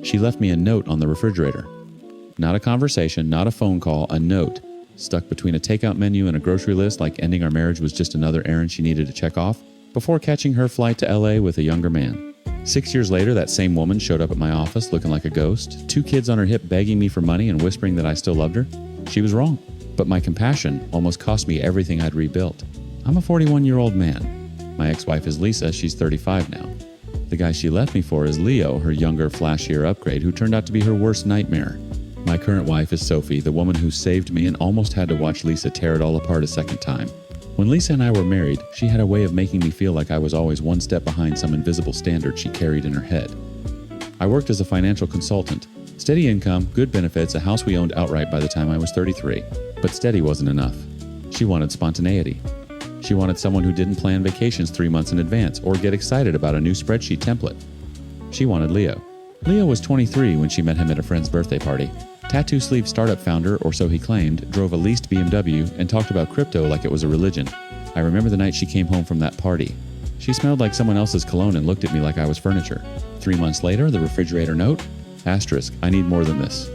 She left me a note on the refrigerator. Not a conversation, not a phone call, a note stuck between a takeout menu and a grocery list, like ending our marriage was just another errand she needed to check off, before catching her flight to LA with a younger man. 6 years later, that same woman showed up at my office looking like a ghost, 2 kids on her hip begging me for money and whispering that I still loved her. She was wrong, but my compassion almost cost me everything I'd rebuilt. I'm a 41-year-old man. My ex-wife is Lisa, she's 35 now. The guy she left me for is Leo, her younger, flashier upgrade, who turned out to be her worst nightmare. My current wife is Sophie, the woman who saved me and almost had to watch Lisa tear it all apart a second time. When Lisa and I were married, she had a way of making me feel like I was always one step behind some invisible standard she carried in her head. I worked as a financial consultant. Steady income, good benefits, a house we owned outright by the time I was 33. But steady wasn't enough. She wanted spontaneity. She wanted someone who didn't plan vacations 3 months in advance or get excited about a new spreadsheet template. She wanted Leo. Leo was 23 when she met him at a friend's birthday party. Tattoo Sleeve startup founder, or so he claimed, drove a leased BMW and talked about crypto like it was a religion. I remember the night she came home from that party. She smelled like someone else's cologne and looked at me like I was furniture. 3 months later, the refrigerator note, asterisk, I need more than this.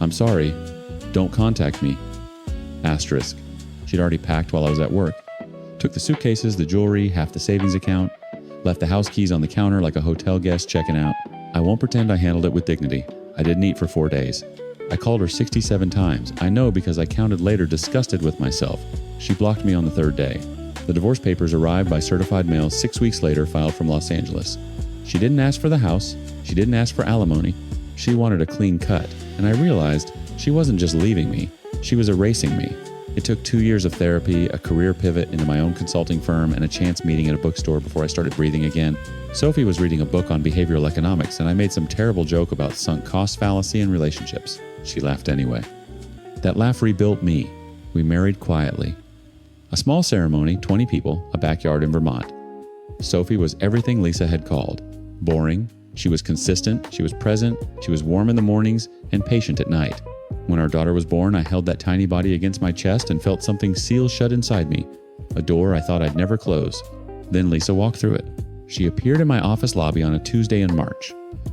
I'm sorry, don't contact me. Asterisk. She'd already packed while I was at work. Took the suitcases, the jewelry, half the savings account, left the house keys on the counter like a hotel guest checking out. I won't pretend I handled it with dignity. I didn't eat for 4 days. I called her 67 times. I know because I counted later, disgusted with myself. She blocked me on the 3rd day. The divorce papers arrived by certified mail 6 weeks later, filed from Los Angeles. She didn't ask for the house. She didn't ask for alimony. She wanted a clean cut. And I realized she wasn't just leaving me. She was erasing me. It took 2 years of therapy, a career pivot into my own consulting firm, and a chance meeting at a bookstore before I started breathing again. Sophie was reading a book on behavioral economics, and I made some terrible joke about sunk cost fallacy in relationships. She laughed anyway. That laugh rebuilt me. We married quietly. A small ceremony, 20 people, a backyard in Vermont. Sophie was everything Lisa had called. Boring. She was consistent. She was present. She was warm in the mornings and patient at night. When our daughter was born, I held that tiny body against my chest and felt something seal shut inside me. A door I thought I'd never close. Then Lisa walked through it. She appeared in my office lobby on a Tuesday in March.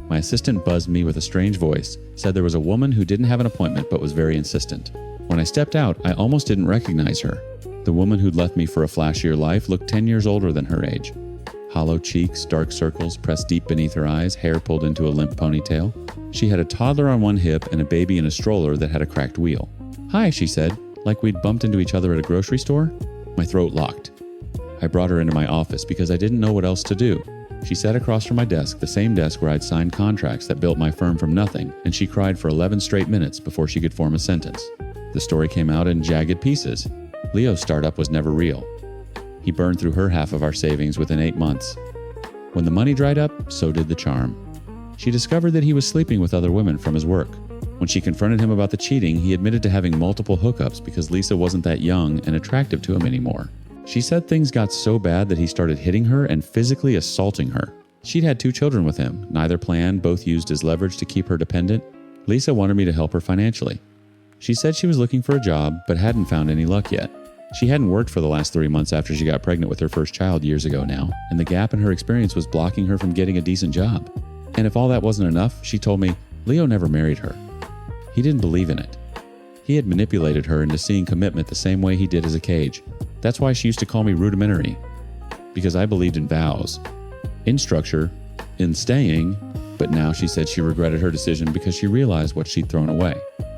My assistant buzzed me with a strange voice, said there was a woman who didn't have an appointment but was very insistent. When I stepped out, I almost didn't recognize her. The woman who'd left me for a flashier life looked 10 years older than her age. Hollow cheeks, dark circles pressed deep beneath her eyes, hair pulled into a limp ponytail. She had a toddler on one hip and a baby in a stroller that had a cracked wheel. "Hi," she said, like we'd bumped into each other at a grocery store. My throat locked. I brought her into my office because I didn't know what else to do. She sat across from my desk, the same desk where I'd signed contracts that built my firm from nothing, and she cried for 11 straight minutes before she could form a sentence. The story came out in jagged pieces. Leo's startup was never real. He burned through her half of our savings within 8 months. When the money dried up, so did the charm. She discovered that he was sleeping with other women from his work. When she confronted him about the cheating, he admitted to having multiple hookups because Lisa wasn't that young and attractive to him anymore. She said things got so bad that he started hitting her and physically assaulting her. She'd had 2 children with him, neither planned, both used as leverage to keep her dependent. Lisa wanted me to help her financially. She said she was looking for a job, but hadn't found any luck yet. She hadn't worked for the last 3 months after she got pregnant with her first child years ago now, and the gap in her experience was blocking her from getting a decent job. And if all that wasn't enough, she told me, Leo never married her. He didn't believe in it. He had manipulated her into seeing commitment the same way he did as a cage. That's why she used to call me rudimentary, because I believed in vows, in structure, in staying, but now she said she regretted her decision because she realized what she'd thrown away.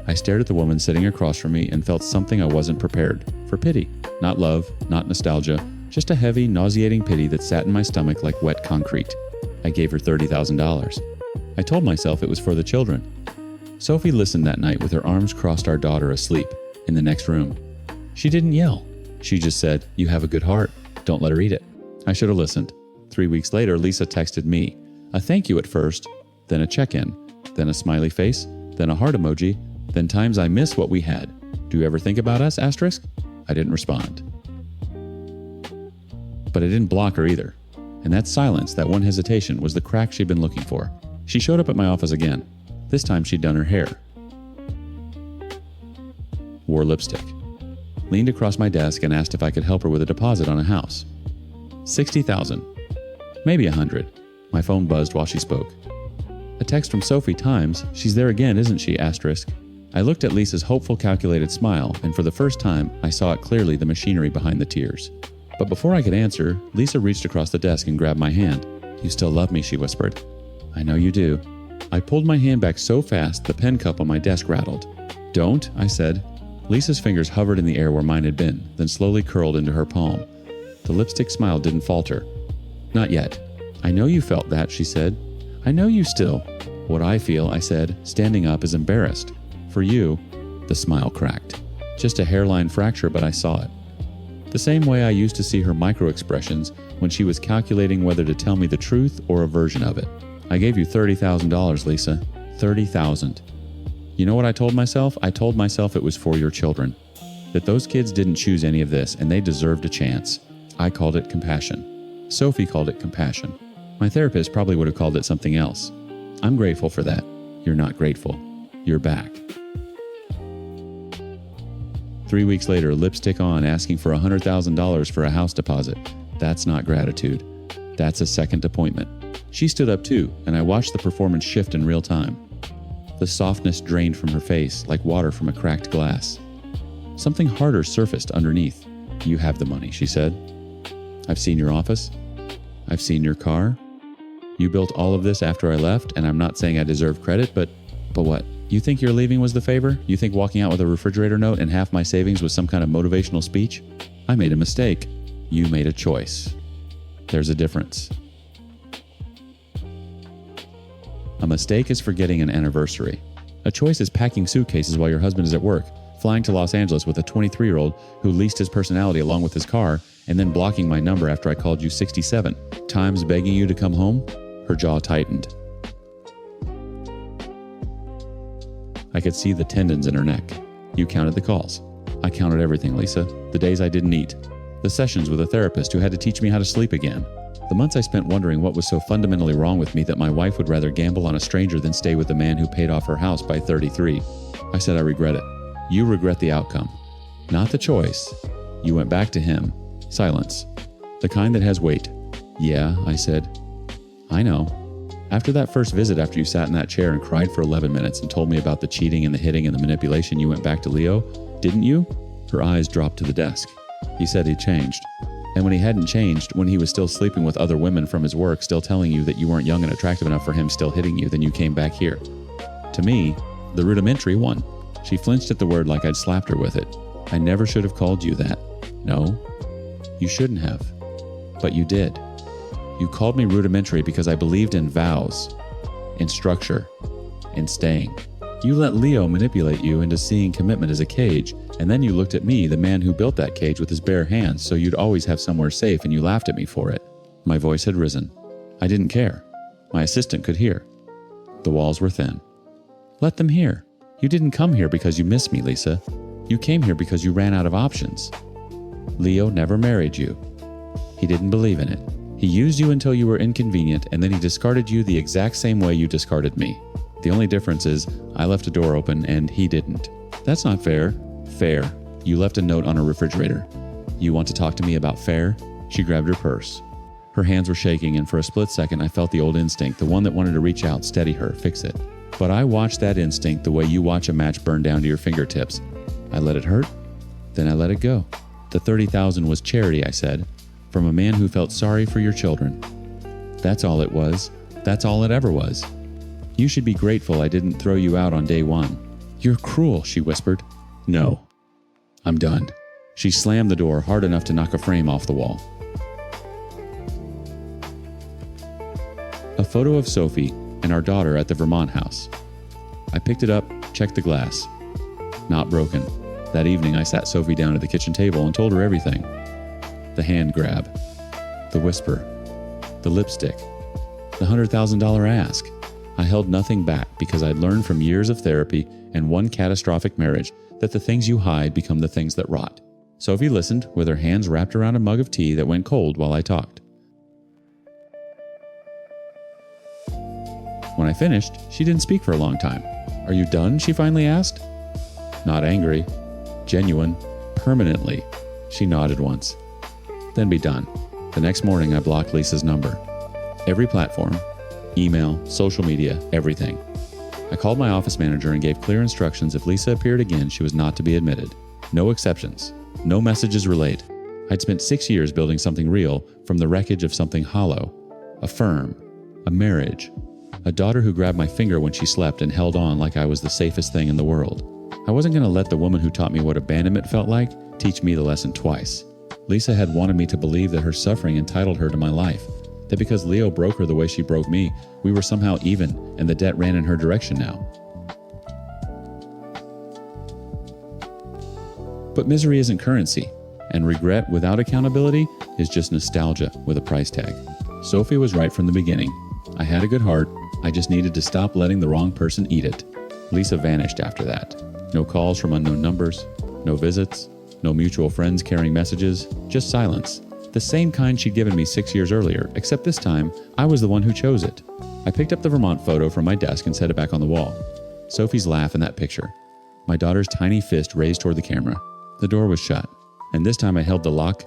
I stared at the woman sitting across from me and felt something I wasn't prepared for. Pity, not love, not nostalgia, just a heavy, nauseating pity that sat in my stomach like wet concrete. I gave her $30,000. I told myself it was for the children. Sophie listened that night with her arms crossed, our daughter asleep in the next room. She didn't yell. She just said, "You have a good heart. Don't let her eat it." I should have listened. 3 weeks later, Lisa texted me. A thank you at first, then a check-in, then a smiley face, then a heart emoji, then times I miss what we had. Do you ever think about us, asterisk? I didn't respond. But I didn't block her either. And that silence, that one hesitation, was the crack she'd been looking for. She showed up at my office again. This time she'd done her hair. Wore lipstick. Leaned across my desk and asked if I could help her with a deposit on a house. $60,000. Maybe $100. My phone buzzed while she spoke. A text from Sophie Times. She's there again, isn't she? Asterisk. I looked at Lisa's hopeful, calculated smile, and for the first time, I saw it clearly, the machinery behind the tears. But before I could answer, Lisa reached across the desk and grabbed my hand. You still love me, she whispered. I know you do. I pulled my hand back so fast the pen cup on my desk rattled. Don't, I said. Lisa's fingers hovered in the air where mine had been, then slowly curled into her palm. The lipstick smile didn't falter. Not yet. I know you felt that, she said. I know you still. What I feel, I said, standing up, is embarrassed. For you, the smile cracked. Just a hairline fracture, but I saw it. The same way I used to see her micro-expressions when she was calculating whether to tell me the truth or a version of it. I gave you $30,000, Lisa. $30,000. You know what I told myself? I told myself it was for your children. That those kids didn't choose any of this and they deserved a chance. I called it compassion. Sophie called it compassion. My therapist probably would have called it something else. I'm grateful for that. You're not grateful. You're back. 3 weeks later, lipstick on, asking for $100,000 for a house deposit. That's not gratitude. That's a second appointment. She stood up too, and I watched the performance shift in real time. The softness drained from her face like water from a cracked glass. Something harder surfaced underneath. You have the money, she said. I've seen your office. I've seen your car. You built all of this after I left, and I'm not saying I deserve credit, but what? You think your leaving was the favor? You think walking out with a refrigerator note and half my savings was some kind of motivational speech? I made a mistake. You made a choice. There's a difference. A mistake is forgetting an anniversary. A choice is packing suitcases while your husband is at work, flying to Los Angeles with a 23-year-old who leased his personality along with his car, and then blocking my number after I called you 67 times begging you to come home. Her jaw tightened. I could see the tendons in her neck. You counted the calls. I counted everything, Lisa. The days I didn't eat. The sessions with a therapist who had to teach me how to sleep again. The months I spent wondering what was so fundamentally wrong with me that my wife would rather gamble on a stranger than stay with the man who paid off her house by 33. I said I regret it. You regret the outcome. Not the choice. You went back to him. Silence. The kind that has weight. Yeah, I said. I know. After that first visit, after you sat in that chair and cried for 11 minutes and told me about the cheating and the hitting and the manipulation, you went back to Leo, didn't you? Her eyes dropped to the desk. He said he'd changed. And when he hadn't changed, when he was still sleeping with other women from his work, still telling you that you weren't young and attractive enough for him, still hitting you, then you came back here. To me, the rudimentary one. She flinched at the word like I'd slapped her with it. I never should have called you that. No, you shouldn't have. But you did. You called me rudimentary because I believed in vows, in structure, in staying. You let Leo manipulate you into seeing commitment as a cage, and then you looked at me, the man who built that cage, with his bare hands, so you'd always have somewhere safe, and you laughed at me for it. My voice had risen. I didn't care. My assistant could hear. The walls were thin. Let them hear. You didn't come here because you missed me, Lisa. You came here because you ran out of options. Leo never married you. He didn't believe in it. He used you until you were inconvenient, and then he discarded you the exact same way you discarded me. The only difference is I left a door open and he didn't. That's not fair. Fair. You left a note on a refrigerator. You want to talk to me about fair? She grabbed her purse. Her hands were shaking, and for a split second I felt the old instinct, the one that wanted to reach out, steady her, fix it. But I watched that instinct the way you watch a match burn down to your fingertips. I let it hurt, then I let it go. The $30,000 was charity, I said. From a man who felt sorry for your children. That's all it was. That's all it ever was. You should be grateful I didn't throw you out on day one. You're cruel, she whispered. No. I'm done. She slammed the door hard enough to knock a frame off the wall. A photo of Sophie and our daughter at the Vermont house. I picked it up, checked the glass. Not broken. That evening I sat Sophie down at the kitchen table and told her everything. The hand grab, the whisper, the lipstick, the $100,000 ask. I held nothing back because I'd learned from years of therapy and one catastrophic marriage that the things you hide become the things that rot. Sophie listened with her hands wrapped around a mug of tea that went cold while I talked. When I finished, she didn't speak for a long time. Are you done? She finally asked. Not angry. Genuine. Permanently. She nodded once. Then be done. The next morning I blocked Lisa's number. Every platform, email, social media, everything. I called my office manager and gave clear instructions if Lisa appeared again, she was not to be admitted. No exceptions. No messages relayed. I'd spent 6 years building something real from the wreckage of something hollow. A firm. A marriage. A daughter who grabbed my finger when she slept and held on like I was the safest thing in the world. I wasn't going to let the woman who taught me what abandonment felt like teach me the lesson twice. Lisa had wanted me to believe that her suffering entitled her to my life. That because Leo broke her the way she broke me, we were somehow even and the debt ran in her direction now. But misery isn't currency, and regret without accountability is just nostalgia with a price tag. Sophie was right from the beginning. I had a good heart, I just needed to stop letting the wrong person eat it. Lisa vanished after that. No calls from unknown numbers, no visits, no mutual friends carrying messages, just silence. The same kind she'd given me 6 years earlier, except this time, I was the one who chose it. I picked up the Vermont photo from my desk and set it back on the wall. Sophie's laugh in that picture. My daughter's tiny fist raised toward the camera. The door was shut, and this time I held the lock.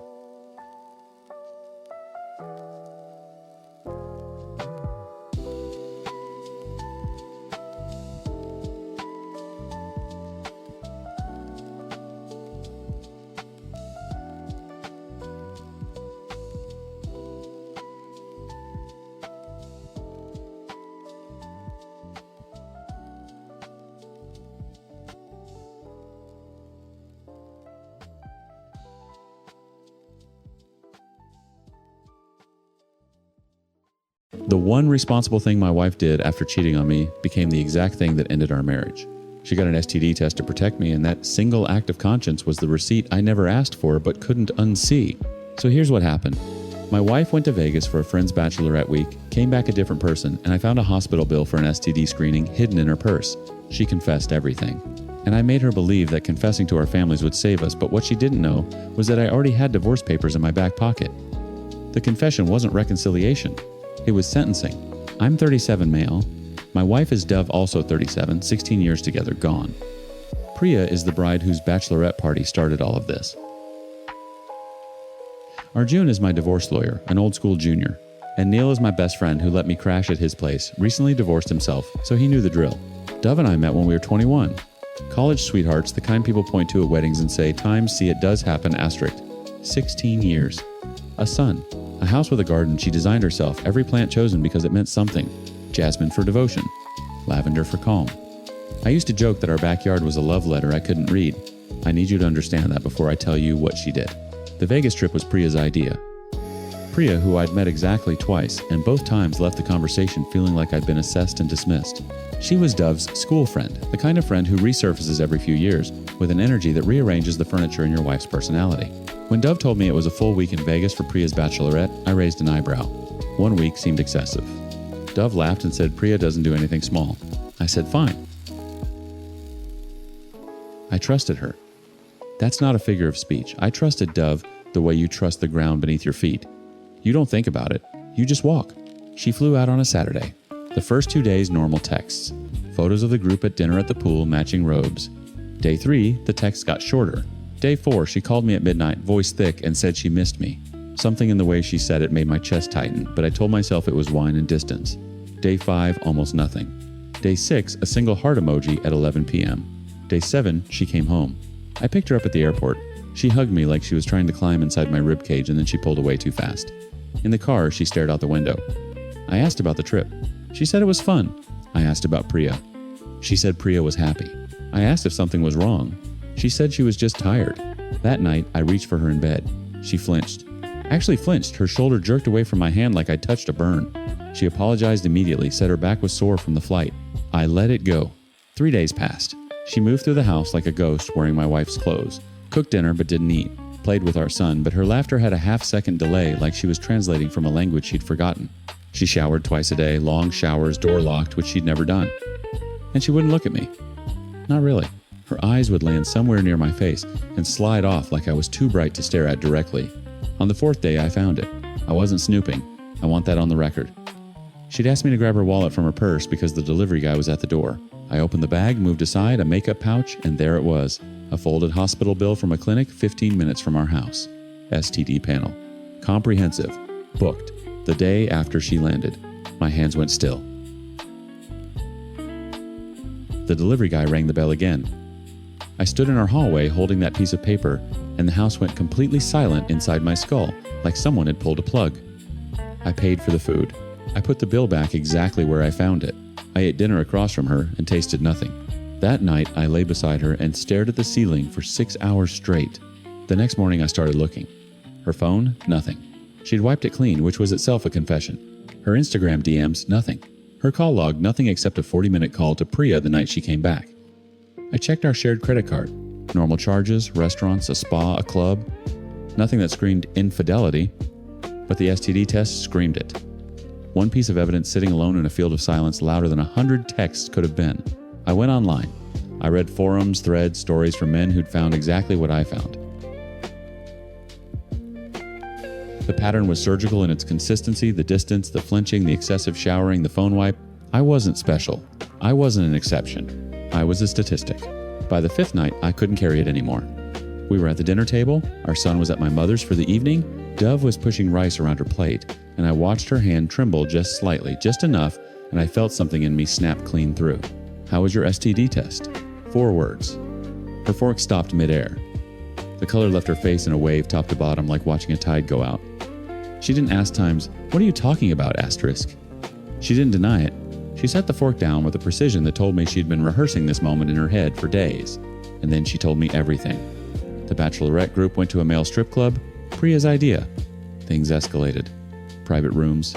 The one responsible thing my wife did after cheating on me became the exact thing that ended our marriage. She got an STD test to protect me, and that single act of conscience was the receipt I never asked for but couldn't unsee. So here's what happened. My wife went to Vegas for a friend's bachelorette week, came back a different person, and I found a hospital bill for an STD screening hidden in her purse. She confessed everything. And I made her believe that confessing to our families would save us, but what she didn't know was that I already had divorce papers in my back pocket. The confession wasn't reconciliation. It was sentencing. I'm 37 male. My wife is Dove, also 37, 16 years together, gone. Priya is the bride whose bachelorette party started all of this. Arjun is my divorce lawyer, an old school junior. And Neil is my best friend who let me crash at his place, recently divorced himself, so he knew the drill. Dove and I met when we were 21. College sweethearts, the kind people point to at weddings and say, times see it does happen, asterisk. 16 years. A son. A house with a garden she designed herself, every plant chosen because it meant something. Jasmine for devotion. Lavender for calm. I used to joke that our backyard was a love letter I couldn't read. I need you to understand that before I tell you what she did. The Vegas trip was Priya's idea. Priya, who I'd met exactly twice, and both times left the conversation feeling like I'd been assessed and dismissed. She was Dove's school friend, the kind of friend who resurfaces every few years with an energy that rearranges the furniture in your wife's personality. When Dove told me it was a full week in Vegas for Priya's bachelorette, I raised an eyebrow. 1 week seemed excessive. Dove laughed and said Priya doesn't do anything small. I said fine. I trusted her. That's not a figure of speech. I trusted Dove the way you trust the ground beneath your feet. You don't think about it. You just walk. She flew out on a Saturday. The first 2 days, normal texts. Photos of the group at dinner at the pool, matching robes. Day 3, the texts got shorter. Day 4, she called me at midnight, voice thick, and said she missed me. Something in the way she said it made my chest tighten, but I told myself it was wine and distance. Day 5, almost nothing. Day 6, a single heart emoji at 11 p.m. Day 7, she came home. I picked her up at the airport. She hugged me like she was trying to climb inside my ribcage, and then she pulled away too fast. In the car, she stared out the window. I asked about the trip. She said it was fun. I asked about Priya. She said Priya was happy. I asked if something was wrong. She said she was just tired. That night, I reached for her in bed. She flinched. Actually flinched. Her shoulder jerked away from my hand like I'd touched a burn. She apologized immediately, said her back was sore from the flight. I let it go. 3 days passed. She moved through the house like a ghost wearing my wife's clothes. Cooked dinner but didn't eat. Played with our son, but her laughter had a half-second delay like she was translating from a language she'd forgotten. She showered twice a day, long showers, door locked, which she'd never done. And she wouldn't look at me. Not really. Her eyes would land somewhere near my face and slide off like I was too bright to stare at directly. On the 4th day, I found it. I wasn't snooping. I want that on the record. She'd asked me to grab her wallet from her purse because the delivery guy was at the door. I opened the bag, moved aside, a makeup pouch, and there it was. A folded hospital bill from a clinic 15 minutes from our house. STD panel. Comprehensive. Booked. The day after she landed. My hands went still. The delivery guy rang the bell again. I stood in our hallway holding that piece of paper, and the house went completely silent inside my skull, like someone had pulled a plug. I paid for the food. I put the bill back exactly where I found it. I ate dinner across from her and tasted nothing. That night, I lay beside her and stared at the ceiling for 6 hours straight. The next morning, I started looking. Her phone, nothing. She'd wiped it clean, which was itself a confession. Her Instagram DMs, nothing. Her call log, nothing except a 40-minute call to Priya the night she came back. I checked our shared credit card. Normal charges, restaurants, a spa, a club. Nothing that screamed infidelity, but the STD test screamed it. One piece of evidence sitting alone in a field of silence louder than 100 texts could have been. I went online. I read forums, threads, stories from men who'd found exactly what I found. The pattern was surgical in its consistency, the distance, the flinching, the excessive showering, the phone wipe. I wasn't special. I wasn't an exception. I was a statistic. By the 5th night, I couldn't carry it anymore. We were at the dinner table. Our son was at my mother's for the evening. Dove was pushing rice around her plate, and I watched her hand tremble just slightly, just enough, and I felt something in me snap clean through. "How was your STD test?" 4 words. Her fork stopped midair. The color left her face in a wave top to bottom like watching a tide go out. She didn't ask times, "What are you talking about, asterisk?" She didn't deny it. She set the fork down with a precision that told me she'd been rehearsing this moment in her head for days. And then she told me everything. The bachelorette group went to a male strip club. Priya's idea. Things escalated. Private rooms.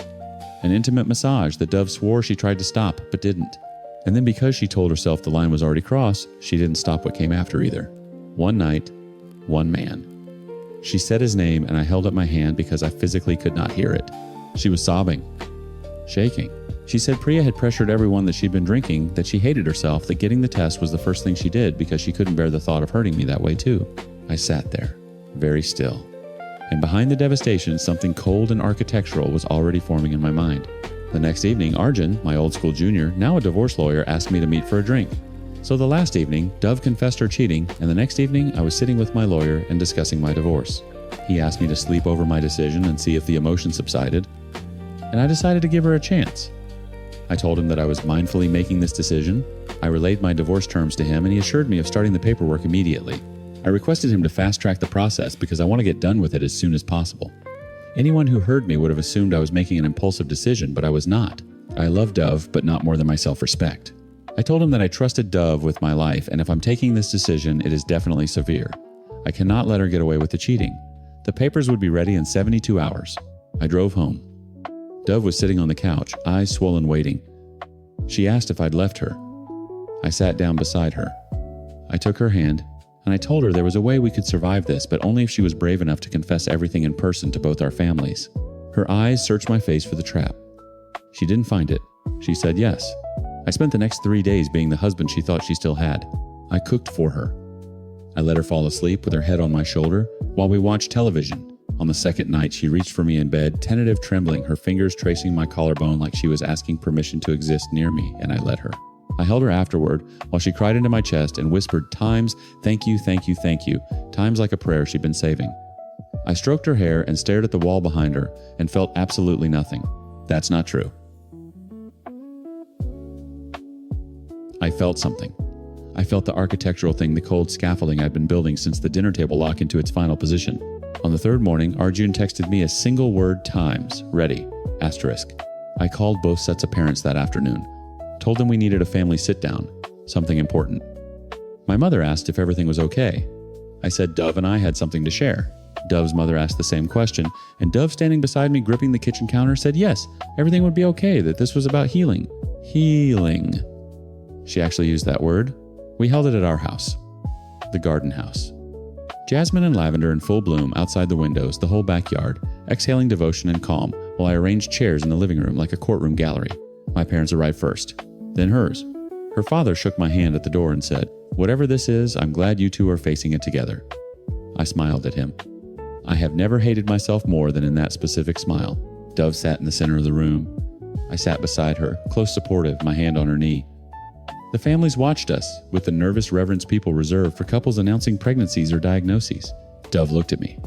An intimate massage that Dove swore she tried to stop, but didn't. And then because she told herself the line was already crossed, she didn't stop what came after either. One night, one man. She said his name and I held up my hand because I physically could not hear it. She was sobbing. Shaking. She said Priya had pressured everyone that she'd been drinking, that she hated herself, that getting the test was the first thing she did because she couldn't bear the thought of hurting me that way too. I sat there, very still. And behind the devastation, something cold and architectural was already forming in my mind. The next evening, Arjun, my old school junior, now a divorce lawyer, asked me to meet for a drink. So the last evening, Dove confessed her cheating, and the next evening, I was sitting with my lawyer and discussing my divorce. He asked me to sleep over my decision and see if the emotion subsided, and I decided to give her a chance. I told him that I was mindfully making this decision. I relayed my divorce terms to him, and he assured me of starting the paperwork immediately. I requested him to fast-track the process because I want to get done with it as soon as possible. Anyone who heard me would have assumed I was making an impulsive decision, but I was not. I love Dove, but not more than my self-respect. I told him that I trusted Dove with my life, and if I'm taking this decision, it is definitely severe. I cannot let her get away with the cheating. The papers would be ready in 72 hours. I drove home. Dove was sitting on the couch, eyes swollen, waiting. She asked if I'd left her. I sat down beside her. I took her hand, and I told her there was a way we could survive this, but only if she was brave enough to confess everything in person to both our families. Her eyes searched my face for the trap. She didn't find it. She said yes. I spent the next 3 days being the husband she thought she still had. I cooked for her. I let her fall asleep with her head on my shoulder while we watched television. On the second night, she reached for me in bed, tentative, trembling, her fingers tracing my collarbone like she was asking permission to exist near me, and I let her. I held her afterward while she cried into my chest and whispered times, "Thank you, thank you, thank you," times like a prayer she'd been saving. I stroked her hair and stared at the wall behind her and felt absolutely nothing. That's not true. I felt something. I felt the architectural thing, the cold scaffolding I'd been building since the dinner table lock into its final position. On the third morning, Arjun texted me a single word times, ready, asterisk. I called both sets of parents that afternoon. Told them we needed a family sit-down, something important. My mother asked if everything was okay. I said Dove and I had something to share. Dove's mother asked the same question, and Dove, standing beside me gripping the kitchen counter, said yes, everything would be okay, that this was about healing. Healing. She actually used that word. We held it at our house, the garden house. Jasmine and lavender in full bloom outside the windows, the whole backyard, exhaling devotion and calm while I arranged chairs in the living room like a courtroom gallery. My parents arrived first, then hers. Her father shook my hand at the door and said, "Whatever this is, I'm glad you two are facing it together." I smiled at him. I have never hated myself more than in that specific smile. Dove sat in the center of the room. I sat beside her, close supportive, my hand on her knee. The families watched us, with the nervous reverence people reserve for couples announcing pregnancies or diagnoses. Dove looked at me.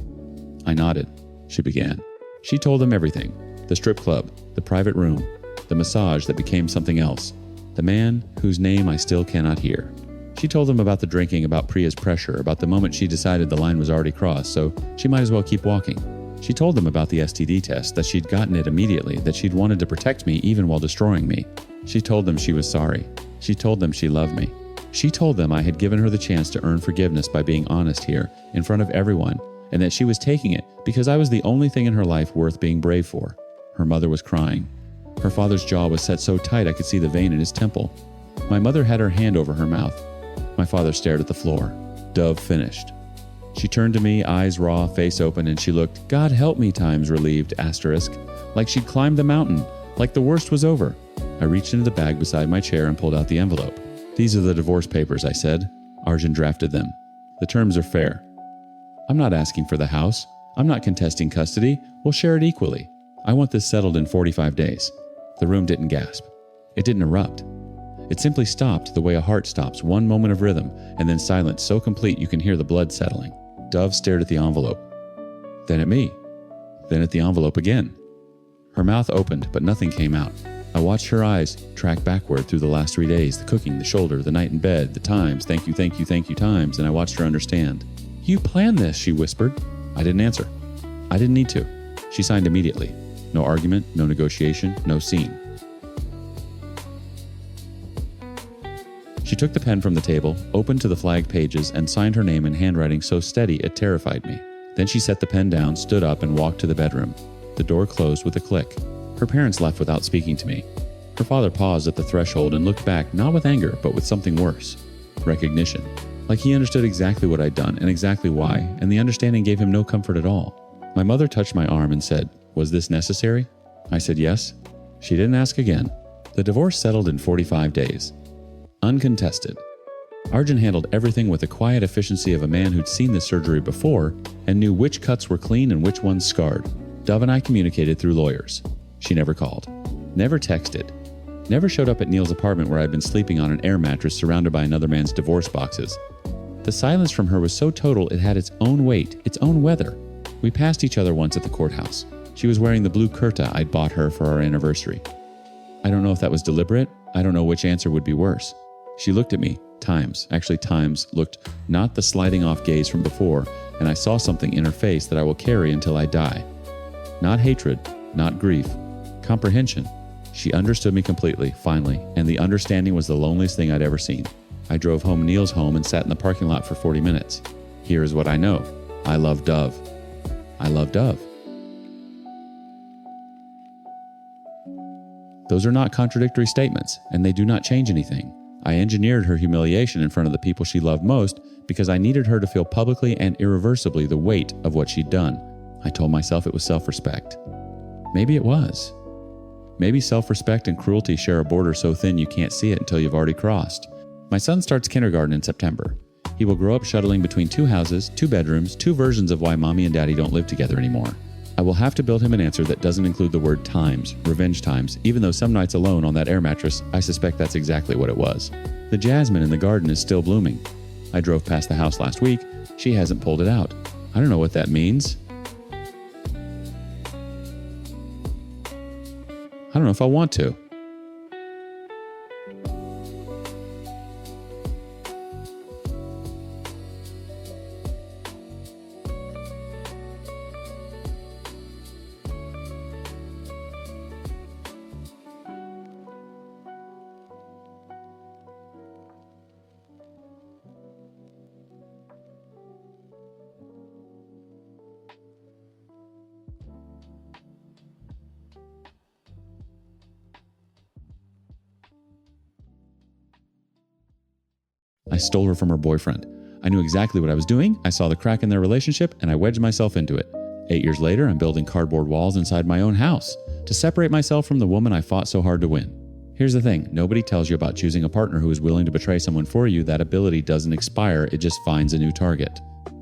I nodded. She began. She told them everything. The strip club, the private room, the massage that became something else, the man whose name I still cannot hear. She told them about the drinking, about Priya's pressure, about the moment she decided the line was already crossed, so she might as well keep walking. She told them about the STD test, that she'd gotten it immediately, that she'd wanted to protect me even while destroying me. She told them she was sorry. She told them she loved me. She told them I had given her the chance to earn forgiveness by being honest here, in front of everyone, and that she was taking it because I was the only thing in her life worth being brave for. Her mother was crying. Her father's jaw was set so tight I could see the vein in his temple. My mother had her hand over her mouth. My father stared at the floor. Dove finished. She turned to me, eyes raw, face open, and she looked, God help me times relieved, asterisk, like she'd climbed the mountain, like the worst was over. I reached into the bag beside my chair and pulled out the envelope. These are the divorce papers, I said. Arjun drafted them. The terms are fair. I'm not asking for the house. I'm not contesting custody. We'll share it equally. I want this settled in 45 days. The room didn't gasp. It didn't erupt. It simply stopped the way a heart stops, one moment of rhythm, and then silence so complete you can hear the blood settling. Dove stared at the envelope. Then at me. Then at the envelope again. Her mouth opened, but nothing came out. I watched her eyes track backward through the last 3 days, the cooking, the shoulder, the night in bed, the times, thank you times, and I watched her understand. You planned this, she whispered. I didn't answer. I didn't need to. She signed immediately. No argument, no negotiation, no scene. She took the pen from the table, opened to the flagged pages, and signed her name in handwriting so steady it terrified me. Then she set the pen down, stood up, and walked to the bedroom. The door closed with a click. Her parents left without speaking to me. Her father paused at the threshold and looked back, not with anger, but with something worse. Recognition. Like he understood exactly what I'd done and exactly why, and the understanding gave him no comfort at all. My mother touched my arm and said, Was this necessary? I said yes. She didn't ask again. The divorce settled in 45 days. Uncontested. Arjun handled everything with the quiet efficiency of a man who'd seen this surgery before and knew which cuts were clean and which ones scarred. Dove and I communicated through lawyers. She never called. Never texted. Never showed up at Neil's apartment where I'd been sleeping on an air mattress surrounded by another man's divorce boxes. The silence from her was so total it had its own weight, its own weather. We passed each other once at the courthouse. She was wearing the blue kurta I'd bought her for our anniversary. I don't know if that was deliberate. I don't know which answer would be worse. She looked at me, times looked not the sliding off gaze from before, and I saw something in her face that I will carry until I die. Not hatred, not grief, comprehension. She understood me completely, finally, and the understanding was the loneliest thing I'd ever seen. I drove home Neil's home and sat in the parking lot for 40 minutes. Here is what I know. I love Dove. I love Dove. Those are not contradictory statements, and they do not change anything. I engineered her humiliation in front of the people she loved most because I needed her to feel publicly and irreversibly the weight of what she'd done. I told myself it was self-respect. Maybe it was. Maybe self-respect and cruelty share a border so thin you can't see it until you've already crossed. My son starts kindergarten in September. He will grow up shuttling between 2 houses, 2 bedrooms, 2 versions of why mommy and daddy don't live together anymore. I will have to build him an answer that doesn't include the word times, revenge times, even though some nights alone on that air mattress, I suspect that's exactly what it was. The jasmine in the garden is still blooming. I drove past the house last week. She hasn't pulled it out. I don't know what that means. I don't know if I want to. I stole her from her boyfriend. I knew exactly what I was doing. I saw the crack in their relationship and I wedged myself into it. 8 years later, I'm building cardboard walls inside my own house to separate myself from the woman I fought so hard to win. Here's the thing, nobody tells you about choosing a partner who is willing to betray someone for you. That ability doesn't expire, it just finds a new target.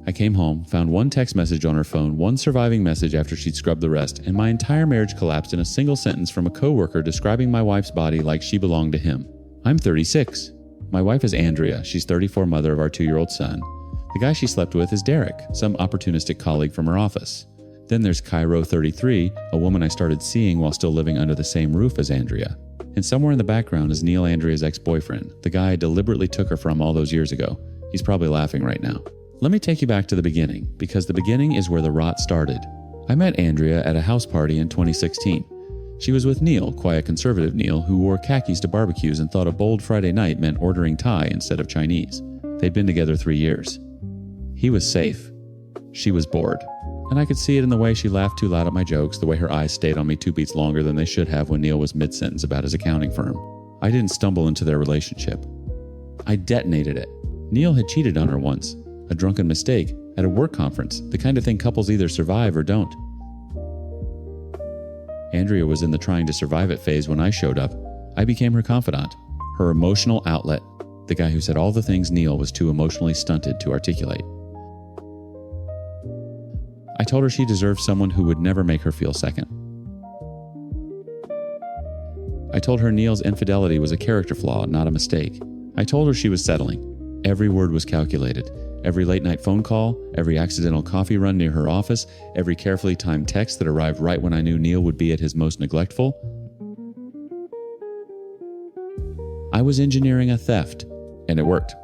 I came home, found one text message on her phone, one surviving message after she'd scrubbed the rest, and my entire marriage collapsed in a single sentence from a coworker describing my wife's body like she belonged to him. I'm 36. My wife is Andrea. She's 34, mother of our 2-year-old son. The guy she slept with is Derek, some opportunistic colleague from her office. Then there's Cairo 33, a woman I started seeing while still living under the same roof as Andrea. And somewhere in the background is Neil, Andrea's ex-boyfriend, the guy I deliberately took her from all those years ago. He's probably laughing right now. Let me take you back to the beginning, because the beginning is where the rot started. I met Andrea at a house party in 2016. She was with Neil, quiet conservative Neil, who wore khakis to barbecues and thought a bold Friday night meant ordering Thai instead of Chinese. They'd been together 3 years. He was safe. She was bored. And I could see it in the way she laughed too loud at my jokes, the way her eyes stayed on me 2 beats longer than they should have when Neil was mid-sentence about his accounting firm. I didn't stumble into their relationship. I detonated it. Neil had cheated on her once. A drunken mistake at a work conference, the kind of thing couples either survive or don't. Andrea was in the trying to survive it phase when I showed up. I became her confidant, her emotional outlet, the guy who said all the things Neil was too emotionally stunted to articulate. I told her she deserved someone who would never make her feel second. I told her Neil's infidelity was a character flaw, not a mistake. I told her she was settling. Every word was calculated. Every late-night phone call, every accidental coffee run near her office, every carefully timed text that arrived right when I knew Neil would be at his most neglectful. I was engineering a theft, and it worked.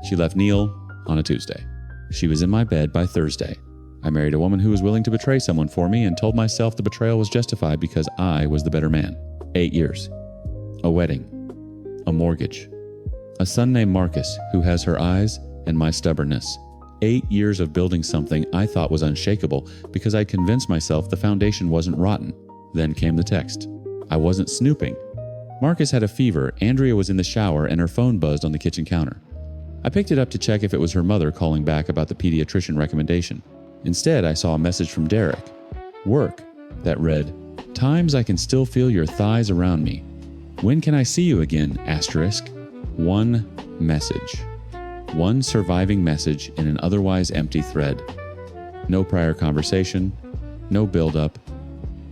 She left Neil on a Tuesday. She was in my bed by Thursday. I married a woman who was willing to betray someone for me and told myself the betrayal was justified because I was the better man. 8 years. A wedding. A mortgage. A son named Marcus who has her eyes and my stubbornness. 8 years of building something I thought was unshakable because I'd convinced myself the foundation wasn't rotten. Then came the text. I wasn't snooping. Marcus had a fever, Andrea was in the shower, and her phone buzzed on the kitchen counter. I picked it up to check if it was her mother calling back about the pediatrician recommendation. Instead, I saw a message from Derek. Work. That read, "Times I can still feel your thighs around me. When can I see you again? Asterisk. One message. One surviving message in an otherwise empty thread. No prior conversation. No build-up.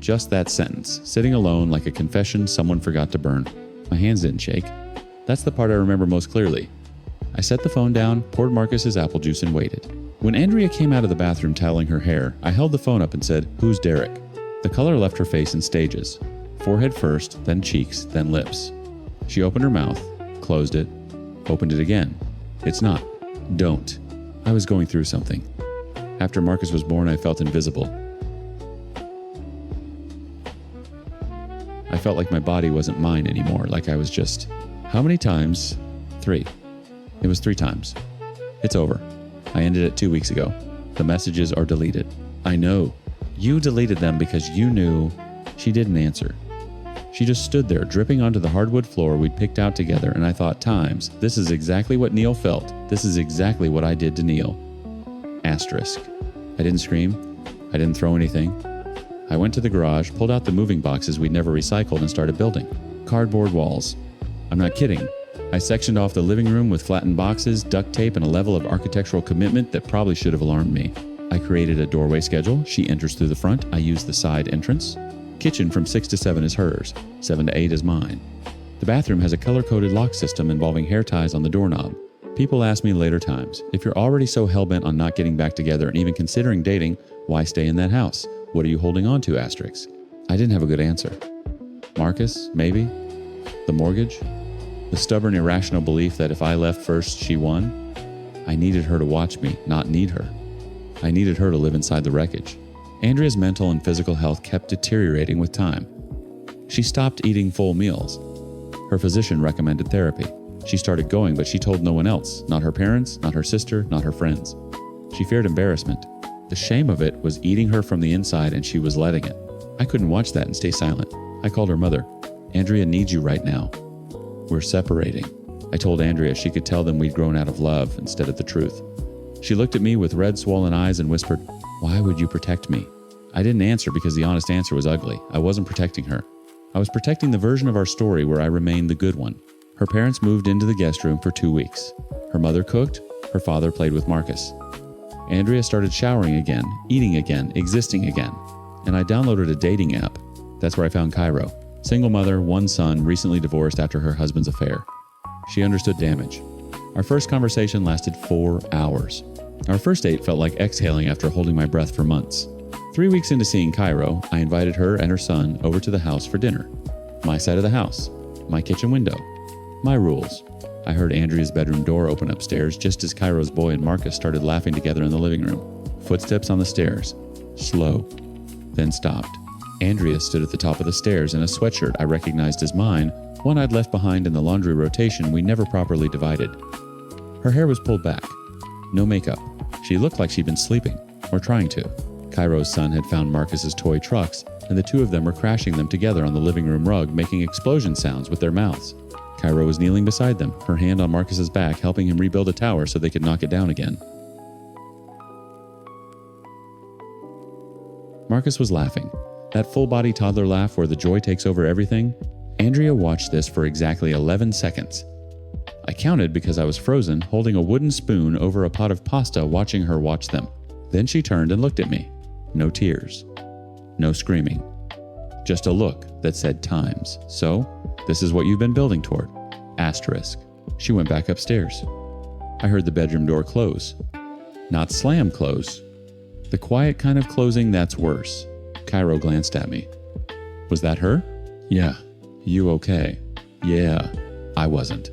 Just that sentence, sitting alone like a confession someone forgot to burn. My hands didn't shake. That's the part I remember most clearly. I set the phone down, poured Marcus's apple juice, and waited. When Andrea came out of the bathroom toweling her hair, I held the phone up and said, "Who's Derek?" The color left her face in stages. Forehead first, then cheeks, then lips. She opened her mouth, closed it, opened it again. "It's not. Don't." I was going through something. After Marcus was born, I felt invisible. I felt like my body wasn't mine anymore, like I was just... How many times? 3. It was 3 times. It's over. I ended it 2 weeks ago. The messages are deleted. I know. You deleted them because you knew. She didn't answer. She just stood there, dripping onto the hardwood floor we'd picked out together, and I thought, times, this is exactly what Neil felt. This is exactly what I did to Neil. Asterisk. I didn't scream. I didn't throw anything. I went to the garage, pulled out the moving boxes we'd never recycled, and started building. Cardboard walls. I'm not kidding. I sectioned off the living room with flattened boxes, duct tape, and a level of architectural commitment that probably should have alarmed me. I created a doorway schedule. She enters through the front. I use the side entrance. Kitchen from 6 to 7 is hers. 7 to 8 is mine. The bathroom has a color-coded lock system involving hair ties on the doorknob. People ask me later times, if you're already so hell-bent on not getting back together and even considering dating, why stay in that house? What are you holding on to? Asterisk. I didn't have a good answer. Marcus, maybe? The mortgage? The stubborn, irrational belief that if I left first, she won? I needed her to watch me, not need her. I needed her to live inside the wreckage. Andrea's mental and physical health kept deteriorating with time. She stopped eating full meals. Her physician recommended therapy. She started going, but she told no one else, not her parents, not her sister, not her friends. She feared embarrassment. The shame of it was eating her from the inside, and she was letting it. I couldn't watch that and stay silent. I called her mother. Andrea needs you right now. We're separating. I told Andrea she could tell them we'd grown out of love instead of the truth. She looked at me with red, swollen eyes and whispered, "Why would you protect me?" I didn't answer because the honest answer was ugly. I wasn't protecting her. I was protecting the version of our story where I remained the good one. Her parents moved into the guest room for 2 weeks. Her mother cooked. Her father played with Marcus. Andrea started showering again, eating again, existing again. And I downloaded a dating app. That's where I found Cairo. Single mother, 1 son, recently divorced after her husband's affair. She understood damage. Our first conversation lasted 4 hours. Our first date felt like exhaling after holding my breath for months. 3 weeks into seeing Cairo, I invited her and her son over to the house for dinner. My side of the house, my kitchen window, my rules. I heard Andrea's bedroom door open upstairs just as Cairo's boy and Marcus started laughing together in the living room. Footsteps on the stairs. Slow. Then stopped. Andrea stood at the top of the stairs in a sweatshirt I recognized as mine, one I'd left behind in the laundry rotation we never properly divided. Her hair was pulled back. No makeup. She looked like she'd been sleeping, or trying to. Cairo's son had found Marcus's toy trucks, and the two of them were crashing them together on the living room rug, making explosion sounds with their mouths. Cairo was kneeling beside them, her hand on Marcus's back, helping him rebuild a tower so they could knock it down again. Marcus was laughing. That full-body toddler laugh where the joy takes over everything. Andrea watched this for exactly 11 seconds. I counted because I was frozen, holding a wooden spoon over a pot of pasta, watching her watch them. Then she turned and looked at me. No tears. No screaming. Just a look that said times. So, this is what you've been building toward. Asterisk. She went back upstairs. I heard the bedroom door close. Not slam close. The quiet kind of closing that's worse. Cairo glanced at me. Was that her? Yeah. You okay? Yeah. I wasn't.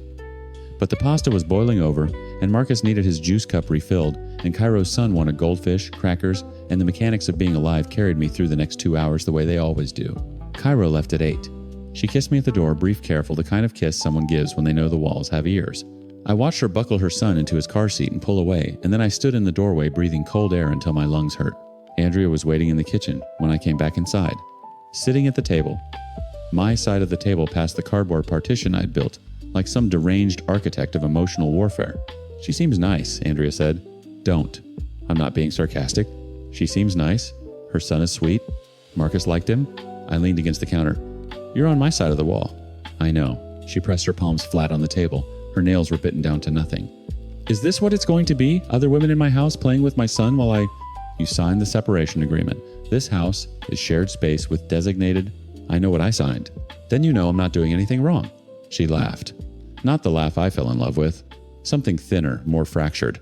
But the pasta was boiling over, and Marcus needed his juice cup refilled, and Cairo's son wanted goldfish, crackers, and the mechanics of being alive carried me through the next 2 hours the way they always do. Cairo left at 8. She kissed me at the door, brief, careful, the kind of kiss someone gives when they know the walls have ears. I watched her buckle her son into his car seat and pull away, and then I stood in the doorway breathing cold air until my lungs hurt. Andrea was waiting in the kitchen when I came back inside. Sitting at the table. My side of the table past the cardboard partition I'd built, like some deranged architect of emotional warfare. She seems nice, Andrea said. Don't. I'm not being sarcastic. She seems nice. Her son is sweet. Marcus liked him. I leaned against the counter. You're on my side of the wall. I know. She pressed her palms flat on the table. Her nails were bitten down to nothing. Is this what it's going to be? Other women in my house playing with my son while I... You signed the separation agreement. This house is shared space with designated... I know what I signed. Then you know I'm not doing anything wrong. She laughed. Not the laugh I fell in love with. Something thinner, more fractured.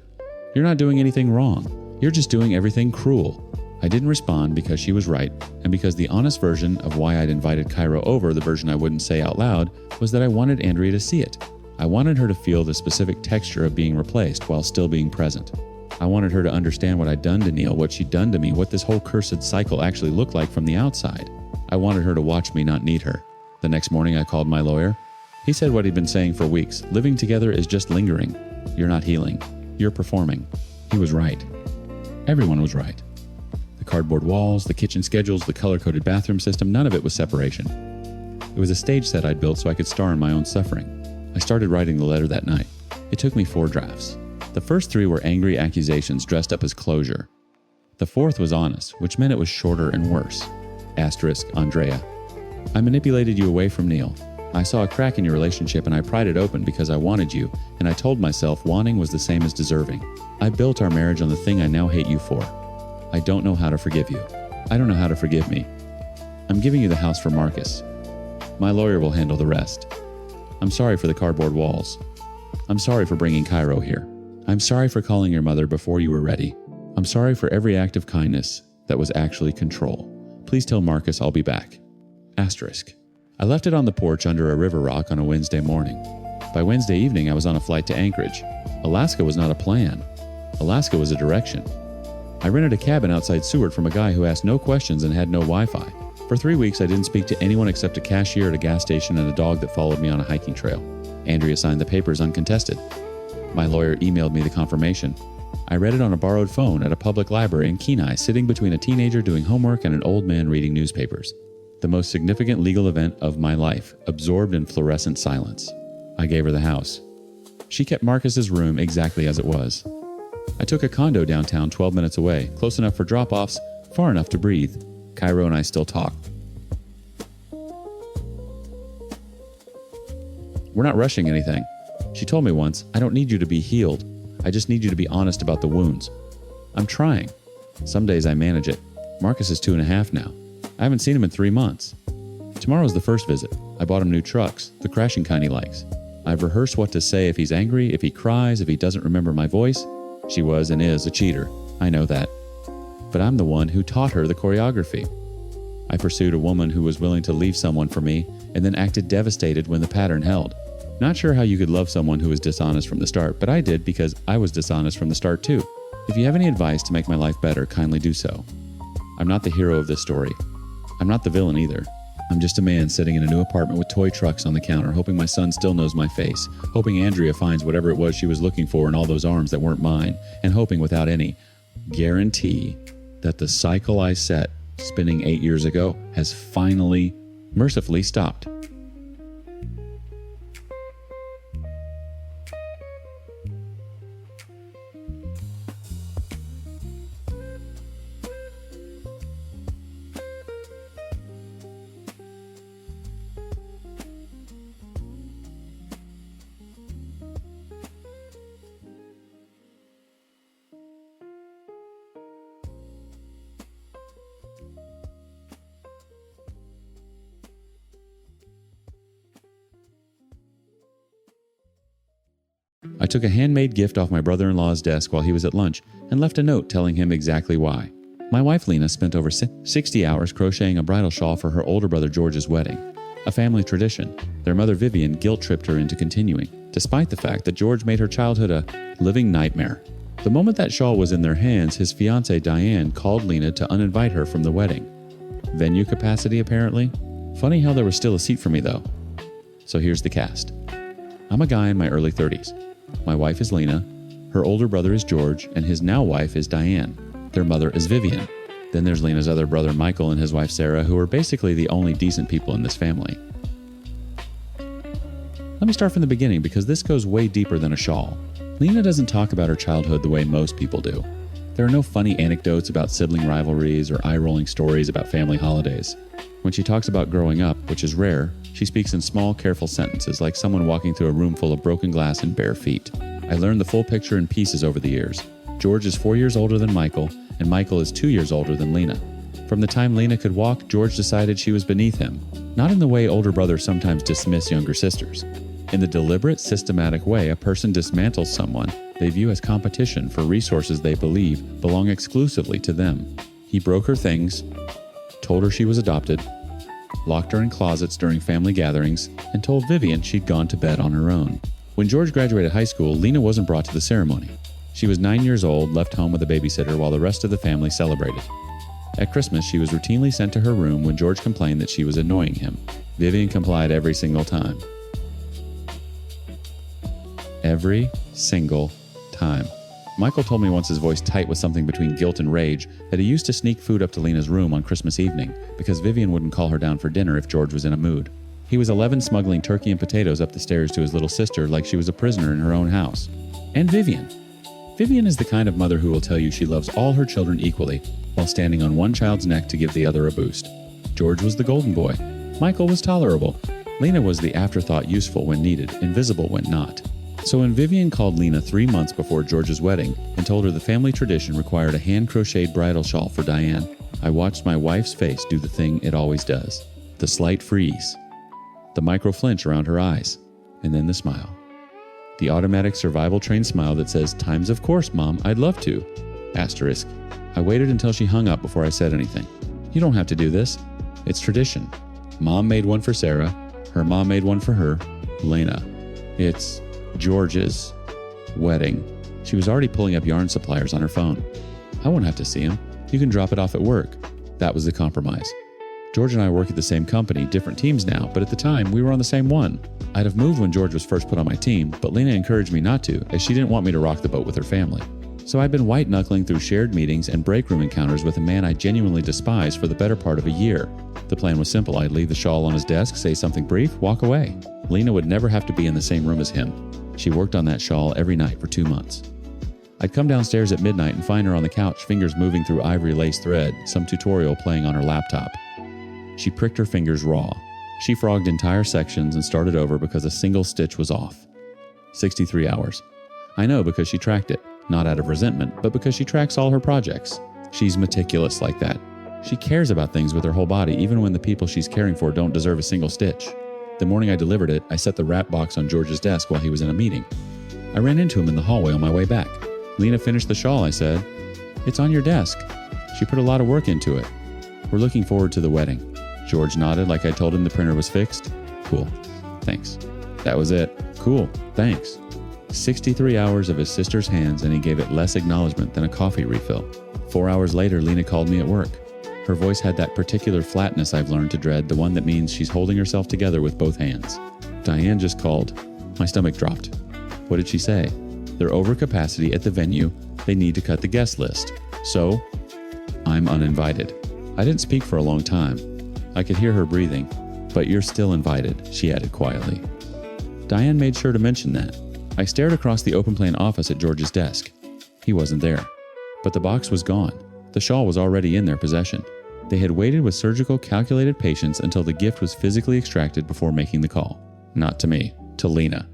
You're not doing anything wrong. You're just doing everything cruel. I didn't respond because she was right, and because the honest version of why I'd invited Cairo over, the version I wouldn't say out loud, was that I wanted Andrea to see it. I wanted her to feel the specific texture of being replaced while still being present. I wanted her to understand what I'd done to Neil, what she'd done to me, what this whole cursed cycle actually looked like from the outside. I wanted her to watch me not need her. The next morning I called my lawyer. He said what he'd been saying for weeks. Living together is just lingering. You're not healing. You're performing. He was right. Everyone was right. The cardboard walls, the kitchen schedules, the color-coded bathroom system, none of it was separation. It was a stage set I'd built so I could star in my own suffering. I started writing the letter that night. It took me 4 drafts. The first 3 were angry accusations dressed up as closure. The 4th was honest, which meant it was shorter and worse. Asterisk, Andrea. I manipulated you away from Neil. I saw a crack in your relationship and I pried it open because I wanted you, and I told myself wanting was the same as deserving. I built our marriage on the thing I now hate you for. I don't know how to forgive you. I don't know how to forgive me. I'm giving you the house for Marcus. My lawyer will handle the rest. I'm sorry for the cardboard walls. I'm sorry for bringing Cairo here. I'm sorry for calling your mother before you were ready. I'm sorry for every act of kindness that was actually control. Please tell Marcus I'll be back. Asterisk. I left it on the porch under a river rock on a Wednesday morning. By Wednesday evening, I was on a flight to Anchorage. Alaska was not a plan. Alaska was a direction. I rented a cabin outside Seward from a guy who asked no questions and had no Wi-Fi. For 3 weeks, I didn't speak to anyone except a cashier at a gas station and a dog that followed me on a hiking trail. Andrea signed the papers uncontested. My lawyer emailed me the confirmation. I read it on a borrowed phone at a public library in Kenai, sitting between a teenager doing homework and an old man reading newspapers. The most significant legal event of my life, absorbed in fluorescent silence. I gave her the house. She kept Marcus's room exactly as it was. I took a condo downtown 12 minutes away, close enough for drop-offs, far enough to breathe. Cairo and I still talk. We're not rushing anything. She told me once, I don't need you to be healed. I just need you to be honest about the wounds. I'm trying. Some days I manage it. Marcus is 2.5 now. I haven't seen him in 3 months. Tomorrow's the first visit. I bought him new trucks, the crashing kind he likes. I've rehearsed what to say if he's angry, if he cries, if he doesn't remember my voice. She was and is a cheater. I know that. But I'm the one who taught her the choreography. I pursued a woman who was willing to leave someone for me and then acted devastated when the pattern held. Not sure how you could love someone who was dishonest from the start, but I did because I was dishonest from the start too. If you have any advice to make my life better, kindly do so. I'm not the hero of this story. I'm not the villain either. I'm just a man sitting in a new apartment with toy trucks on the counter, hoping my son still knows my face, hoping Andrea finds whatever it was she was looking for in all those arms that weren't mine, and hoping without any guarantee that the cycle I set spinning 8 years ago has finally, mercifully stopped. I took a handmade gift off my brother-in-law's desk while he was at lunch and left a note telling him exactly why. My wife Lena spent over 60 hours crocheting a bridal shawl for her older brother George's wedding. A family tradition. Their mother Vivian guilt-tripped her into continuing, despite the fact that George made her childhood a living nightmare. The moment that shawl was in their hands, his fiancée Diane called Lena to uninvite her from the wedding. Venue capacity, apparently. Funny how there was still a seat for me, though. So here's the cast. I'm a guy in my early 30s. My wife is Lena, her older brother is George, and his now wife is Diane. Their mother is Vivian. Then there's Lena's other brother Michael and his wife Sarah, who are basically the only decent people in this family. Let me start from the beginning because this goes way deeper than a shawl. Lena doesn't talk about her childhood the way most people do. There are no funny anecdotes about sibling rivalries or eye-rolling stories about family holidays. When she talks about growing up, which is rare, she speaks in small, careful sentences like someone walking through a room full of broken glass and bare feet. I learned the full picture in pieces over the years. George is 4 years older than Michael, and Michael is 2 years older than Lena. From the time Lena could walk, George decided she was beneath him, not in the way older brothers sometimes dismiss younger sisters. In the deliberate, systematic way a person dismantles someone they view as competition for resources they believe belong exclusively to them. He broke her things, told her she was adopted, locked her in closets during family gatherings, and told Vivian she'd gone to bed on her own. When George graduated high school, Lena wasn't brought to the ceremony. She was 9 years old, left home with a babysitter while the rest of the family celebrated. At Christmas, she was routinely sent to her room when George complained that she was annoying him. Vivian complied every single time. Every single time. Michael told me once, his voice tight with something between guilt and rage, that he used to sneak food up to Lena's room on Christmas evening because Vivian wouldn't call her down for dinner if George was in a mood. He was 11 smuggling turkey and potatoes up the stairs to his little sister like she was a prisoner in her own house. And Vivian. Vivian is the kind of mother who will tell you she loves all her children equally while standing on one child's neck to give the other a boost. George was the golden boy. Michael was tolerable. Lena was the afterthought, useful when needed, invisible when not. So when Vivian called Lena 3 months before George's wedding and told her the family tradition required a hand-crocheted bridal shawl for Diane, I watched my wife's face do the thing it always does. The slight freeze. The micro-flinch around her eyes. And then the smile. The automatic survival-trained smile that says, "Times of course, Mom, I'd love to." Asterisk. I waited until she hung up before I said anything. You don't have to do this. It's tradition. Mom made one for Sarah. Her mom made one for her, Lena. It's George's wedding. She was already pulling up yarn suppliers on her phone. I won't have to see him. You can drop it off at work. That was the compromise. George and I work at the same company, different teams now, but at the time, we were on the same one. I'd have moved when George was first put on my team, but Lena encouraged me not to, as she didn't want me to rock the boat with her family. So I'd been white-knuckling through shared meetings and break room encounters with a man I genuinely despised for the better part of a year. The plan was simple. I'd leave the shawl on his desk, say something brief, walk away. Lena would never have to be in the same room as him. She worked on that shawl every night for 2 months. I'd come downstairs at midnight and find her on the couch, fingers moving through ivory lace thread, some tutorial playing on her laptop. She pricked her fingers raw. She frogged entire sections and started over because a single stitch was off. 63 hours. I know because she tracked it, not out of resentment, but because she tracks all her projects. She's meticulous like that. She cares about things with her whole body, even when the people she's caring for don't deserve a single stitch. The morning I delivered it, I set the wrap box on George's desk while he was in a meeting. I ran into him in the hallway on my way back. Lena finished the shawl, I said. It's on your desk. She put a lot of work into it. We're looking forward to the wedding. George nodded like I told him the printer was fixed. Cool. Thanks. That was it. Cool. Thanks. 63 hours of his sister's hands, and he gave it less acknowledgement than a coffee refill. 4 hours later, Lena called me at work. Her voice had that particular flatness I've learned to dread, the one that means she's holding herself together with both hands. Diane just called. My stomach dropped. What did she say? They're over capacity at the venue. They need to cut the guest list. So, I'm uninvited. I didn't speak for a long time. I could hear her breathing. But you're still invited, she added quietly. Diane made sure to mention that. I stared across the open plan office at George's desk. He wasn't there. But the box was gone. The shawl was already in their possession. They had waited with surgical, calculated patience until the gift was physically extracted before making the call. Not to me, to Lena.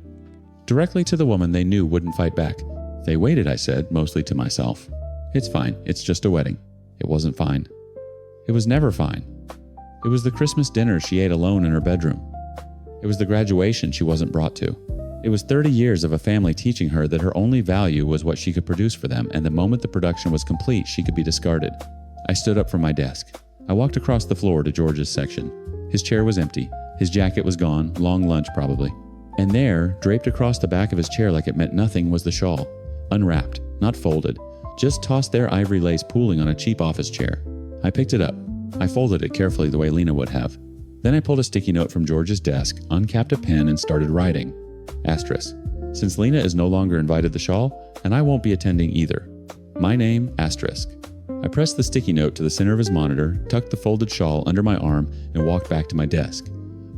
Directly to the woman they knew wouldn't fight back. They waited, I said, mostly to myself. It's fine, it's just a wedding. It wasn't fine. It was never fine. It was the Christmas dinner she ate alone in her bedroom. It was the graduation she wasn't brought to. It was 30 years of a family teaching her that her only value was what she could produce for them, and the moment the production was complete, she could be discarded. I stood up from my desk. I walked across the floor to George's section. His chair was empty. His jacket was gone, long lunch probably. And there, draped across the back of his chair like it meant nothing, was the shawl. Unwrapped, not folded, just tossed there, ivory lace pooling on a cheap office chair. I picked it up. I folded it carefully the way Lena would have. Then I pulled a sticky note from George's desk, uncapped a pen, and started writing. Asterisk. Since Lena is no longer invited the shawl, and I won't be attending either. My name, asterisk. I pressed the sticky note to the center of his monitor, tucked the folded shawl under my arm, and walked back to my desk.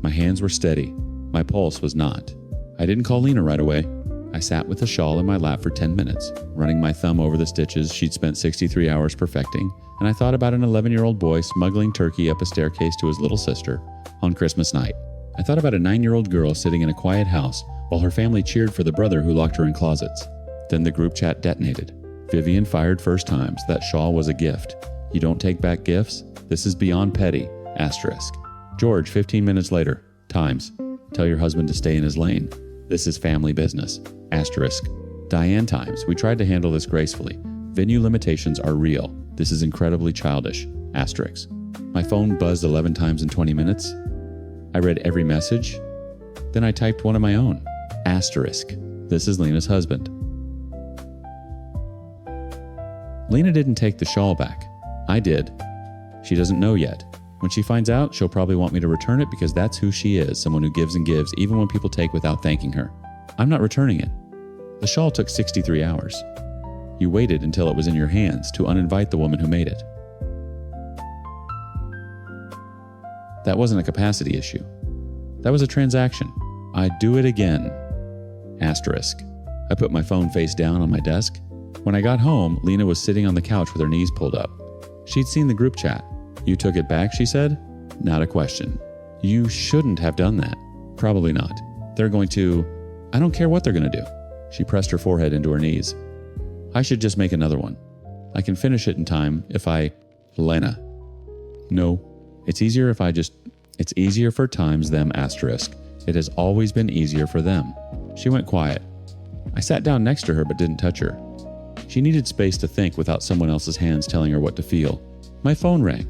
My hands were steady. My pulse was not. I didn't call Lena right away. I sat with the shawl in my lap for 10 minutes, running my thumb over the stitches she'd spent 63 hours perfecting, and I thought about an 11-year-old boy smuggling turkey up a staircase to his little sister on Christmas night. I thought about a 9-year-old girl sitting in a quiet house while her family cheered for the brother who locked her in closets. Then the group chat detonated. Vivian fired first times. That shawl was a gift. You don't take back gifts? This is beyond petty. Asterisk. George, 15 minutes later. Times. Tell your husband to stay in his lane. This is family business. Asterisk. Diane times. We tried to handle this gracefully. Venue limitations are real. This is incredibly childish. Asterisk. My phone buzzed 11 times in 20 minutes. I read every message. Then I typed one of my own. Asterisk. This is Lena's husband. Lena didn't take the shawl back. I did. She doesn't know yet. When she finds out, she'll probably want me to return it because that's who she is, someone who gives and gives even when people take without thanking her. I'm not returning it. The shawl took 63 hours. You waited until it was in your hands to uninvite the woman who made it. That wasn't a capacity issue. That was a transaction. I'd do it again. Asterisk. I put my phone face down on my desk. When I got home, Lena was sitting on the couch with her knees pulled up. She'd seen the group chat. You took it back, she said? Not a question. You shouldn't have done that. Probably not. They're going to... I don't care what they're going to do. She pressed her forehead into her knees. I should just make another one. I can finish it in time if I... Lena. No. It's easier if I just... It's easier for times them asterisk. It has always been easier for them. She went quiet. I sat down next to her but didn't touch her. She needed space to think without someone else's hands telling her what to feel. My phone rang.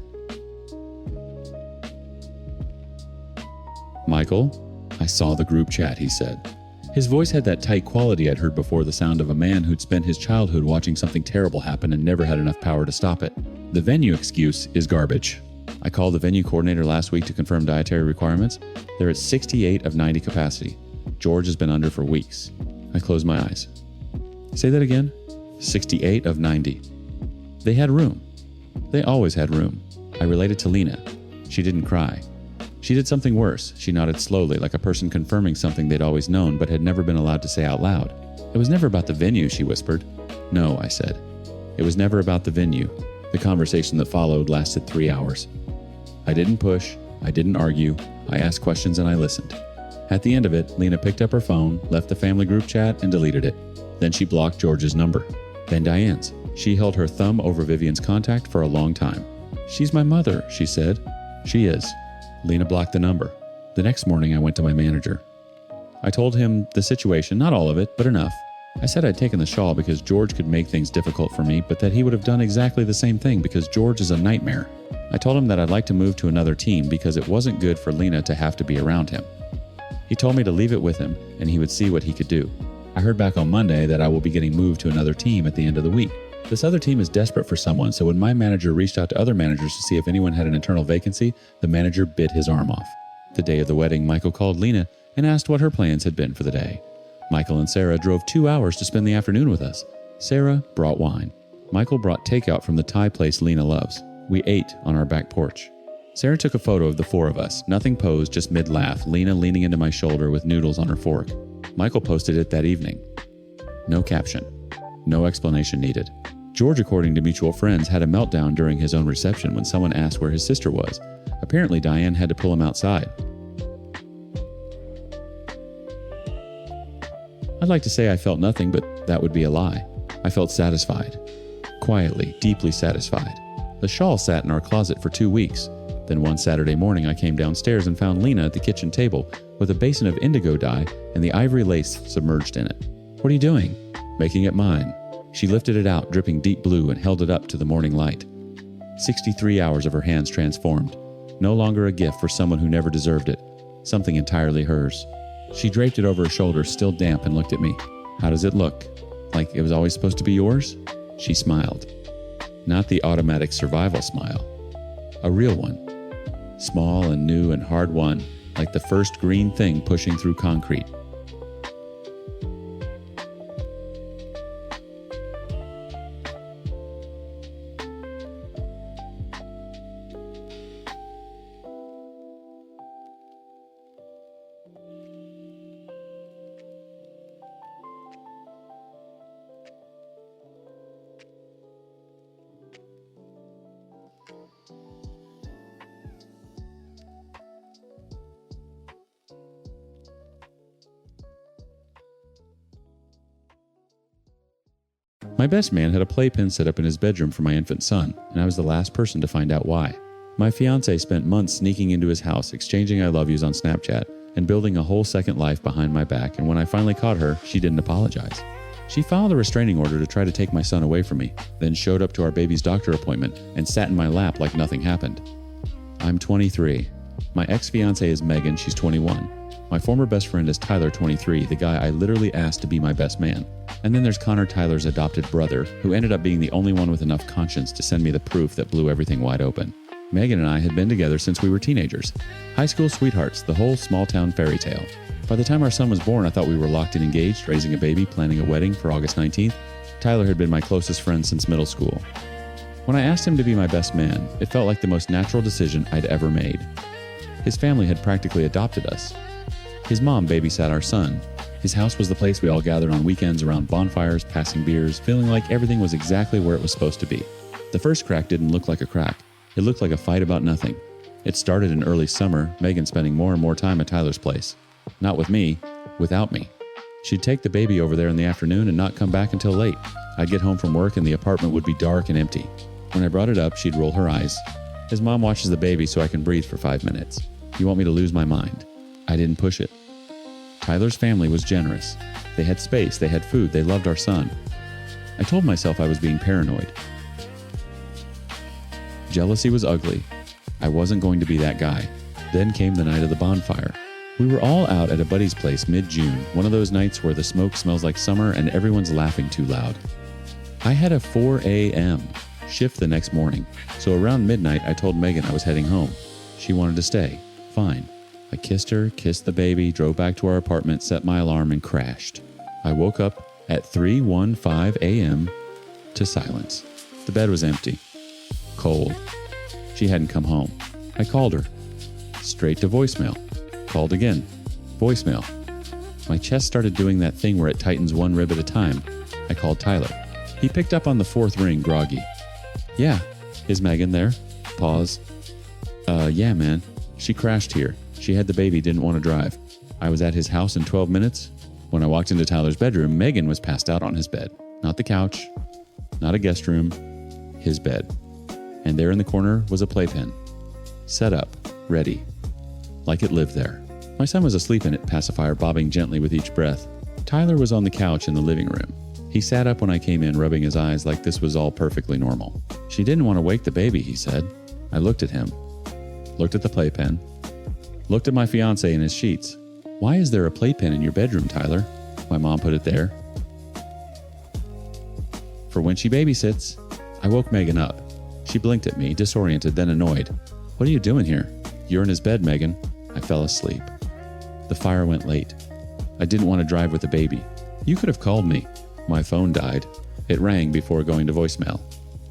Michael, I saw the group chat, he said. His voice had that tight quality I'd heard before, the sound of a man who'd spent his childhood watching something terrible happen and never had enough power to stop it. The venue excuse is garbage. I called the venue coordinator last week to confirm dietary requirements. They're at 68 of 90 capacity. George has been under for weeks. I closed my eyes. Say that again? 68 of 90. They had room. They always had room. I related to Lena. She didn't cry. She did something worse. She nodded slowly, like a person confirming something they'd always known but had never been allowed to say out loud. It was never about the venue, she whispered. No, I said. It was never about the venue. The conversation that followed lasted 3 hours. I didn't push. I didn't argue. I asked questions and I listened. At the end of it, Lena picked up her phone, left the family group chat, and deleted it. Then she blocked George's number. Then Diane's. She held her thumb over Vivian's contact for a long time. She's my mother, she said. She is. Lena blocked the number. The next morning, I went to my manager. I told him the situation, not all of it, but enough. I said I'd taken the shawl because George could make things difficult for me, but that he would have done exactly the same thing because George is a nightmare. I told him that I'd like to move to another team because it wasn't good for Lena to have to be around him. He told me to leave it with him and he would see what he could do. I heard back on Monday that I will be getting moved to another team at the end of the week. This other team is desperate for someone, so when my manager reached out to other managers to see if anyone had an internal vacancy, the manager bit his arm off. The day of the wedding, Michael called Lena and asked what her plans had been for the day. Michael and Sarah drove 2 hours to spend the afternoon with us. Sarah brought wine. Michael brought takeout from the Thai place Lena loves. We ate on our back porch. Sarah took a photo of the four of us, nothing posed, just mid-laugh, Lena leaning into my shoulder with noodles on her fork. Michael posted it that evening. No caption. No explanation needed. George, according to mutual friends, had a meltdown during his own reception when someone asked where his sister was. Apparently, Diane had to pull him outside. I'd like to say I felt nothing, but that would be a lie. I felt satisfied. Quietly, deeply satisfied. The shawl sat in our closet for 2 weeks. Then one Saturday morning, I came downstairs and found Lena at the kitchen table with a basin of indigo dye and the ivory lace submerged in it. "What are you doing?" "Making it mine." She lifted it out, dripping deep blue, and held it up to the morning light. 63 hours of her hands transformed. No longer a gift for someone who never deserved it. Something entirely hers. She draped it over her shoulders, still damp, and looked at me. "How does it look? Like it was always supposed to be yours?" She smiled. Not the automatic survival smile. A real one. Small and new and hard won, like the first green thing pushing through concrete. My best man had a playpen set up in his bedroom for my infant son, and I was the last person to find out why. My fiancée spent months sneaking into his house, exchanging I love yous on Snapchat, and building a whole second life behind my back, and when I finally caught her, she didn't apologize. She filed a restraining order to try to take my son away from me, then showed up to our baby's doctor appointment and sat in my lap like nothing happened. I'm 23. My ex-fiancée is Megan, she's 21. My former best friend is Tyler, 23, the guy I literally asked to be my best man. And then there's Connor, Tyler's adopted brother, who ended up being the only one with enough conscience to send me the proof that blew everything wide open. Megan and I had been together since we were teenagers. High school sweethearts, the whole small-town fairy tale. By the time our son was born, I thought we were locked and engaged, raising a baby, planning a wedding for August 19th. Tyler had been my closest friend since middle school. When I asked him to be my best man, it felt like the most natural decision I'd ever made. His family had practically adopted us. His mom babysat our son. His house was the place we all gathered on weekends around bonfires, passing beers, feeling like everything was exactly where it was supposed to be. The first crack didn't look like a crack. It looked like a fight about nothing. It started in early summer, Megan spending more and more time at Tyler's place. Not with me, without me. She'd take the baby over there in the afternoon and not come back until late. I'd get home from work and the apartment would be dark and empty. When I brought it up, she'd roll her eyes. His mom watches the baby so I can breathe for 5 minutes. You want me to lose my mind? I didn't push it. Tyler's family was generous. They had space, they had food, they loved our son. I told myself I was being paranoid. Jealousy was ugly. I wasn't going to be that guy. Then came the night of the bonfire. We were all out at a buddy's place mid-June, one of those nights where the smoke smells like summer and everyone's laughing too loud. I had a 4 a.m. shift the next morning, so around midnight I told Megan I was heading home. She wanted to stay. Fine. I kissed her, kissed the baby, drove back to our apartment, set my alarm, and crashed. I woke up at 3:15 a.m. to silence. The bed was empty. Cold. She hadn't come home. I called her. Straight to voicemail. Called again. Voicemail. My chest started doing that thing where it tightens one rib at a time. I called Tyler. He picked up on the fourth ring, groggy. "Yeah. Is Megan there?" Pause. Yeah, man. She crashed here. She had the baby, didn't want to drive. I was at his house in 12 minutes. When I walked into Tyler's bedroom, Megan was passed out on his bed. Not the couch, not a guest room, his bed. And there in the corner was a playpen. Set up, ready. Like it lived there. My son was asleep in it, pacifier bobbing gently with each breath. Tyler was on the couch in the living room. He sat up when I came in, rubbing his eyes like this was all perfectly normal. She didn't want to wake the baby, he said. I looked at him, looked at the playpen, looked at my fiance in his sheets. Why is there a playpen in your bedroom, Tyler? My mom put it there. For when she babysits. I woke Megan up. She blinked at me, disoriented, then annoyed. What are you doing here? You're in his bed, Megan. I fell asleep. The fire went late. I didn't want to drive with the baby. You could have called me. My phone died. It rang before going to voicemail.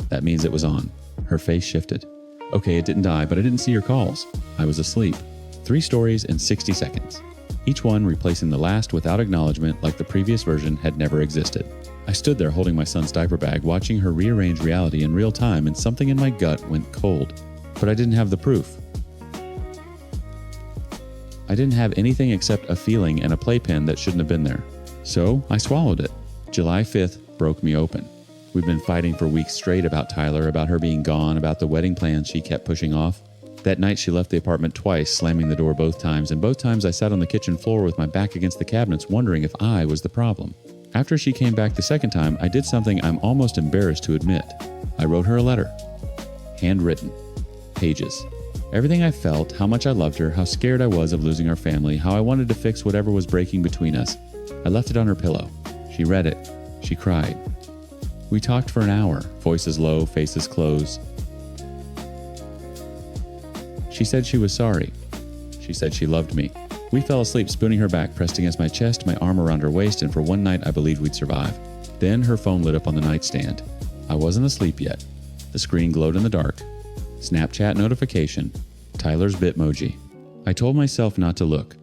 That means it was on. Her face shifted. Okay, it didn't die, but I didn't see your calls. I was asleep. 3 stories in 60 seconds. Each one replacing the last without acknowledgement, like the previous version had never existed. I stood there holding my son's diaper bag, watching her rearrange reality in real time, and something in my gut went cold. But I didn't have the proof. I didn't have anything except a feeling and a playpen that shouldn't have been there. So I swallowed it. July 5th broke me open. We'd been fighting for weeks straight about Tyler, about her being gone, about the wedding plans she kept pushing off. That night she left the apartment twice, slamming the door both times, and both times I sat on the kitchen floor with my back against the cabinets, wondering if I was the problem. After she came back the second time, I did something I'm almost embarrassed to admit. I wrote her a letter. Handwritten. Pages. Everything I felt, how much I loved her, how scared I was of losing our family, how I wanted to fix whatever was breaking between us. I left it on her pillow. She read it. She cried. We talked for an hour, voices low, faces closed. She said she was sorry. She said she loved me. We fell asleep, spooning her back, pressed against my chest, my arm around her waist, and for one night I believed we'd survive. Then her phone lit up on the nightstand. I wasn't asleep yet. The screen glowed in the dark. Snapchat notification. Tyler's Bitmoji. I told myself not to look.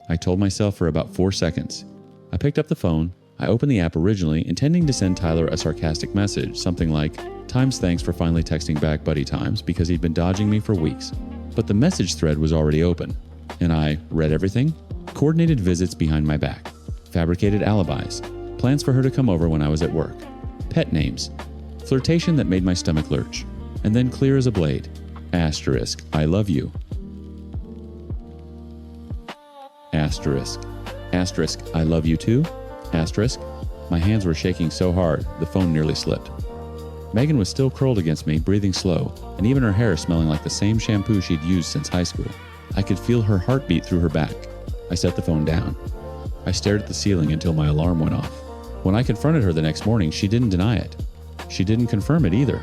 I told myself for about 4 seconds. I picked up the phone. I opened the app originally, intending to send Tyler a sarcastic message, something like, "Times thanks for finally texting back buddy times," because he'd been dodging me for weeks. But the message thread was already open. And I read everything. Coordinated visits behind my back. Fabricated alibis. Plans for her to come over when I was at work. Pet names. Flirtation that made my stomach lurch. And then clear as a blade. Asterisk. I love you. Asterisk. Asterisk. I love you too. Asterisk. My hands were shaking so hard, the phone nearly slipped. Megan was still curled against me, breathing slow, and even her hair smelling like the same shampoo she'd used since high school. I could feel her heartbeat through her back. I set the phone down. I stared at the ceiling until my alarm went off. When I confronted her the next morning, she didn't deny it. She didn't confirm it either.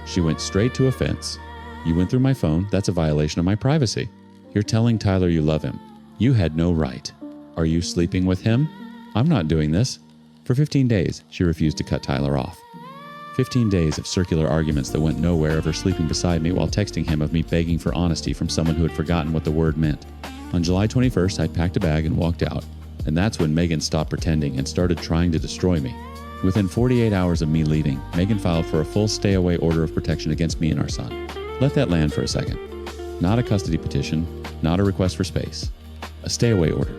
She went straight to offense. You went through my phone. That's a violation of my privacy. You're telling Tyler you love him. You had no right. Are you sleeping with him? I'm not doing this. For 15 days, she refused to cut Tyler off. 15 days of circular arguments that went nowhere, of her sleeping beside me while texting him, of me begging for honesty from someone who had forgotten what the word meant. On July 21st, I packed a bag and walked out. And that's when Megan stopped pretending and started trying to destroy me. Within 48 hours of me leaving, Megan filed for a full stay-away order of protection against me and our son. Let that land for a second. Not a custody petition, not a request for space. A stay-away order.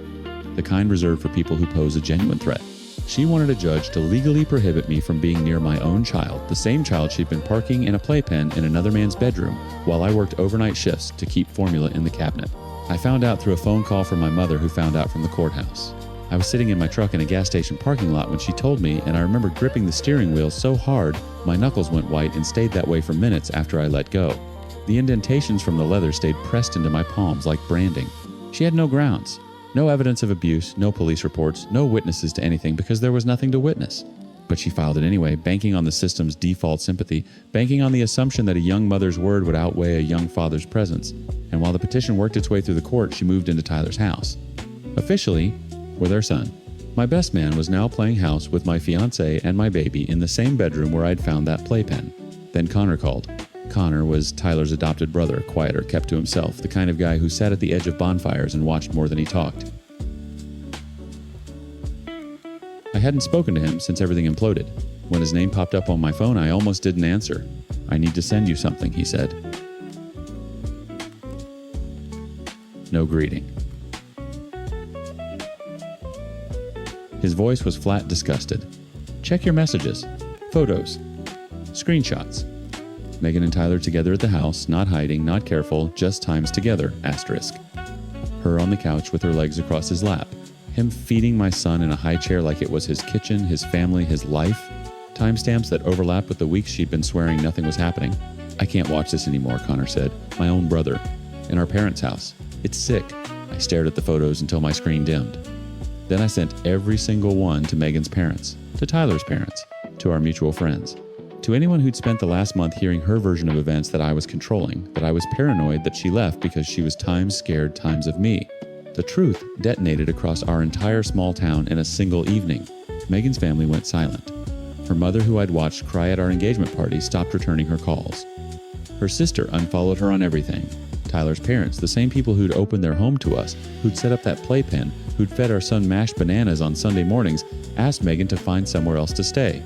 The kind reserved for people who pose a genuine threat. She wanted a judge to legally prohibit me from being near my own child, the same child she'd been parking in a playpen in another man's bedroom while I worked overnight shifts to keep formula in the cabinet. I found out through a phone call from my mother, who found out from the courthouse. I was sitting in my truck in a gas station parking lot when she told me, and I remember gripping the steering wheel so hard my knuckles went white and stayed that way for minutes after I let go. The indentations from the leather stayed pressed into my palms like branding. She had no grounds. No evidence of abuse, no police reports, no witnesses to anything, because there was nothing to witness. But she filed it anyway, banking on the system's default sympathy, banking on the assumption that a young mother's word would outweigh a young father's presence. And while the petition worked its way through the court, she moved into Tyler's house. Officially, with our son. My best man was now playing house with my fiancé and my baby in the same bedroom where I'd found that playpen. Then Connor called. Connor was Tyler's adopted brother, quieter, kept to himself, the kind of guy who sat at the edge of bonfires and watched more than he talked. I hadn't spoken to him since everything imploded. When his name popped up on my phone, I almost didn't answer. "I need to send you something," he said. No greeting. His voice was flat disgusted. "Check your messages. Photos. Screenshots. Megan and Tyler together at the house, not hiding, not careful, just times together, asterisk. Her on the couch with her legs across his lap. Him feeding my son in a high chair like it was his kitchen, his family, his life. Timestamps that overlapped with the weeks she'd been swearing nothing was happening. I can't watch this anymore, Connor said. My own brother. In our parents' house. It's sick. I stared at the photos until my screen dimmed. Then I sent every single one to Megan's parents, to Tyler's parents, to our mutual friends, to anyone who'd spent the last month hearing her version of events that I was controlling, that I was paranoid that she left because she was times scared times of me. The truth detonated across our entire small town in a single evening. Megan's family went silent. Her mother, who I'd watched cry at our engagement party, stopped returning her calls. Her sister unfollowed her on everything. Tyler's parents, the same people who'd opened their home to us, who'd set up that playpen, who'd fed our son mashed bananas on Sunday mornings, asked Megan to find somewhere else to stay.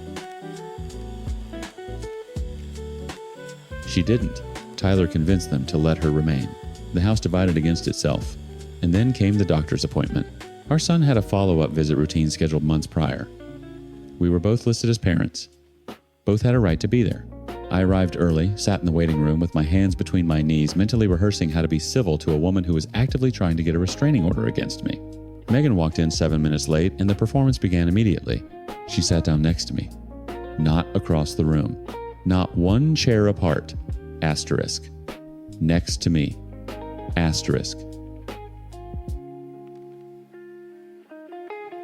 She didn't. Tyler convinced them to let her remain. The house divided against itself. And then came the doctor's appointment. Our son had a follow-up visit routine scheduled months prior. We were both listed as parents. Both had a right to be there. I arrived early, sat in the waiting room with my hands between my knees, mentally rehearsing how to be civil to a woman who was actively trying to get a restraining order against me. Megan walked in 7 minutes late, and the performance began immediately. She sat down next to me. Not across the room. Not one chair apart. Asterisk. Next to me. Asterisk.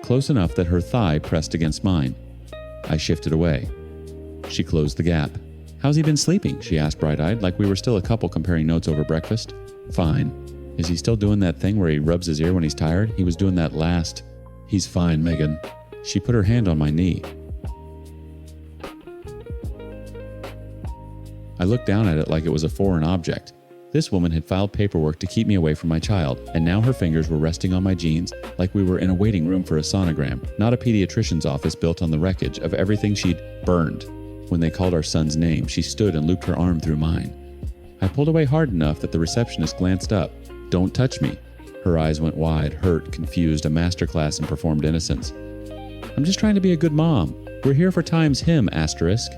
Close enough that her thigh pressed against mine. I shifted away. She closed the gap. How's he been sleeping? She asked bright-eyed, like we were still a couple comparing notes over breakfast. Fine. Is he still doing that thing where he rubs his ear when he's tired? He was doing that last. He's fine, Megan. She put her hand on my knee. I looked down at it like it was a foreign object. This woman had filed paperwork to keep me away from my child, and now her fingers were resting on my jeans like we were in a waiting room for a sonogram, not a pediatrician's office built on the wreckage of everything she'd burned. When they called our son's name, she stood and looped her arm through mine. I pulled away hard enough that the receptionist glanced up. Don't touch me. Her eyes went wide, hurt, confused, a masterclass in performed innocence. I'm just trying to be a good mom. We're here for times him, asterisk.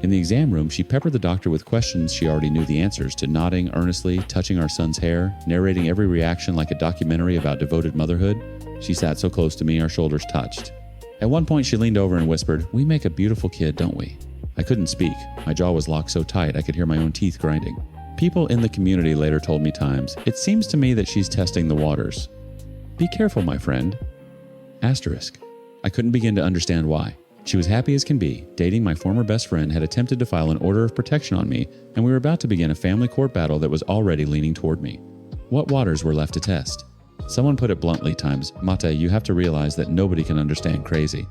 In the exam room, she peppered the doctor with questions she already knew the answers to, nodding earnestly, touching our son's hair, narrating every reaction like a documentary about devoted motherhood. She sat so close to me, our shoulders touched. At one point, she leaned over and whispered, "We make a beautiful kid, don't we?" I couldn't speak. My jaw was locked so tight I could hear my own teeth grinding. People in the community later told me times, "It seems to me that she's testing the waters." Be careful, my friend. Asterisk. I couldn't begin to understand why. She was happy as can be. Dating my former best friend had attempted to file an order of protection on me, and we were about to begin a family court battle that was already leaning toward me. What waters were left to test? Someone put it bluntly times, "Mate, you have to realize that nobody can understand crazy."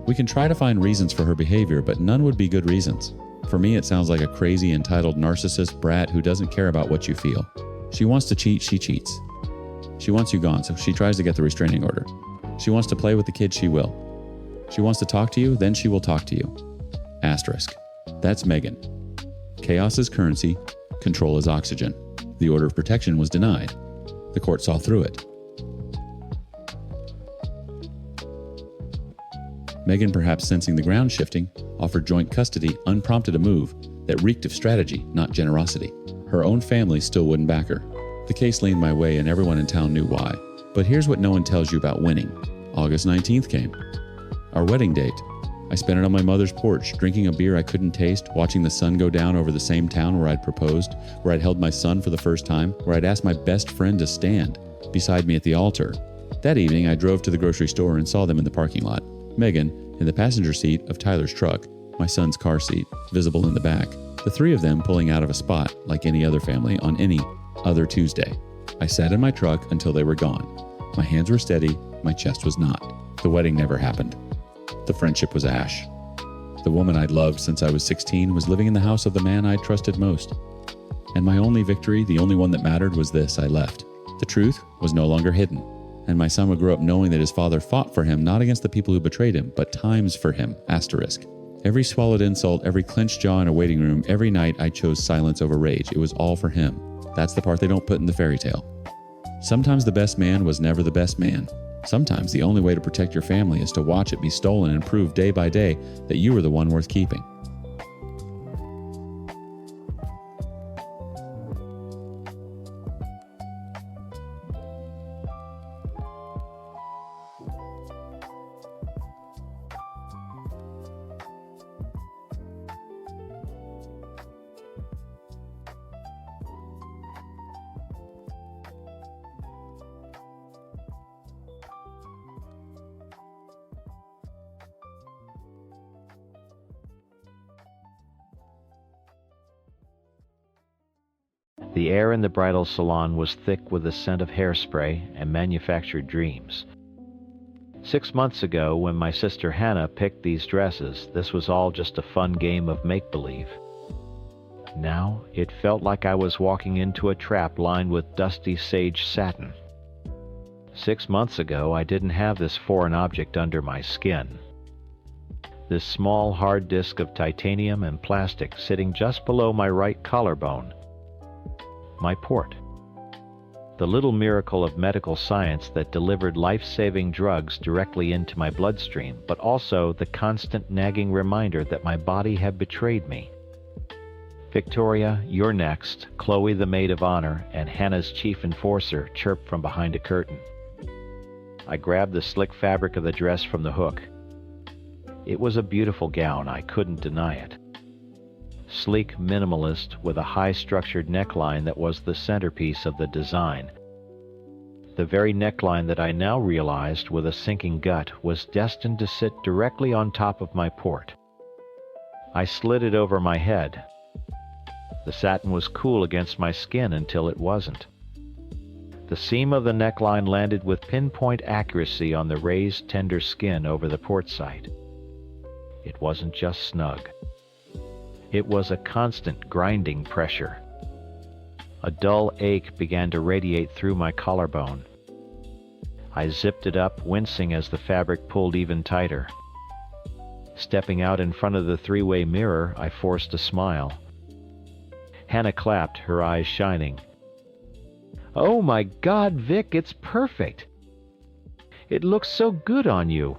We can try to find reasons for her behavior, but none would be good reasons. For me, it sounds like a crazy, entitled narcissist brat who doesn't care about what you feel. She wants to cheat, she cheats. She wants you gone, so she tries to get the restraining order. She wants to play with the kid, she will. She wants to talk to you, then she will talk to you. Asterisk. That's Megan. Chaos is currency, control is oxygen. The order of protection was denied. The court saw through it. Megan, perhaps sensing the ground shifting, offered joint custody, unprompted a move that reeked of strategy, not generosity. Her own family still wouldn't back her. The case leaned my way and everyone in town knew why. But here's what no one tells you about winning. August 19th came. Our wedding date. I spent it on my mother's porch, drinking a beer I couldn't taste, watching the sun go down over the same town where I'd proposed, where I'd held my son for the first time, where I'd asked my best friend to stand beside me at the altar. That evening, I drove to the grocery store and saw them in the parking lot. Megan, in the passenger seat of Tyler's truck, my son's car seat, visible in the back. The three of them pulling out of a spot, like any other family, on any other Tuesday. I sat in my truck until they were gone. My hands were steady, my chest was not. The wedding never happened. The friendship was ash. The woman I'd loved since I was 16 was living in the house of the man I'd trusted most. And my only victory, the only one that mattered, was this: I left. The truth was no longer hidden. And my son would grow up knowing that his father fought for him, not against the people who betrayed him, but times for him, asterisk. Every swallowed insult, every clenched jaw in a waiting room, every night I chose silence over rage. It was all for him. That's the part they don't put in the fairy tale. Sometimes the best man was never the best man. Sometimes the only way to protect your family is to watch it be stolen and prove day by day that you were the one worth keeping. The air in the bridal salon was thick with the scent of hairspray and manufactured dreams. 6 months ago, when my sister Hannah picked these dresses, this was all just a fun game of make-believe. Now, it felt like I was walking into a trap lined with dusty sage satin. 6 months ago, I didn't have this foreign object under my skin. This small hard disk of titanium and plastic sitting just below my right collarbone. My port. The little miracle of medical science that delivered life-saving drugs directly into my bloodstream, but also the constant nagging reminder that my body had betrayed me. "Victoria, you're next," Chloe, the maid of honor, and Hannah's chief enforcer chirped from behind a curtain. I grabbed the slick fabric of the dress from the hook. It was a beautiful gown, I couldn't deny it. Sleek minimalist with a high-structured neckline that was the centerpiece of the design. The very neckline that I now realized with a sinking gut was destined to sit directly on top of my port. I slid it over my head. The satin was cool against my skin until it wasn't. The seam of the neckline landed with pinpoint accuracy on the raised, tender skin over the port site. It wasn't just snug. It was a constant grinding pressure. A dull ache began to radiate through my collarbone. I zipped it up, wincing as the fabric pulled even tighter. Stepping out in front of the three-way mirror, I forced a smile. Hannah clapped, her eyes shining. "Oh my God, Vic, it's perfect! It looks so good on you."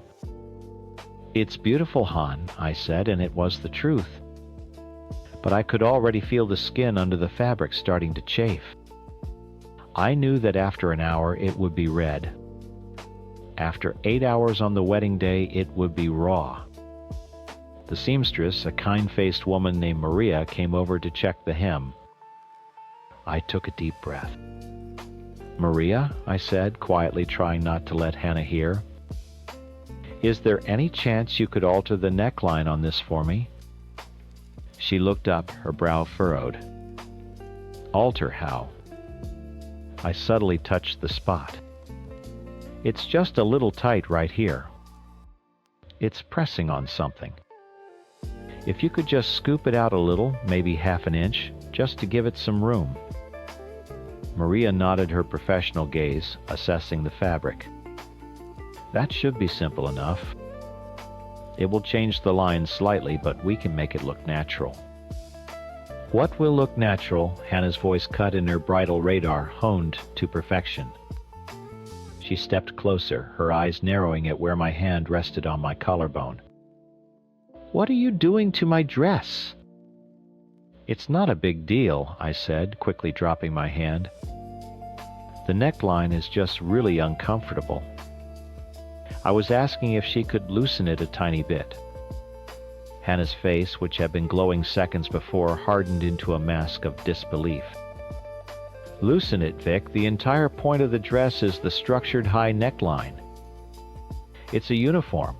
"It's beautiful, Han," I said, and it was the truth. But I could already feel the skin under the fabric starting to chafe. I knew that after an hour it would be red. After 8 hours on the wedding day, it would be raw. The seamstress, a kind-faced woman named Maria, came over to check the hem. I took a deep breath. "Maria," I said, quietly trying not to let Hannah hear, "is there any chance you could alter the neckline on this for me?" She looked up, her brow furrowed. "Alter how?" I subtly touched the spot. "It's just a little tight right here. It's pressing on something. If you could just scoop it out a little, maybe half an inch, just to give it some room." Maria nodded her professional gaze, assessing the fabric. "That should be simple enough. It will change the line slightly, but we can make it look natural." "What will look natural?" Hannah's voice cut in her bridal radar, honed to perfection. She stepped closer, her eyes narrowing at where my hand rested on my collarbone. "What are you doing to my dress?" "It's not a big deal," I said, quickly dropping my hand. "The neckline is just really uncomfortable." I was asking if she could loosen it a tiny bit. Hannah's face, which had been glowing seconds before, hardened into a mask of disbelief. "Loosen it, Vic. The entire point of the dress is the structured high neckline. It's a uniform.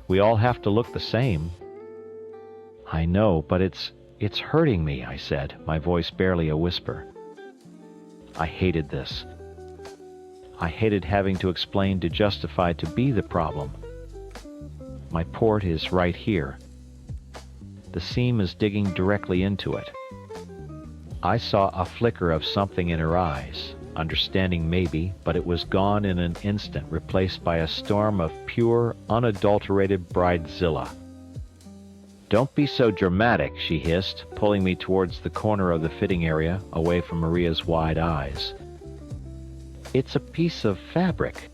We all have to look the same." "I know, but it's hurting me," I said, my voice barely a whisper. I hated this. I hated having to explain to justify to be the problem. My port is right here. The seam is digging directly into it. I saw a flicker of something in her eyes, understanding maybe, but it was gone in an instant, replaced by a storm of pure, unadulterated bridezilla. "Don't be so dramatic," she hissed, pulling me towards the corner of the fitting area, away from Maria's wide eyes. "It's a piece of fabric.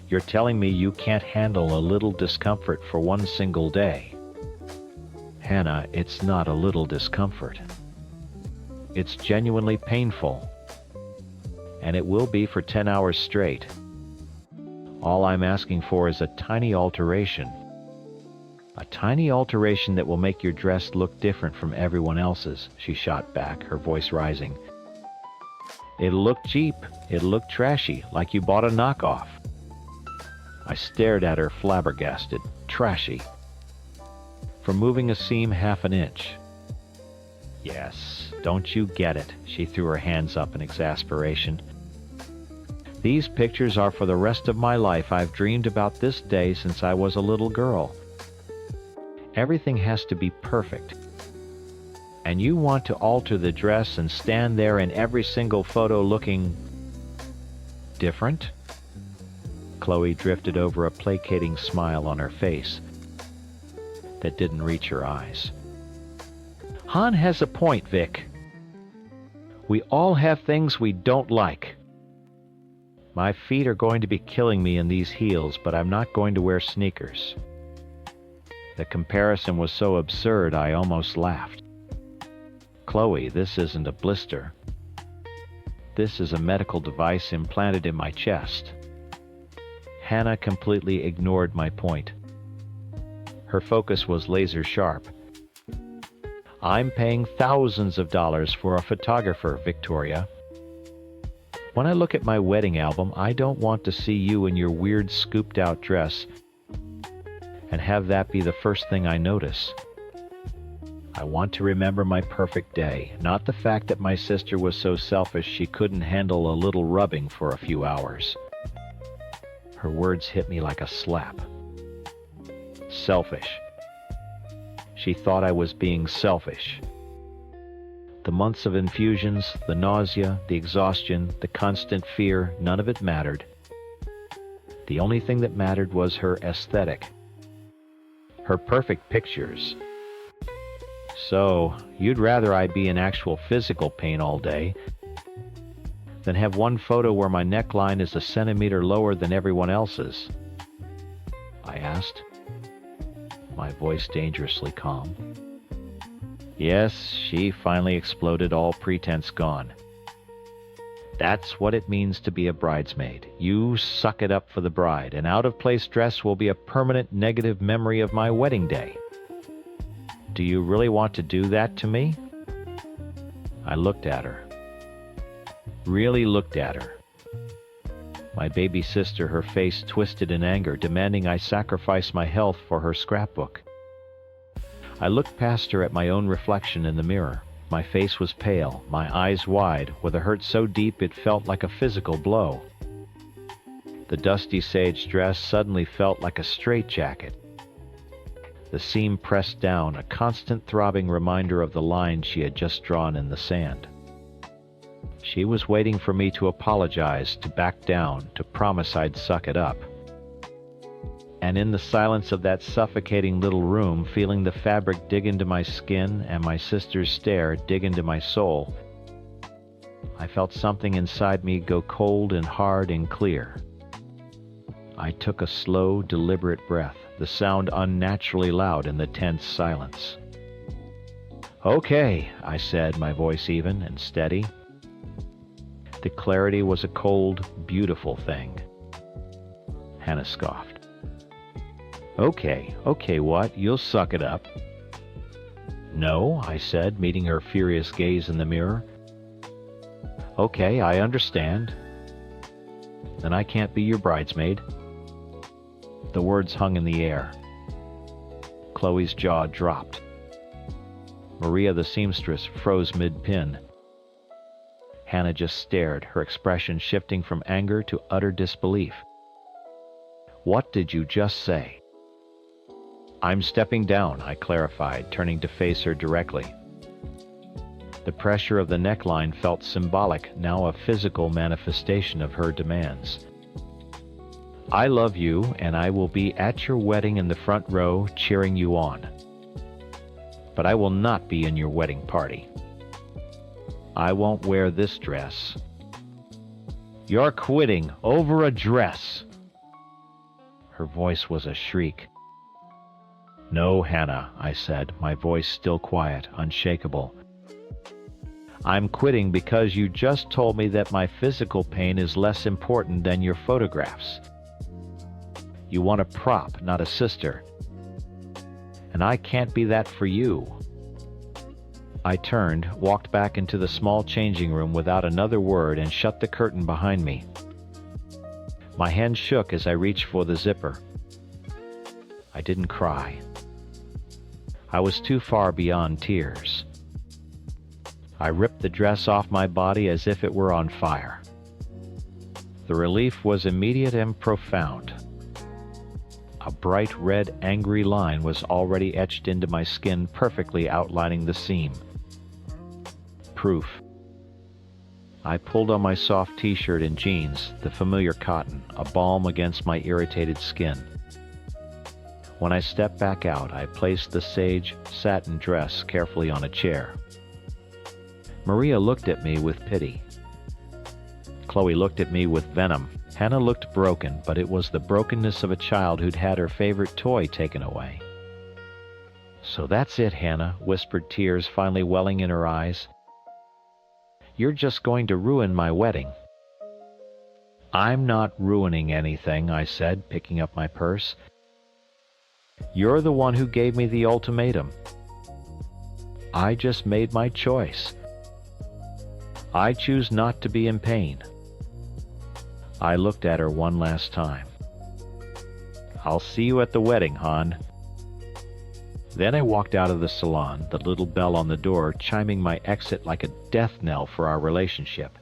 You're telling me you can't handle a little discomfort for one single day." "Hannah, it's not a little discomfort. It's genuinely painful. And it will be for 10 hours straight. All I'm asking for is a tiny alteration. A tiny alteration that will make your dress look different from everyone else's," she shot back, her voice rising. "It'll look cheap. It'll look trashy, like you bought a knockoff." I stared at her, flabbergasted. Trashy. For moving a seam half an inch. Yes, don't you get it? She threw her hands up in exasperation. These pictures are for the rest of my life. I've dreamed about this day since I was a little girl. Everything has to be perfect. And you want to alter the dress and stand there in every single photo looking different? Chloe drifted over a placating smile on her face that didn't reach her eyes. Han has a point, Vic. We all have things we don't like. My feet are going to be killing me in these heels, but I'm not going to wear sneakers. The comparison was so absurd I almost laughed. Chloe, this isn't a blister. This is a medical device implanted in my chest. Hannah completely ignored my point. Her focus was laser sharp. I'm paying thousands of dollars for a photographer, Victoria. When I look at my wedding album, I don't want to see you in your weird scooped-out dress and have that be the first thing I notice. I want to remember my perfect day, not the fact that my sister was so selfish she couldn't handle a little rubbing for a few hours. Her words hit me like a slap. Selfish. She thought I was being selfish. The months of infusions, the nausea, the exhaustion, the constant fear, none of it mattered. The only thing that mattered was her aesthetic. Her perfect pictures. So, you'd rather I be in actual physical pain all day than have one photo where my neckline is a centimeter lower than everyone else's? I asked, my voice dangerously calm. Yes, she finally exploded, all pretense gone. That's what it means to be a bridesmaid. You suck it up for the bride. An out-of-place dress will be a permanent negative memory of my wedding day. Do you really want to do that to me? I looked at her. Really looked at her. My baby sister, her face twisted in anger, demanding I sacrifice my health for her scrapbook. I looked past her at my own reflection in the mirror. My face was pale, my eyes wide, with a hurt so deep it felt like a physical blow. The dusty sage dress suddenly felt like a straitjacket. The seam pressed down, a constant throbbing reminder of the line she had just drawn in the sand. She was waiting for me to apologize, to back down, to promise I'd suck it up. And in the silence of that suffocating little room, feeling the fabric dig into my skin and my sister's stare dig into my soul, I felt something inside me go cold and hard and clear. I took a slow, deliberate breath, the sound unnaturally loud in the tense silence. Okay, I said, my voice even and steady. The clarity was a cold, beautiful thing. Hannah scoffed. Okay, what? You'll suck it up. No, I said, meeting her furious gaze in the mirror. Okay, I understand. Then I can't be your bridesmaid. The words hung in the air. Chloe's jaw dropped. Maria the seamstress froze mid-pin. Hannah just stared, her expression shifting from anger to utter disbelief. What did you just say? I'm stepping down, I clarified, turning to face her directly. The pressure of the neckline felt symbolic, now a physical manifestation of her demands. I love you, and I will be at your wedding in the front row, cheering you on. But I will not be in your wedding party. I won't wear this dress. You're quitting over a dress. Her voice was a shriek. No, Hannah, I said, my voice still quiet, unshakable. I'm quitting because you just told me that my physical pain is less important than your photographs. You want a prop, not a sister. And I can't be that for you. I turned, walked back into the small changing room without another word, and shut the curtain behind me. My hand shook as I reached for the zipper. I didn't cry. I was too far beyond tears. I ripped the dress off my body as if it were on fire. The relief was immediate and profound. A bright red, angry line was already etched into my skin, perfectly outlining the seam. Proof. I pulled on my soft t-shirt and jeans, the familiar cotton, a balm against my irritated skin. When I stepped back out, I placed the sage satin dress carefully on a chair. Maria looked at me with pity. Chloe looked at me with venom. Hannah looked broken, but it was the brokenness of a child who'd had her favorite toy taken away. "So that's it, Hannah," whispered, tears finally welling in her eyes. "You're just going to ruin my wedding." "I'm not ruining anything," I said, picking up my purse. "You're the one who gave me the ultimatum. I just made my choice. I choose not to be in pain." I looked at her one last time. "I'll see you at the wedding, hon." Then I walked out of the salon, the little bell on the door chiming my exit like a death knell for our relationship.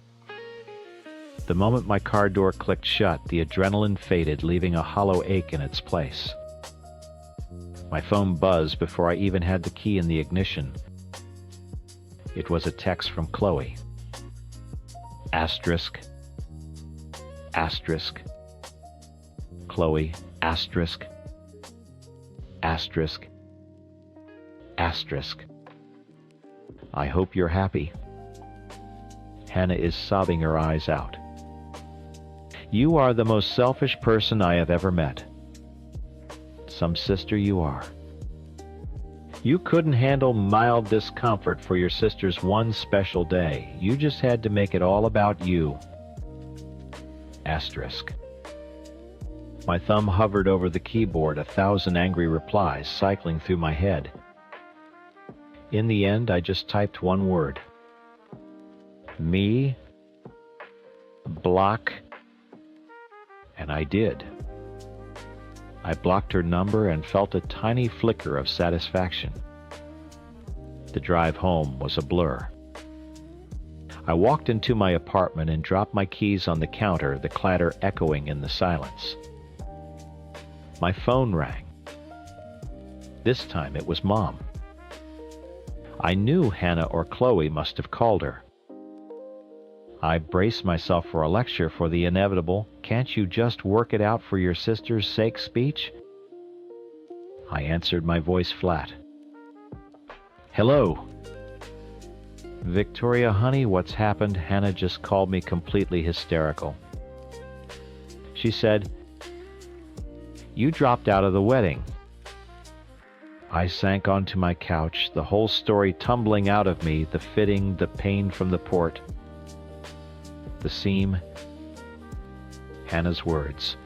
The moment my car door clicked shut, the adrenaline faded, leaving a hollow ache in its place. My phone buzzed before I even had the key in the ignition. It was a text from Chloe. Asterisk. Asterisk. Chloe. Asterisk. Asterisk. Asterisk. "I hope you're happy." Hannah is sobbing her eyes out. "You are the most selfish person I have ever met." Some sister you are. "You couldn't handle mild discomfort for your sister's one special day. You just had to make it all about you." Asterisk. My thumb hovered over the keyboard, 1,000 angry replies cycling through my head. In the end, I just typed one word. Me. Block. And I did. I blocked her number and felt a tiny flicker of satisfaction. The drive home was a blur. I walked into my apartment and dropped my keys on the counter, the clatter echoing in the silence. My phone rang. This time it was Mom. I knew Hannah or Chloe must have called her. I braced myself for a lecture for the inevitable "can't you just work it out for your sister's sake" speech. I answered, my voice flat. "Hello." "Victoria, honey, what's happened?" Hannah just called me, completely hysterical. She said, "You dropped out of the wedding." I sank onto my couch, the whole story tumbling out of me, the fitting, the pain from the port, the seam, Hannah's words.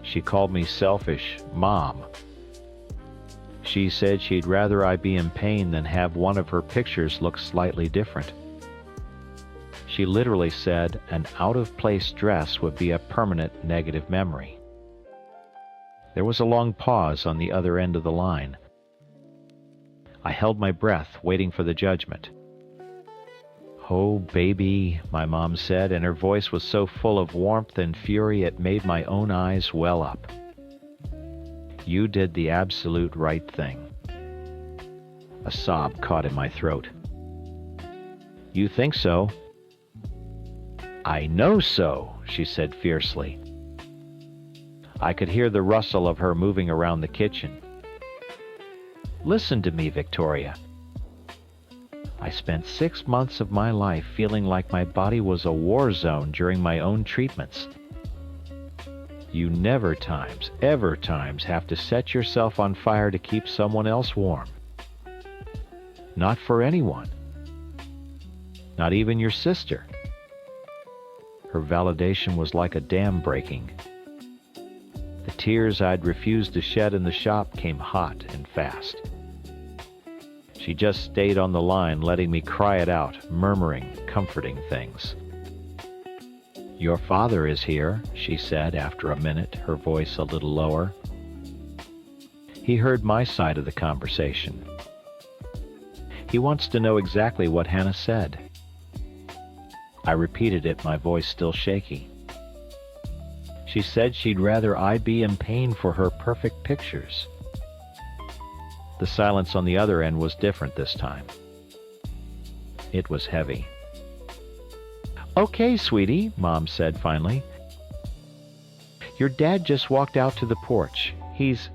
She called me selfish, Mom. She said she'd rather I be in pain than have one of her pictures look slightly different. She literally said an out-of-place dress would be a permanent negative memory. There was a long pause on the other end of the line. I held my breath, waiting for the judgment. "Oh, baby," my mom said, and her voice was so full of warmth and fury it made my own eyes well up. "You did the absolute right thing." A sob caught in my throat. "You think so?" "I know so," she said fiercely. I could hear the rustle of her moving around the kitchen. "Listen to me, Victoria. I spent 6 months of my life feeling like my body was a war zone during my own treatments. You never times, ever times have to set yourself on fire to keep someone else warm. Not for anyone. Not even your sister." Her validation was like a dam breaking. The tears I'd refused to shed in the shop came hot and fast. She just stayed on the line, letting me cry it out, murmuring, comforting things. "Your father is here," she said after a minute, her voice a little lower. He heard my side of the conversation. He wants to know exactly what Hannah said. I repeated it, my voice still shaky. She said she'd rather I be in pain for her perfect pictures. The silence on the other end was different this time. It was heavy. "Okay, sweetie," Mom said finally. "Your dad just walked out to the porch. He's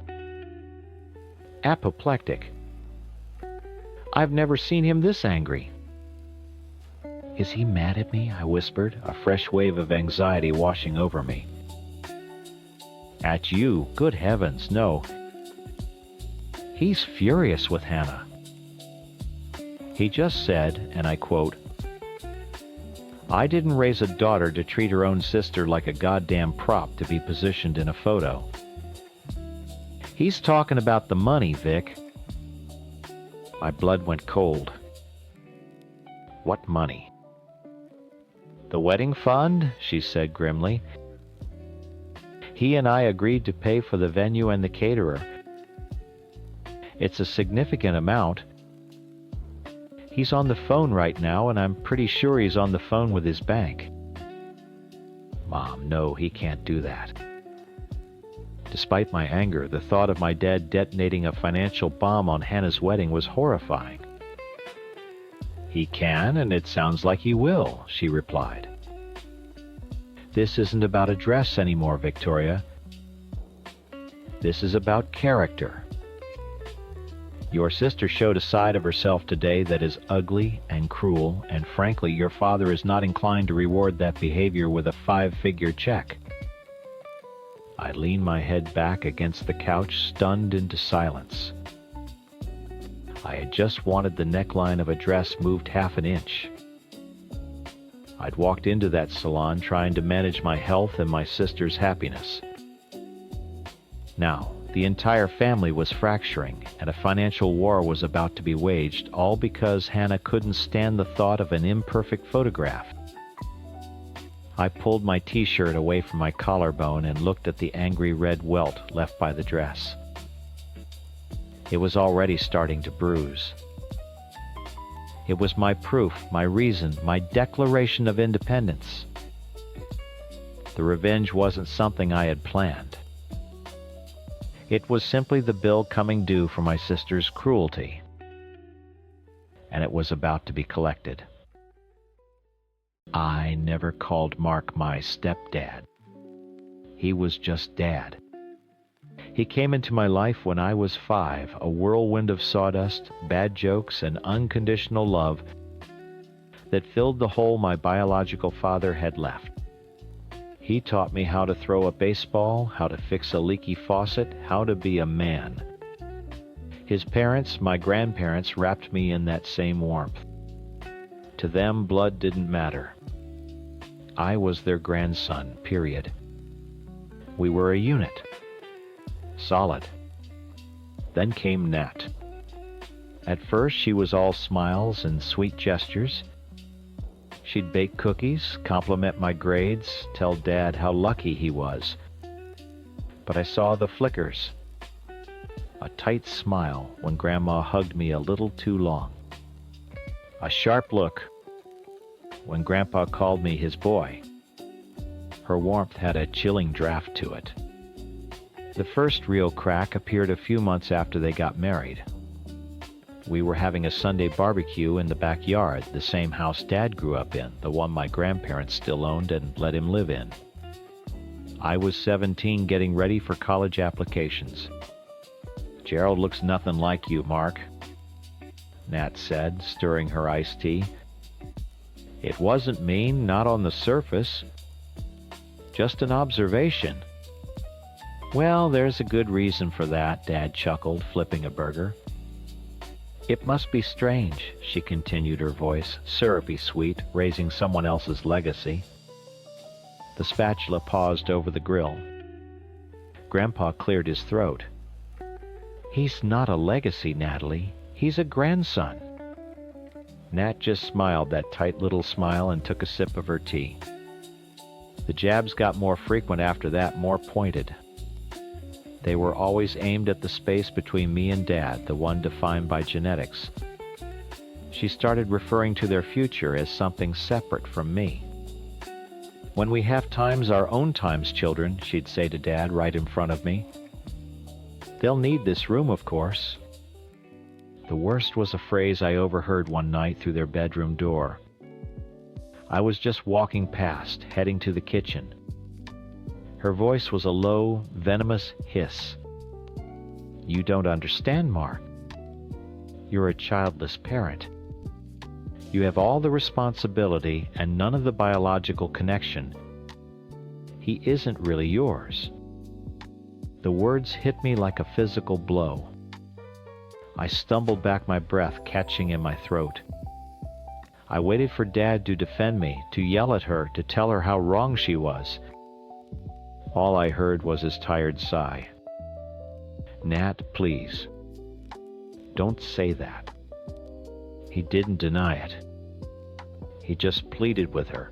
apoplectic. I've never seen him this angry." "Is he mad at me?" I whispered, a fresh wave of anxiety washing over me. "At you? Good heavens, no. He's furious with Hannah. He just said, and I quote, 'I didn't raise a daughter to treat her own sister like a goddamn prop to be positioned in a photo.' He's talking about the money, Vic." My blood went cold. "What money?" "The wedding fund," she said grimly. "He and I agreed to pay for the venue and the caterer. It's a significant amount. He's on the phone right now, and I'm pretty sure he's on the phone with his bank." "Mom, no, he can't do that." Despite my anger, the thought of my dad detonating a financial bomb on Hannah's wedding was horrifying. "He can, and it sounds like he will," she replied. "This isn't about a dress anymore, Victoria. This is about character. Your sister showed a side of herself today that is ugly and cruel, and frankly, your father is not inclined to reward that behavior with a 5-figure check." I leaned my head back against the couch, stunned into silence. I had just wanted the neckline of a dress moved half an inch. I'd walked into that salon trying to manage my health and my sister's happiness. Now, the entire family was fracturing, and a financial war was about to be waged, all because Hannah couldn't stand the thought of an imperfect photograph. I pulled my t-shirt away from my collarbone and looked at the angry red welt left by the dress. It was already starting to bruise. It was my proof, my reason, my declaration of independence. The revenge wasn't something I had planned. It was simply the bill coming due for my sister's cruelty. And it was about to be collected. I never called Mark my stepdad. He was just Dad. He came into my life when I was 5, a whirlwind of sawdust, bad jokes, and unconditional love that filled the hole my biological father had left. He taught me how to throw a baseball, how to fix a leaky faucet, how to be a man. His parents, my grandparents, wrapped me in that same warmth. To them, blood didn't matter. I was their grandson, period. We were a unit. Solid. Then came Nat. At first, she was all smiles and sweet gestures. She'd bake cookies, compliment my grades, tell Dad how lucky he was. But I saw the flickers. A tight smile when Grandma hugged me a little too long. A sharp look when Grandpa called me his boy. Her warmth had a chilling draft to it. The first real crack appeared a few months after they got married. We were having a Sunday barbecue in the backyard, the same house Dad grew up in, the one my grandparents still owned and let him live in. I was 17 getting ready for college applications. "Gerald looks nothing like you, Mark," Nat said, stirring her iced tea. "It wasn't mean, not on the surface. Just an observation." "Well, there's a good reason for that," Dad chuckled, flipping a burger. "It must be strange," she continued, her voice syrupy sweet, raising someone else's legacy. The spatula paused over the grill. Grandpa cleared his throat. "He's not a legacy, Natalie. He's a grandson." Nat just smiled that tight little smile and took a sip of her tea. The jabs got more frequent after that, more pointed. They were always aimed at the space between me and Dad, the one defined by genetics. She started referring to their future as something separate from me. "When we have times our own times, children," she'd say to Dad right in front of me. "They'll need this room, of course." The worst was a phrase I overheard one night through their bedroom door. I was just walking past, heading to the kitchen. Her voice was a low, venomous hiss. "You don't understand, Mark. You're a childless parent. You have all the responsibility and none of the biological connection. He isn't really yours." The words hit me like a physical blow. I stumbled back, my breath catching in my throat. I waited for Dad to defend me, to yell at her, to tell her how wrong she was. All I heard was his tired sigh. "Nat, please. Don't say that." He didn't deny it. He just pleaded with her.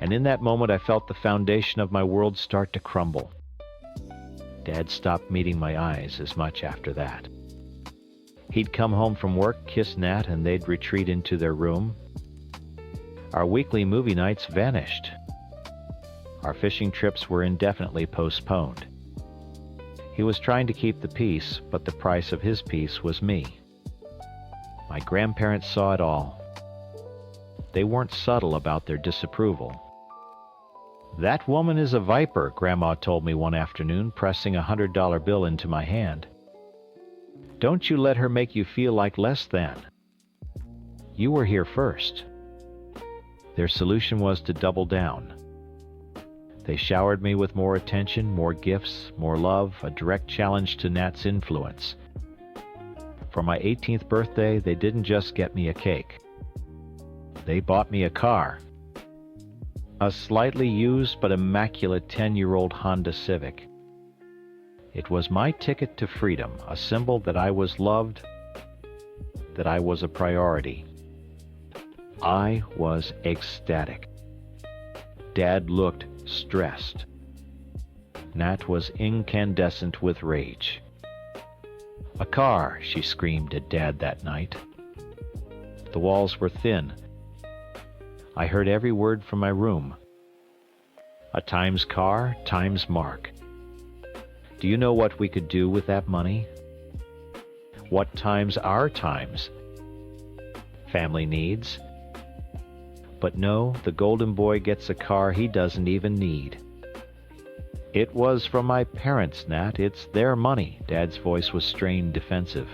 And in that moment I felt the foundation of my world start to crumble. Dad stopped meeting my eyes as much after that. He'd come home from work, kiss Nat, and they'd retreat into their room. Our weekly movie nights vanished. Our fishing trips were indefinitely postponed. He was trying to keep the peace, but the price of his peace was me. My grandparents saw it all. They weren't subtle about their disapproval. "That woman is a viper," Grandma told me one afternoon, pressing a $100 bill into my hand. "Don't you let her make you feel like less than. You were here first." Their solution was to double down. They showered me with more attention, more gifts, more love, a direct challenge to Nat's influence. For my 18th birthday, they didn't just get me a cake. They bought me a car. A slightly used but immaculate 10-year-old Honda Civic. It was my ticket to freedom, a symbol that I was loved, that I was a priority. I was ecstatic. Dad looked stressed. Nat was incandescent with rage. "A car," she screamed at Dad that night. The walls were thin. I heard every word from my room. A times car, times Mark. Do you know what we could do with that money? What times our times? Family needs. But no, the golden boy gets a car he doesn't even need. "It was from my parents, Nat. It's their money." Dad's voice was strained, defensive.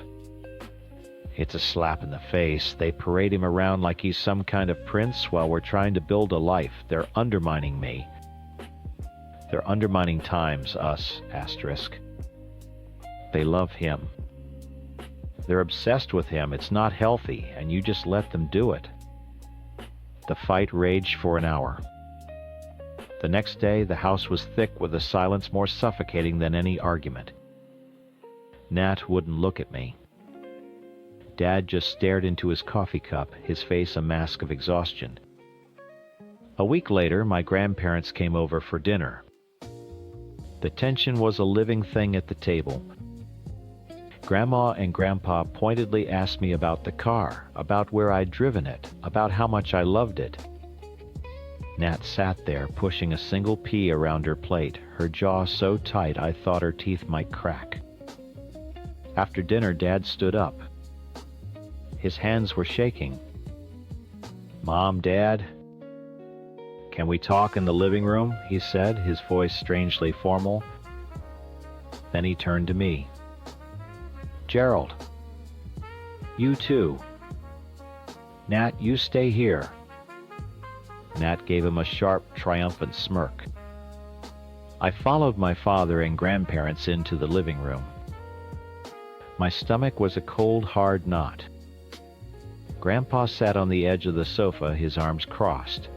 It's a slap in the face. They parade him around like he's some kind of prince while we're trying to build a life. They're undermining me. They're undermining times, us, asterisk. They love him. They're obsessed with him. It's not healthy, and you just let them do it. The fight raged for an hour. The next day, the house was thick with a silence more suffocating than any argument. Nat wouldn't look at me. Dad just stared into his coffee cup, his face a mask of exhaustion. A week later, my grandparents came over for dinner. The tension was a living thing at the table. Grandma and Grandpa pointedly asked me about the car, about where I'd driven it, about how much I loved it. Nat sat there, pushing a single pea around her plate, her jaw so tight I thought her teeth might crack. After dinner, Dad stood up. His hands were shaking. "Mom, Dad, can we talk in the living room?" he said, his voice strangely formal. Then he turned to me. "Gerald, you too. Nat, you stay here." Nat gave him a sharp, triumphant smirk. I followed my father and grandparents into the living room. My stomach was a cold, hard knot. Grandpa sat on the edge of the sofa, his arms crossed.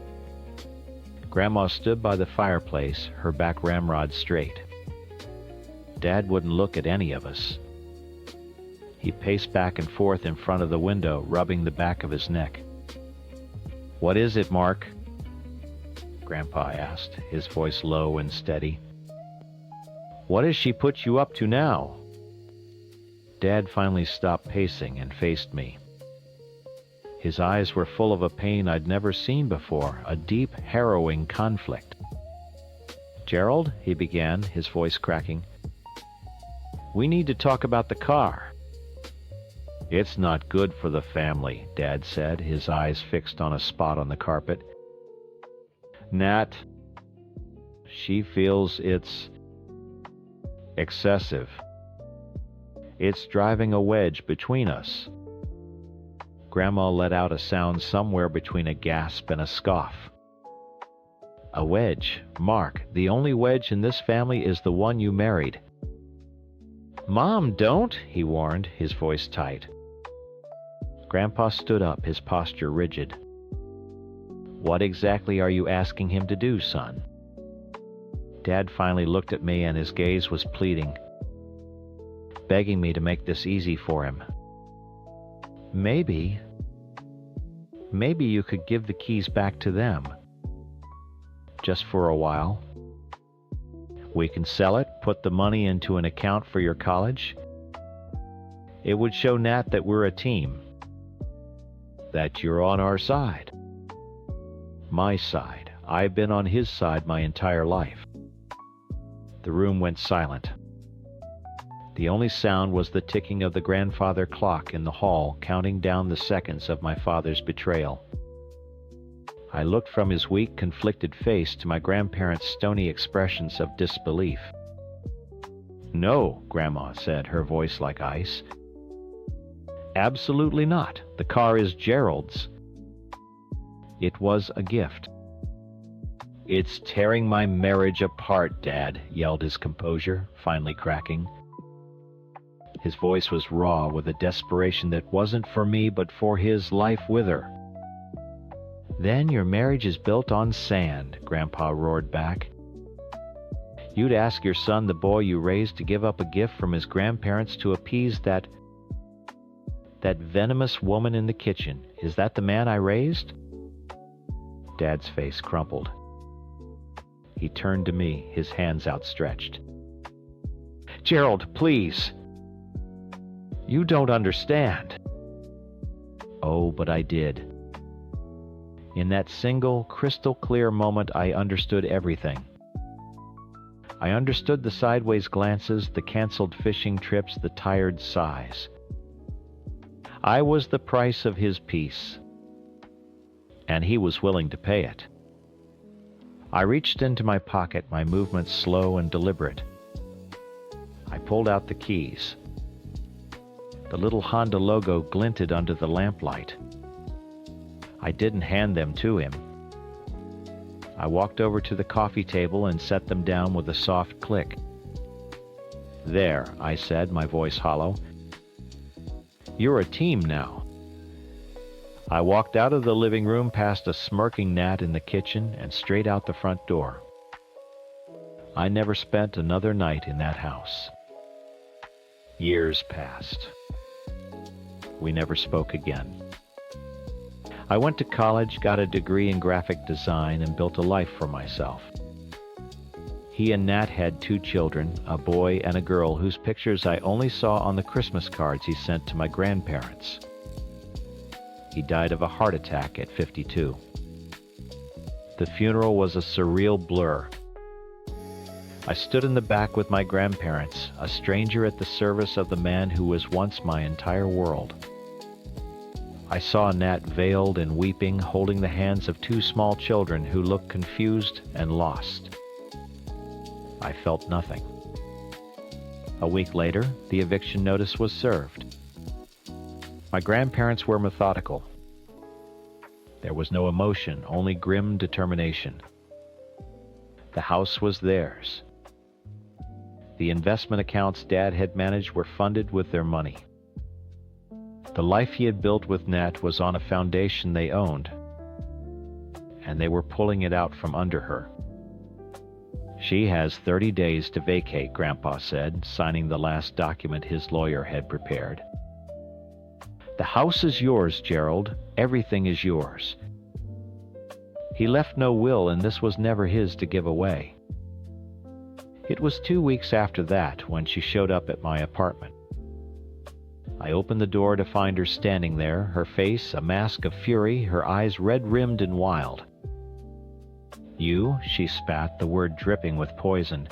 Grandma stood by the fireplace, her back ramrod straight. Dad wouldn't look at any of us. He paced back and forth in front of the window, rubbing the back of his neck. "What is it, Mark?" Grandpa asked, his voice low and steady. "What has she put you up to now?" Dad finally stopped pacing and faced me. His eyes were full of a pain I'd never seen before, a deep, harrowing conflict. "Gerald," he began, his voice cracking, "we need to talk about the car." "It's not good for the family," Dad said, his eyes fixed on a spot on the carpet. "Nat, she feels it's excessive. It's driving a wedge between us." Grandma let out a sound somewhere between a gasp and a scoff. "A wedge? Mark, the only wedge in this family is the one you married." "Mom, don't," he warned, his voice tight. Grandpa stood up, his posture rigid. "What exactly are you asking him to do, son?" Dad finally looked at me and his gaze was pleading, begging me to make this easy for him. Maybe you could give the keys back to them. Just for a while. We can sell it, put the money into an account for your college. It would show Nat that we're a team. That you're on our side. My side. I've been on his side my entire life. The room went silent. The only sound was the ticking of the grandfather clock in the hall, counting down the seconds of my father's betrayal. I looked from his weak, conflicted face to my grandparents' stony expressions of disbelief. "No," Grandma said, her voice like ice. "Absolutely not. The car is Gerald's. It was a gift." "It's tearing my marriage apart, Dad," yelled his composure, finally cracking. His voice was raw with a desperation that wasn't for me but for his life with her. "Then your marriage is built on sand," Grandpa roared back. "You'd ask your son, the boy you raised, to give up a gift from his grandparents to appease that venomous woman in the kitchen. Is that the man I raised?" Dad's face crumpled. He turned to me, his hands outstretched. "Gerald, please. You don't understand." Oh, but I did. In that single, crystal-clear moment, I understood everything. I understood the sideways glances, the canceled fishing trips, the tired sighs. I was the price of his peace, and he was willing to pay it. I reached into my pocket, my movements slow and deliberate. I pulled out the keys. The little Honda logo glinted under the lamplight. I didn't hand them to him. I walked over to the coffee table and set them down with a soft click. "There," I said, my voice hollow. "You're a team now." I walked out of the living room past a smirking Nat in the kitchen and straight out the front door. I never spent another night in that house. Years passed. We never spoke again. I went to college, got a degree in graphic design, and built a life for myself. He and Nat had 2 children, a boy and a girl whose pictures I only saw on the Christmas cards he sent to my grandparents. He died of a heart attack at 52. The funeral was a surreal blur. I stood in the back with my grandparents, a stranger at the service of the man who was once my entire world. I saw Nat veiled and weeping, holding the hands of 2 small children who looked confused and lost. I felt nothing. A week later, the eviction notice was served. My grandparents were methodical. There was no emotion, only grim determination. The house was theirs. The investment accounts Dad had managed were funded with their money. The life he had built with Nat was on a foundation they owned, and they were pulling it out from under her. "She has 30 days to vacate," Grandpa said, signing the last document his lawyer had prepared. "The house is yours, Gerald. Everything is yours." He left no will, and this was never his to give away. It was 2 weeks after that when she showed up at my apartment. I opened the door to find her standing there, her face a mask of fury, her eyes red-rimmed and wild. "You," she spat, the word dripping with poison.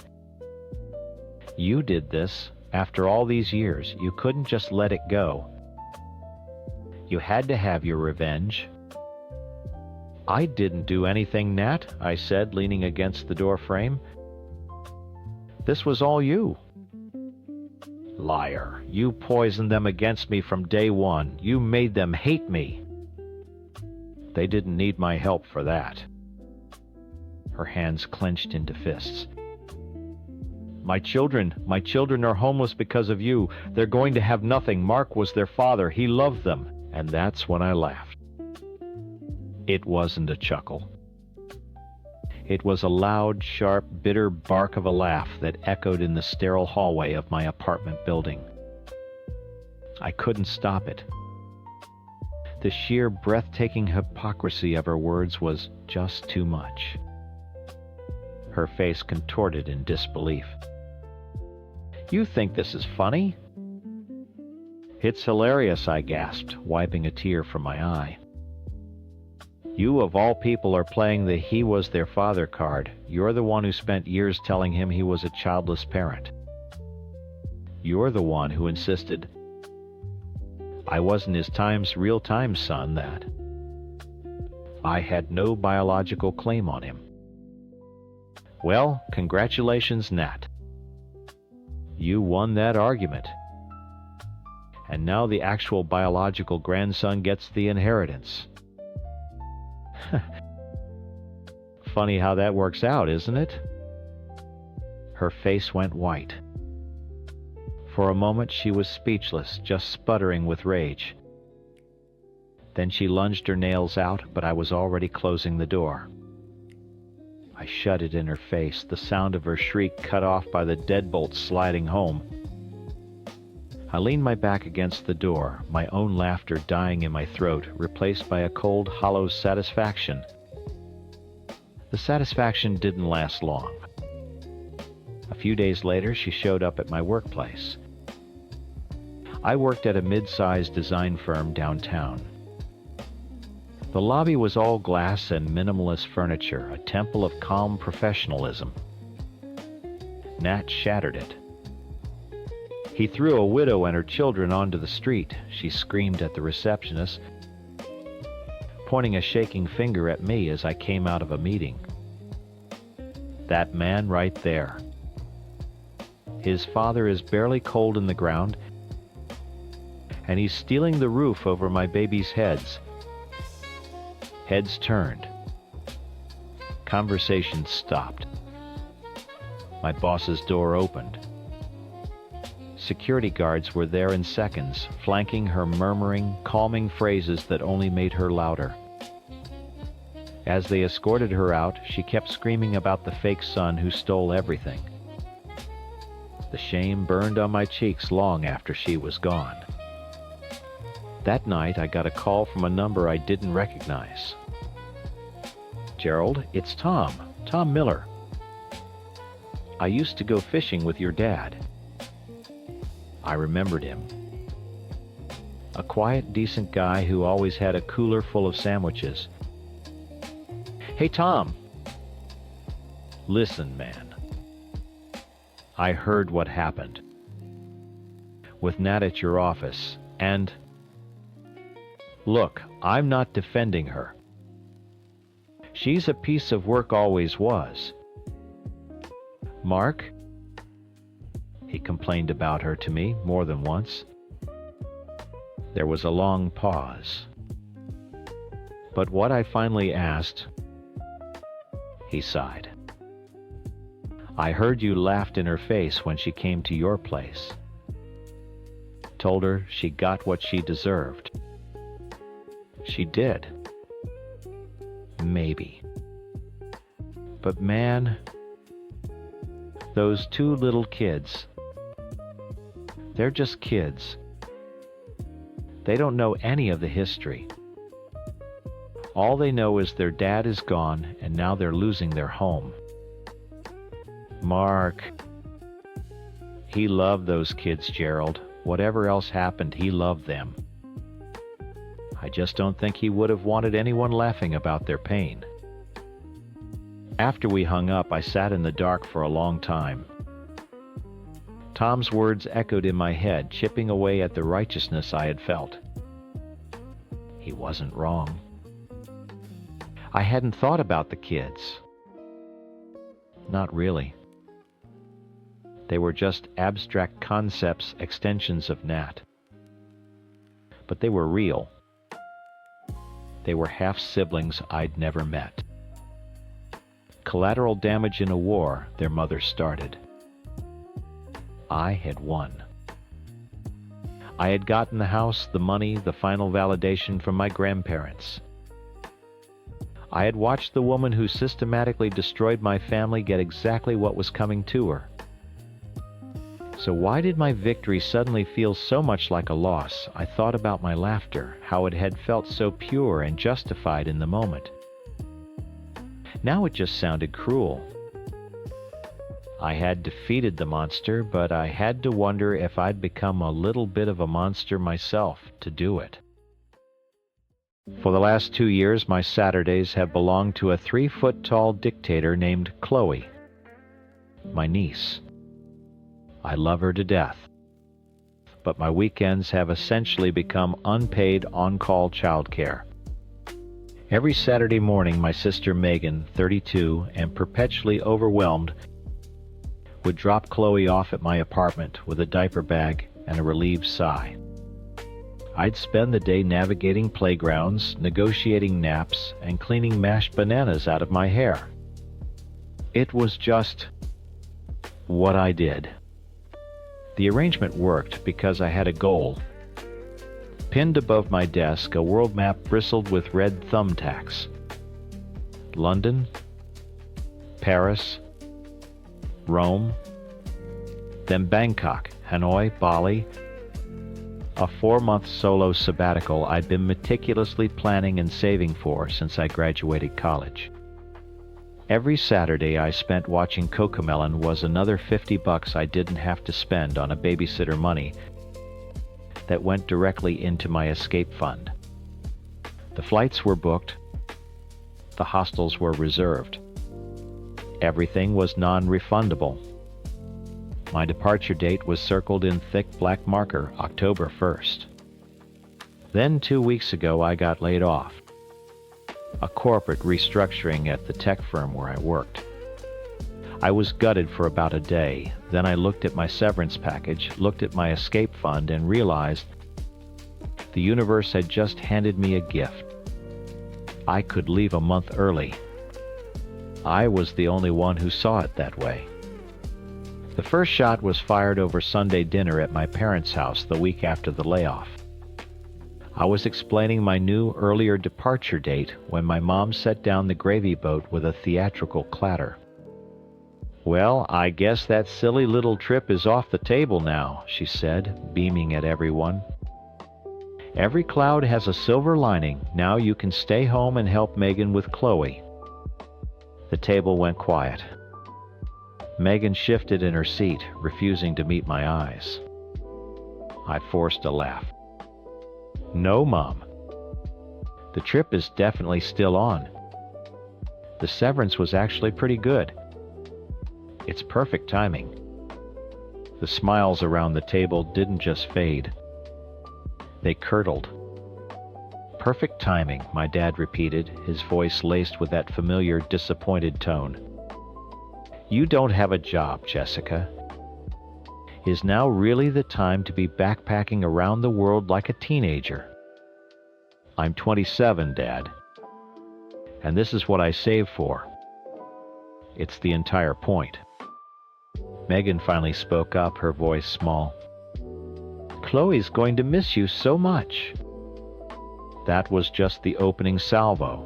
"You did this. After all these years, you couldn't just let it go. You had to have your revenge." "I didn't do anything, Nat," I said, leaning against the door frame. "This was all you." "Liar. You poisoned them against me from day one. You made them hate me." "They didn't need my help for that." Her hands clenched into fists. My children are homeless because of you. They're going to have nothing. Mark was their father. He loved them." And that's when I laughed. It wasn't a chuckle. It was a loud, sharp, bitter bark of a laugh that echoed in the sterile hallway of my apartment building. I couldn't stop it. The sheer, breathtaking hypocrisy of her words was just too much. Her face contorted in disbelief. "You think this is funny?" "It's hilarious," I gasped, wiping a tear from my eye. "You of all people are playing the 'he was their father' card. You're the one who spent years telling him he was a childless parent. You're the one who insisted I wasn't his real-time son, that I had no biological claim on him. Well, congratulations, Nat. You won that argument. And now the actual biological grandson gets the inheritance." Funny how that works out, isn't it? Her face went white. For a moment she was speechless, just sputtering with rage. Then she lunged her nails out, but I was already closing the door. I shut it in her face, the sound of her shriek cut off by the deadbolt sliding home. I leaned my back against the door, my own laughter dying in my throat, replaced by a cold, hollow satisfaction. The satisfaction didn't last long. A few days later, she showed up at my workplace. I worked at a mid-sized design firm downtown. The lobby was all glass and minimalist furniture, a temple of calm professionalism. Nat shattered it. "He threw a widow and her children onto the street," she screamed at the receptionist, pointing a shaking finger at me as I came out of a meeting. "That man right there. His father is barely cold in the ground, and he's stealing the roof over my babies' heads." Heads turned. Conversation stopped. My boss's door opened. Security guards were there in seconds, flanking her murmuring, calming phrases that only made her louder. As they escorted her out, she kept screaming about the fake son who stole everything. The shame burned on my cheeks long after she was gone. That night, I got a call from a number I didn't recognize. "Gerald, it's Tom Miller. I used to go fishing with your dad." I remembered him. A quiet, decent guy who always had a cooler full of sandwiches. "Hey, Tom." "Listen, man. I heard what happened. With Nat at your office, and... Look, I'm not defending her. She's a piece of work, always was. Mark, he complained about her to me more than once." There was a long pause. "But what I finally asked," he sighed. "I heard you laughed in her face when she came to your place. Told her she got what she deserved. She did. Maybe. But man, those two little kids, they're just kids. They don't know any of the history. All they know is their dad is gone and now they're losing their home. Mark, he loved those kids, Gerald. whatever else happened, he loved them. I just don't think he would have wanted anyone laughing about their pain. After we hung up, I sat in the dark for a long time. Tom's words echoed in my head, chipping away at the righteousness I had felt. He wasn't wrong. I hadn't thought about the kids. Not really. They were just abstract concepts, extensions of Nat. But they were real. They were half-siblings I'd never met. Collateral damage in a war their mother started. I had won. I had gotten the house, the money, the final validation from my grandparents. I had watched the woman who systematically destroyed my family get exactly what was coming to her. So why did my victory suddenly feel so much like a loss? I thought about my laughter, how it had felt so pure and justified in the moment. Now it just sounded cruel. I had defeated the monster, but I had to wonder if I'd become a little bit of a monster myself to do it. For the last 2 years, my Saturdays have belonged to a 3-foot-tall dictator named Chloe, my niece. I love her to death, but my weekends have essentially become unpaid on-call childcare. Every Saturday morning, my sister Megan, 32 and perpetually overwhelmed, would drop Chloe off at my apartment with a diaper bag and a relieved sigh. I'd spend the day navigating playgrounds, negotiating naps, and cleaning mashed bananas out of my hair. It was just what I did. The arrangement worked because I had a goal. Pinned above my desk, a world map bristled with red thumbtacks. London, Paris, Rome, then Bangkok, Hanoi, Bali. A 4-month solo sabbatical I'd been meticulously planning and saving for since I graduated college. Every Saturday I spent watching Cocomelon was another $50 I didn't have to spend on a babysitter money that went directly into my escape fund. The flights were booked. The hostels were reserved. Everything was non-refundable. My departure date was circled in thick black marker, October 1st. Then 2 weeks ago I got laid off. A corporate restructuring at the tech firm where I worked. I was gutted for about a day. Then I looked at my severance package, looked at my escape fund, and realized the universe had just handed me a gift. I could leave a month early. I was the only one who saw it that way. The first shot was fired over Sunday dinner at my parents' house the week after the layoff. I was explaining my new earlier departure date when my mom set down the gravy boat with a theatrical clatter. "Well, I guess that silly little trip is off the table now," she said, beaming at everyone. "Every cloud has a silver lining. Now you can stay home and help Megan with Chloe." The table went quiet. Megan shifted in her seat, refusing to meet my eyes. I forced a laugh. "No, Mom. The trip is definitely still on. The severance was actually pretty good. It's perfect timing." The smiles around the table didn't just fade. They curdled. "Perfect timing," my dad repeated, his voice laced with that familiar disappointed tone. "You don't have a job, Jessica. Is now really the time to be backpacking around the world like a teenager? I'm 27, Dad. And this is what I saved for. It's the entire point." Megan finally spoke up, her voice small. "Chloe's going to miss you so much." That was just the opening salvo.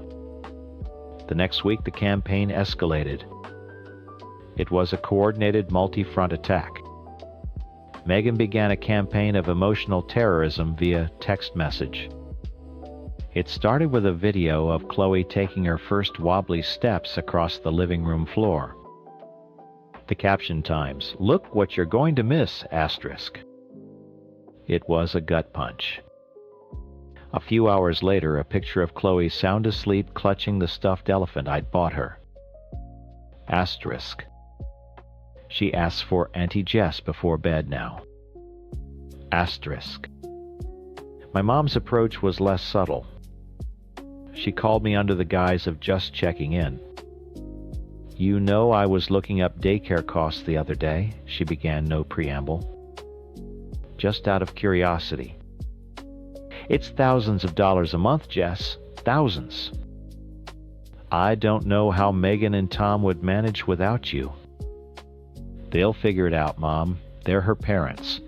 The next week the campaign escalated. It was a coordinated multi-front attack. Megan began a campaign of emotional terrorism via text message. It started with a video of Chloe taking her first wobbly steps across the living room floor. The caption times, "Look what you're going to miss, asterisk." It was a gut punch. A few hours later, a picture of Chloe sound asleep clutching the stuffed elephant I'd bought her. Asterisk. She asks for Auntie Jess before bed now. Asterisk. My mom's approach was less subtle. She called me under the guise of just checking in. "You know I was looking up daycare costs the other day," she began, no preamble. "Just out of curiosity." "It's thousands of dollars a month, Jess. Thousands." "I don't know how Megan and Tom would manage without you." "They'll figure it out, Mom. They're her parents."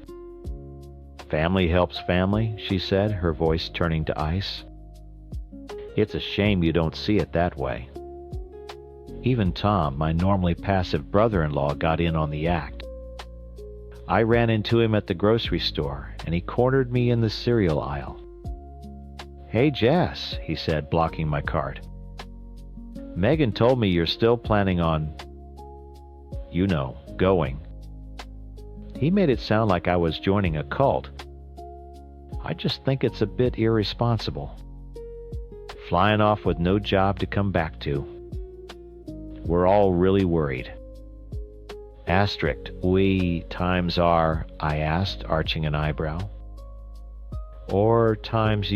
"Family helps family," she said, her voice turning to ice. "It's a shame you don't see it that way." Even Tom, my normally passive brother-in-law, got in on the act. I ran into him at the grocery store, and he cornered me in the cereal aisle. "Hey, Jess," he said, blocking my cart. "Megan told me you're still planning on, going." He made it sound like I was joining a cult. I just think it's a bit irresponsible. Flying off with no job to come back to. We're all really worried. Asterisk, we times are, I asked, arching an eyebrow. Or times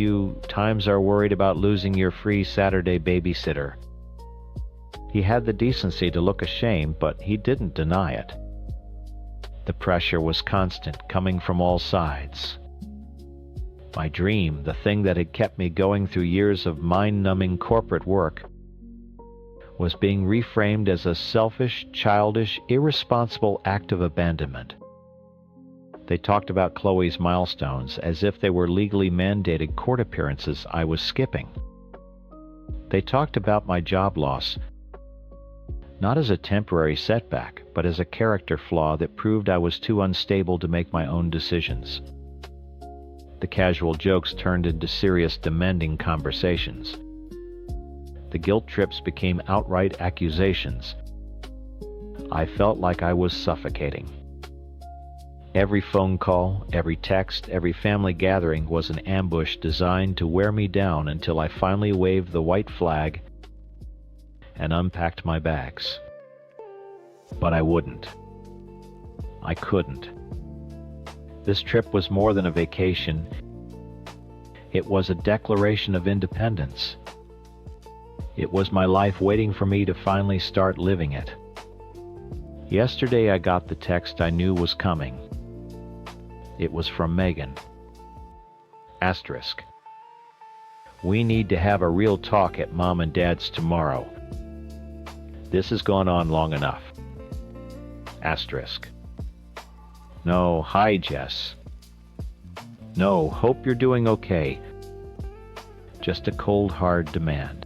are worried about losing your free Saturday babysitter. He had the decency to look ashamed, but he didn't deny it. The pressure was constant, coming from all sides. My dream, the thing that had kept me going through years of mind-numbing corporate work, was being reframed as a selfish, childish, irresponsible act of abandonment. They talked about Chloe's milestones as if they were legally mandated court appearances I was skipping. They talked about my job loss, not as a temporary setback, but as a character flaw that proved I was too unstable to make my own decisions. The casual jokes turned into serious, demanding conversations. The guilt trips became outright accusations. I felt like I was suffocating. Every phone call, every text, every family gathering was an ambush designed to wear me down until I finally waved the white flag and unpacked my bags. But I wouldn't. I couldn't. This trip was more than a vacation. It was a declaration of independence. It was my life waiting for me to finally start living it. Yesterday I got the text I knew was coming. It was from Megan. Asterisk. We need to have a real talk at Mom and Dad's tomorrow. This has gone on long enough. Asterisk. No, hi, Jess. No, hope you're doing okay. Just a cold, hard demand.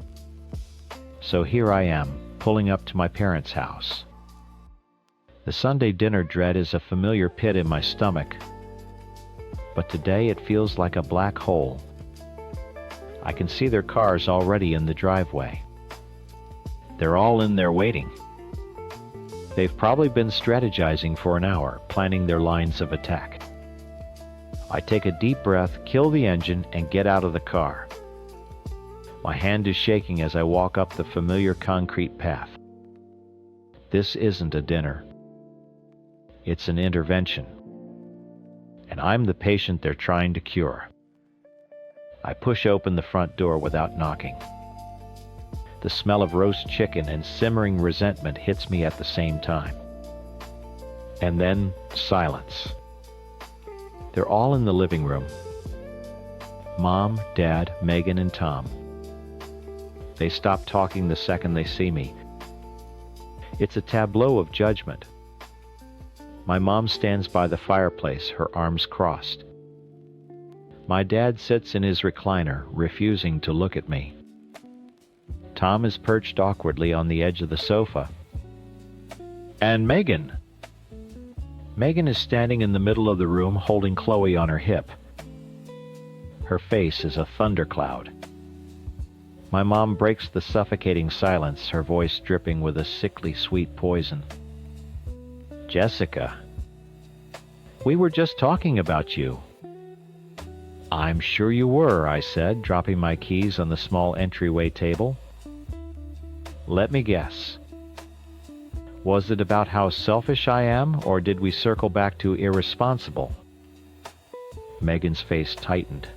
So here I am, pulling up to my parents' house. The Sunday dinner dread is a familiar pit in my stomach, but today it feels like a black hole. I can see their cars already in the driveway. They're all in there waiting. They've probably been strategizing for an hour, planning their lines of attack. I take a deep breath, kill the engine, and get out of the car. My hand is shaking as I walk up the familiar concrete path. This isn't a dinner. It's an intervention. And I'm the patient they're trying to cure. I push open the front door without knocking. The smell of roast chicken and simmering resentment hits me at the same time. And then silence. They're all in the living room. Mom, Dad, Megan, and Tom. They stop talking the second they see me. It's a tableau of judgment. My mom stands by the fireplace, her arms crossed. My dad sits in his recliner, refusing to look at me. Tom is perched awkwardly on the edge of the sofa. And Megan! Megan is standing in the middle of the room, holding Chloe on her hip. Her face is a thundercloud. My mom breaks the suffocating silence, her voice dripping with a sickly sweet poison. Jessica, we were just talking about you. I'm sure you were, I said, dropping my keys on the small entryway table. Let me guess. Was it about how selfish I am, or did we circle back to irresponsible? Megan's face tightened.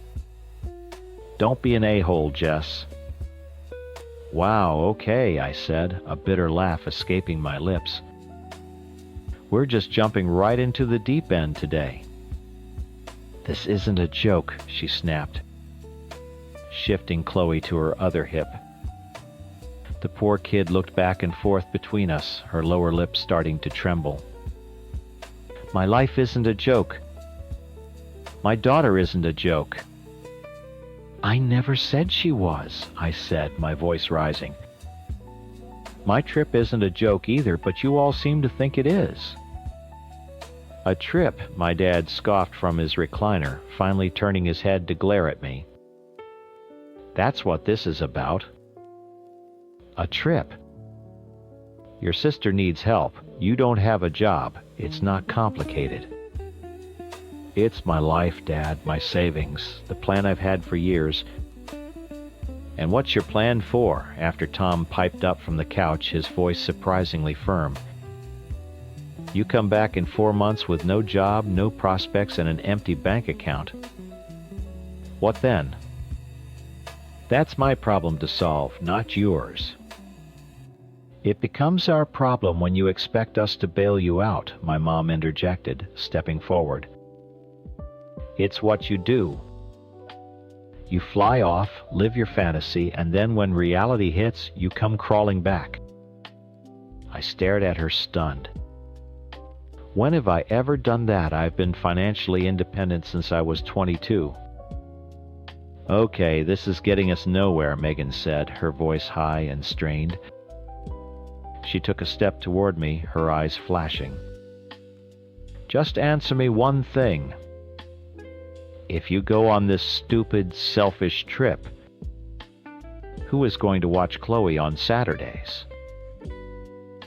Don't be an a-hole, Jess. Wow, okay, I said, a bitter laugh escaping my lips. We're just jumping right into the deep end today. This isn't a joke, she snapped, shifting Chloe to her other hip. The poor kid looked back and forth between us, her lower lip starting to tremble. My life isn't a joke. My daughter isn't a joke. I never said she was, I said, my voice rising. My trip isn't a joke either, but you all seem to think it is. A trip, my dad scoffed from his recliner, finally turning his head to glare at me. That's what this is about. A trip. Your sister needs help. You don't have a job. It's not complicated. It's my life, Dad, my savings, the plan I've had for years. And what's your plan for? After Tom piped up from the couch, his voice surprisingly firm. You come back in 4 months with no job, no prospects, and an empty bank account. What then? That's my problem to solve, not yours. It becomes our problem when you expect us to bail you out, my mom interjected, stepping forward. It's what you do. You fly off, live your fantasy, and then when reality hits, you come crawling back. I stared at her stunned. When have I ever done that? I've been financially independent since I was 22. Okay, this is getting us nowhere, Megan said, her voice high and strained. She took a step toward me, her eyes flashing. Just answer me one thing. If you go on this stupid, selfish trip, who is going to watch Chloe on Saturdays?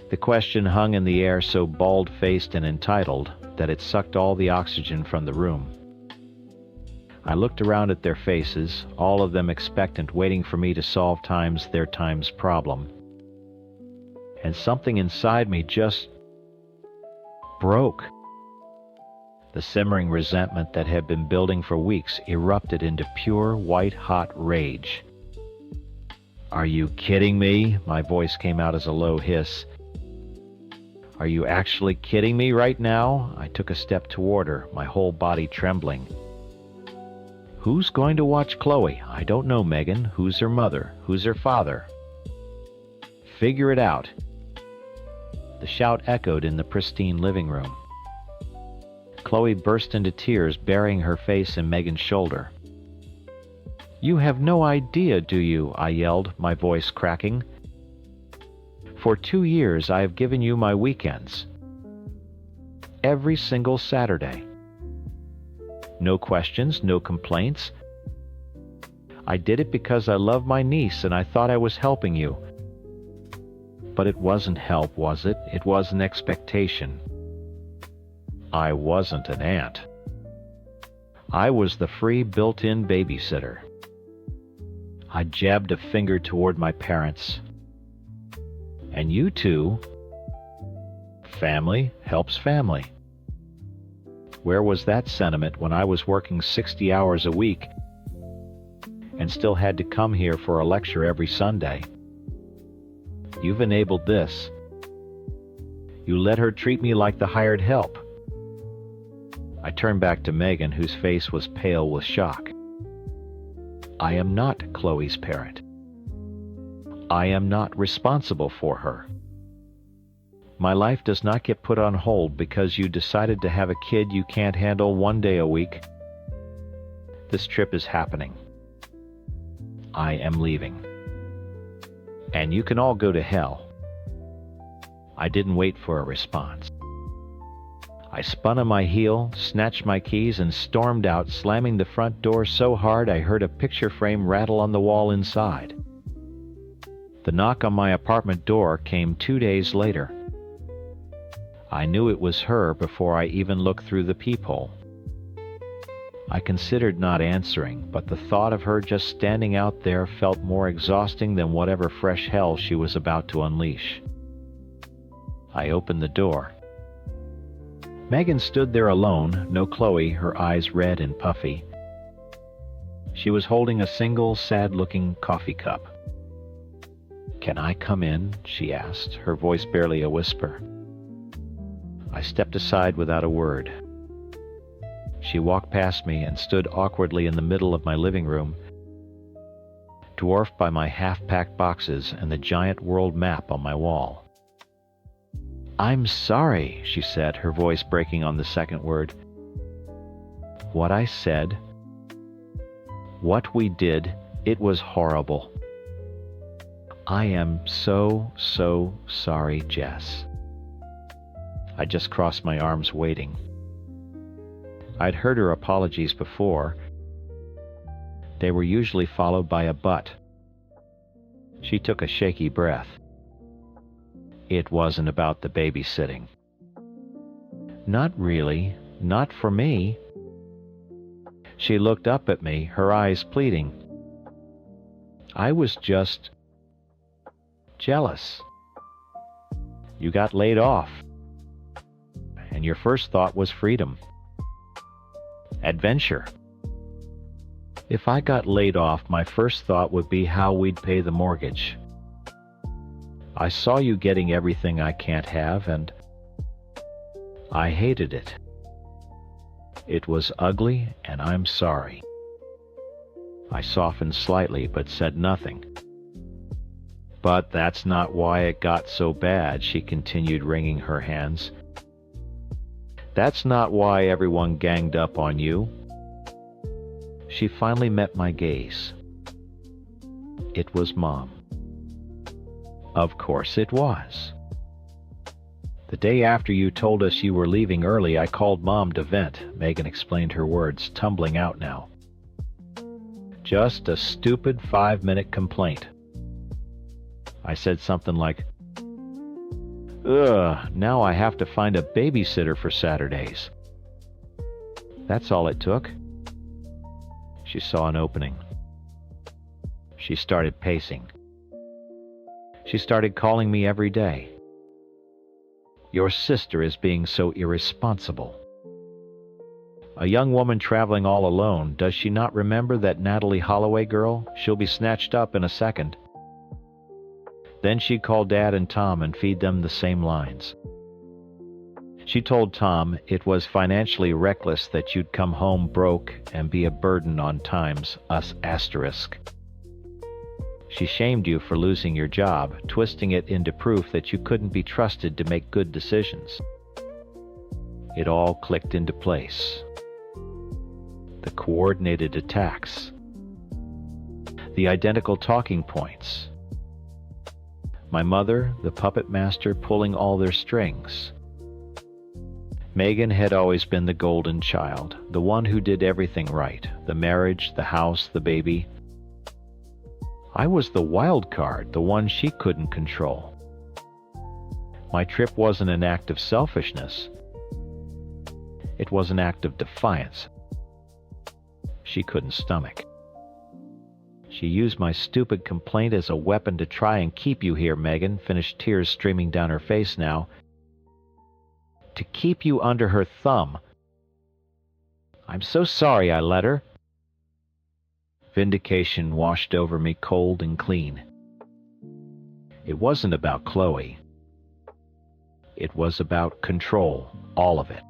The question hung in the air so bald-faced and entitled that it sucked all the oxygen from the room. I looked around at their faces, all of them expectant, waiting for me to solve their time's problem. And something inside me just broke. The simmering resentment that had been building for weeks erupted into pure, white-hot rage. Are you kidding me? My voice came out as a low hiss. Are you actually kidding me right now? I took a step toward her, my whole body trembling. Who's going to watch Chloe? I don't know, Megan. Who's her mother? Who's her father? Figure it out. The shout echoed in the pristine living room. Chloe burst into tears, burying her face in Megan's shoulder. You have no idea, do you? I yelled, my voice cracking. For 2 years I have given you my weekends. Every single Saturday. No questions, no complaints. I did it because I love my niece and I thought I was helping you. But it wasn't help, was it? It was an expectation. I wasn't an aunt. I was the free built-in babysitter. I jabbed a finger toward my parents. And you two, family helps family. Where was that sentiment when I was working 60 hours a week and still had to come here for a lecture every Sunday? You've enabled this. You let her treat me like the hired help. I turned back to Megan, whose face was pale with shock. I am not Chloe's parent. I am not responsible for her. My life does not get put on hold because you decided to have a kid you can't handle 1 day a week. This trip is happening. I am leaving. And you can all go to hell. I didn't wait for a response. I spun on my heel, snatched my keys, and stormed out, slamming the front door so hard I heard a picture frame rattle on the wall inside. The knock on my apartment door came 2 days later. I knew it was her before I even looked through the peephole. I considered not answering, but the thought of her just standing out there felt more exhausting than whatever fresh hell she was about to unleash. I opened the door. Megan stood there alone, no Chloe, her eyes red and puffy. She was holding a single, sad-looking coffee cup. "Can I come in?" she asked, her voice barely a whisper. I stepped aside without a word. She walked past me and stood awkwardly in the middle of my living room, dwarfed by my half-packed boxes and the giant world map on my wall. "I'm sorry," she said, her voice breaking on the second word. "What I said, what we did, it was horrible. I am so sorry, Jess." I just crossed my arms waiting. I'd heard her apologies before. They were usually followed by a but. She took a shaky breath. "It wasn't about the babysitting." "Not really, not for me." She looked up at me, her eyes pleading. "I was just jealous. You got laid off, and your first thought was freedom. Adventure. If I got laid off, my first thought would be how we'd pay the mortgage. I saw you getting everything I can't have, and I hated it. It was ugly, and I'm sorry." I softened slightly, but said nothing. "But that's not why it got so bad," she continued, wringing her hands. "That's not why everyone ganged up on you." She finally met my gaze. "It was Mom." "Of course it was. The day after you told us you were leaving early, I called Mom to vent," Megan explained, her words tumbling out now. "Just a stupid 5-minute complaint. I said something like, 'Ugh, now I have to find a babysitter for Saturdays.' That's all it took." She saw an opening. She started pacing. She started calling me every day. "Your sister is being so irresponsible. A young woman traveling all alone, does she not remember that Natalie Holloway girl? She'll be snatched up in a second." Then she'd call Dad and Tom and feed them the same lines. She told Tom it was financially reckless that you'd come home broke and be a burden on Times Us asterisk. She shamed you for losing your job, twisting it into proof that you couldn't be trusted to make good decisions. It all clicked into place. The coordinated attacks. The identical talking points. My mother, the puppet master, pulling all their strings. Megan had always been the golden child, the one who did everything right, the marriage, the house, the baby. I was the wild card, the one she couldn't control. My trip wasn't an act of selfishness. It was an act of defiance she couldn't stomach. She used my stupid complaint as a weapon to try and keep you here, Megan, finished, tears streaming down her face now. To keep you under her thumb. I'm so sorry I let her. Vindication washed over me cold and clean. It wasn't about Chloe. It was about control, all of it.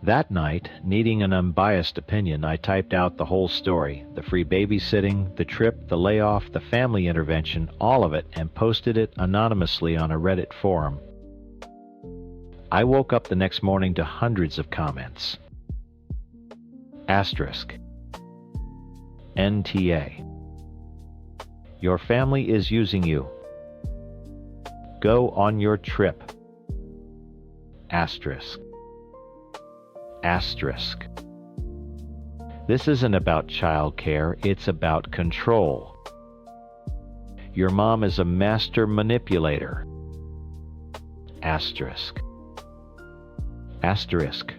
That night, needing an unbiased opinion, I typed out the whole story, the free babysitting, the trip, the layoff, the family intervention, all of it, and posted it anonymously on a Reddit forum. I woke up the next morning to hundreds of comments. Asterisk. NTA. Your family is using you. Go on your trip. Asterisk. Asterisk. This isn't about childcare, it's about control. Your mom is a master manipulator. Asterisk. Asterisk.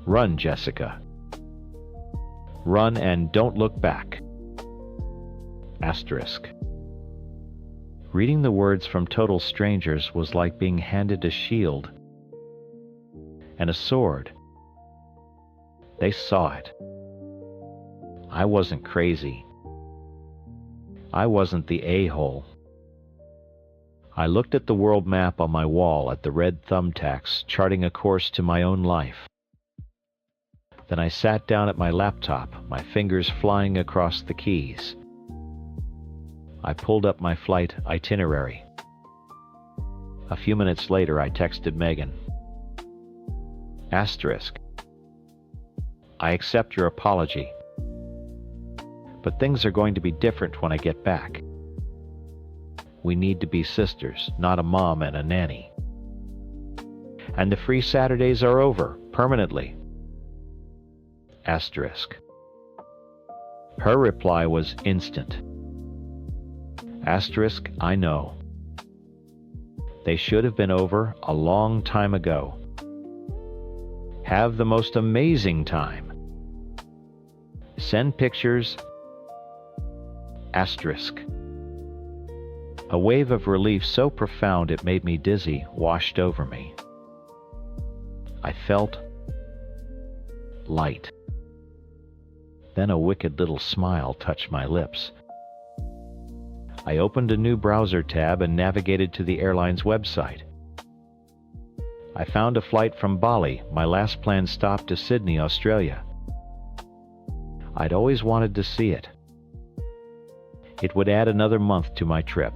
Run, Jessica. Run and don't look back. Asterisk. Reading the words from total strangers was like being handed a shield and a sword. They saw it. I wasn't crazy. I wasn't the a-hole. I looked at the world map on my wall at the red thumbtacks charting a course to my own life. Then I sat down at my laptop, my fingers flying across the keys. I pulled up my flight itinerary. A few minutes later, I texted Megan. Asterisk. I accept your apology, but things are going to be different when I get back. We need to be sisters, not a mom and a nanny. And the free Saturdays are over, permanently. Asterisk. Her reply was instant. Asterisk, I know. They should have been over a long time ago. Have the most amazing time. Send pictures. Asterisk. A wave of relief so profound it made me dizzy washed over me. I felt light. Then a wicked little smile touched my lips. I opened a new browser tab and navigated to the airline's website. I found a flight from Bali, my last planned stop to Sydney, Australia. I'd always wanted to see it. It would add another month to my trip.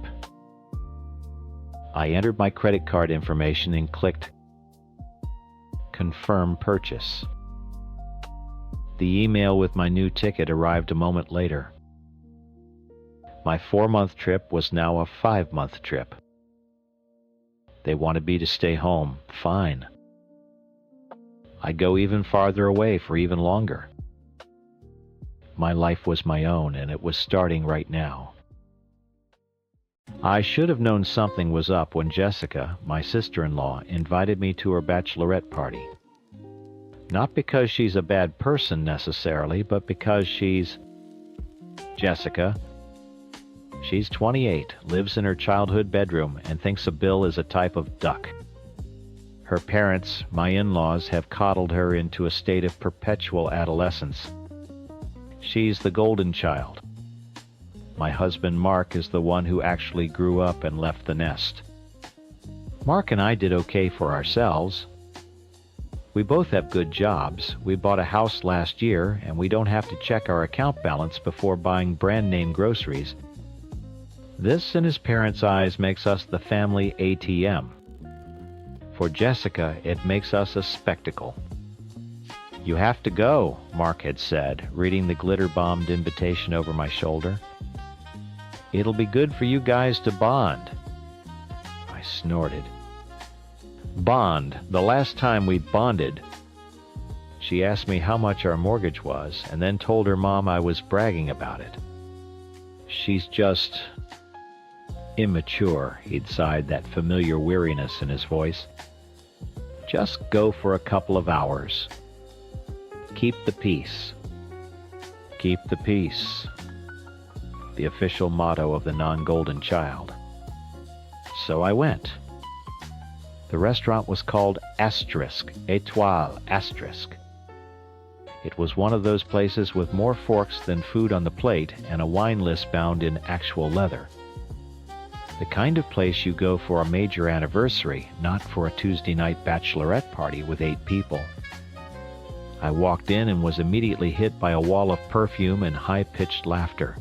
I entered my credit card information and clicked Confirm Purchase. The email with my new ticket arrived a moment later. My 4-month trip was now a 5-month trip. They wanted me to stay home. Fine. I'd go even farther away for even longer. My life was my own, and it was starting right now. I should have known something was up when Jessica, my sister-in-law, invited me to her bachelorette party. Not because she's a bad person necessarily, but because she's Jessica. She's 28, lives in her childhood bedroom, and thinks a bill is a type of duck. Her parents, my in-laws, have coddled her into a state of perpetual adolescence. She's the golden child. My husband Mark is the one who actually grew up and left the nest. Mark and I did okay for ourselves. We both have good jobs. We bought a house last year, and we don't have to check our account balance before buying brand-name groceries. This, in his parents' eyes, makes us the family ATM. For Jessica, it makes us a spectacle. You have to go, Mark had said, reading the glitter-bombed invitation over my shoulder. It'll be good for you guys to bond. I snorted. Bond, the last time we bonded. She asked me how much our mortgage was, and then told her mom I was bragging about it. She's just immature, he'd sighed, that familiar weariness in his voice. Just go for a couple of hours. Keep the peace. Keep the peace. The official motto of the non-golden child. So I went. The restaurant was called Asterisk, Étoile Asterisk. It was one of those places with more forks than food on the plate and a wine list bound in actual leather. The kind of place you go for a major anniversary, not for a Tuesday night bachelorette party with 8 people. I walked in and was immediately hit by a wall of perfume and high-pitched laughter.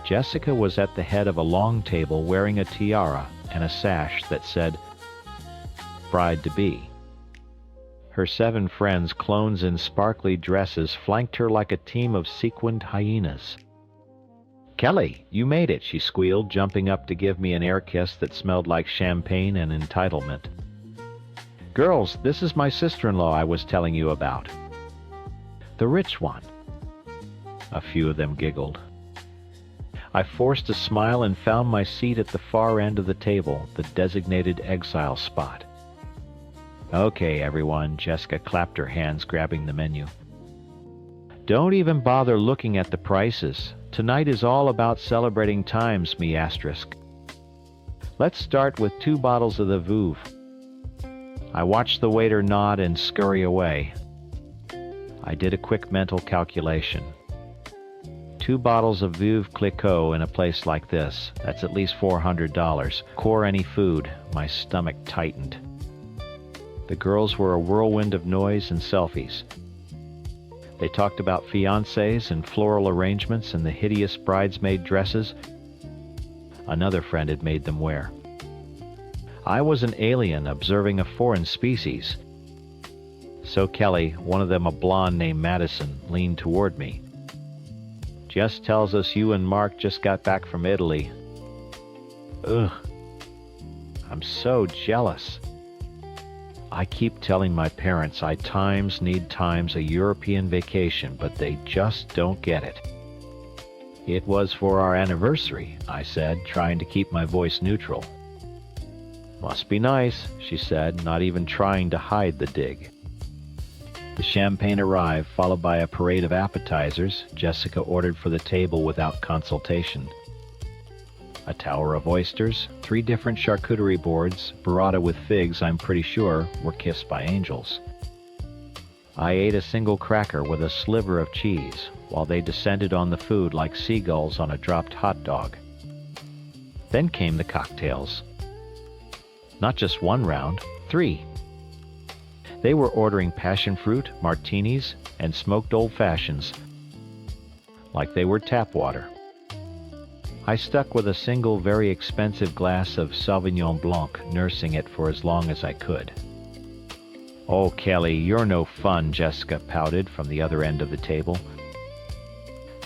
Jessica was at the head of a long table wearing a tiara and a sash that said, Bride-to-be. Her 7 friends, clones in sparkly dresses, flanked her like a team of sequined hyenas. Kelly, you made it, she squealed, jumping up to give me an air kiss that smelled like champagne and entitlement. Girls, this is my sister-in-law I was telling you about. The rich one. A few of them giggled. I forced a smile and found my seat at the far end of the table, the designated exile spot. Okay, everyone, Jessica clapped her hands, grabbing the menu. Don't even bother looking at the prices. Tonight is all about celebrating times, me asterisk. Let's start with 2 bottles of the Veuve. I watched the waiter nod and scurry away. I did a quick mental calculation. 2 bottles of Veuve Clicquot in a place like this, that's at least $400. Core any food, my stomach tightened. The girls were a whirlwind of noise and selfies. They talked about fiancés and floral arrangements and the hideous bridesmaid dresses another friend had made them wear. I was an alien observing a foreign species. So Kelly, one of them a blonde named Madison, leaned toward me. Jess tells us you and Mark just got back from Italy. Ugh. I'm so jealous. I keep telling my parents I need times a European vacation, but they just don't get it. It was for our anniversary, I said, trying to keep my voice neutral. Must be nice, she said, not even trying to hide the dig. The champagne arrived, followed by a parade of appetizers Jessica ordered for the table without consultation. A tower of oysters, 3 different charcuterie boards, burrata with figs I'm pretty sure were kissed by angels. I ate a single cracker with a sliver of cheese, while they descended on the food like seagulls on a dropped hot dog. Then came the cocktails. Not just 1 round, 3. They were ordering passion fruit, martinis, and smoked old fashions, like they were tap water. I stuck with a single very expensive glass of Sauvignon Blanc, nursing it for as long as I could. Oh, Kelly, you're no fun, Jessica pouted from the other end of the table.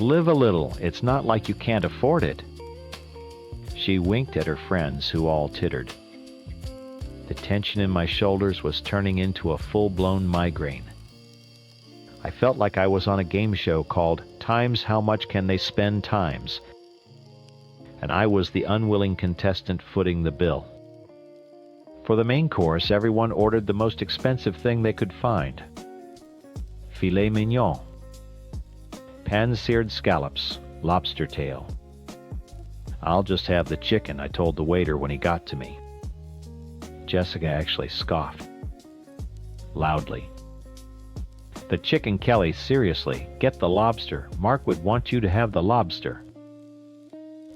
Live a little, it's not like you can't afford it. She winked at her friends, who all tittered. The tension in my shoulders was turning into a full-blown migraine. I felt like I was on a game show called Times How Much Can They Spend Times, and I was the unwilling contestant footing the bill. For the main course, everyone ordered the most expensive thing they could find. Filet mignon, pan-seared scallops, lobster tail. I'll just have the chicken, I told the waiter when he got to me. Jessica actually scoffed. Loudly. The chicken, Kelly, seriously, get the lobster. Mark would want you to have the lobster.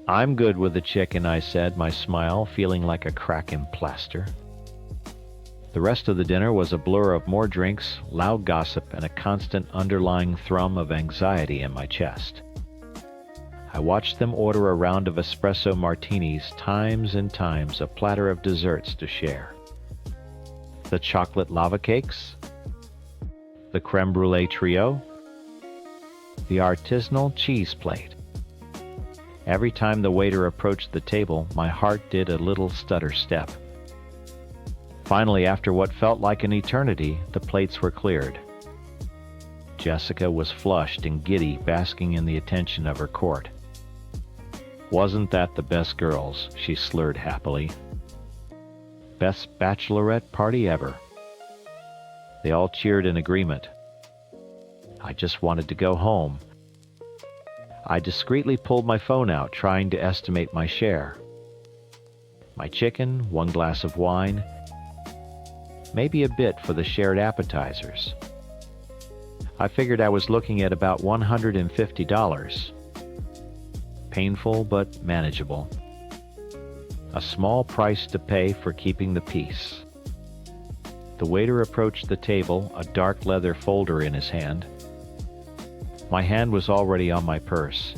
I'm good with the chicken, I said, my smile feeling like a crack in plaster. The rest of the dinner was a blur of more drinks, loud gossip, and a constant underlying thrum of anxiety in my chest. I watched them order a round of espresso martinis, times and times a platter of desserts to share. The chocolate lava cakes, the creme brulee trio, the artisanal cheese plate. Every time the waiter approached the table, my heart did a little stutter step. Finally, after what felt like an eternity, the plates were cleared. Jessica was flushed and giddy, basking in the attention of her court. Wasn't that the best girls? She slurred happily. Best bachelorette party ever. They all cheered in agreement. I just wanted to go home. I discreetly pulled my phone out, trying to estimate my share. My chicken, 1 glass of wine, maybe a bit for the shared appetizers. I figured I was looking at about $150. Painful but manageable. A small price to pay for keeping the peace. The waiter approached the table, a dark leather folder in his hand. My hand was already on my purse.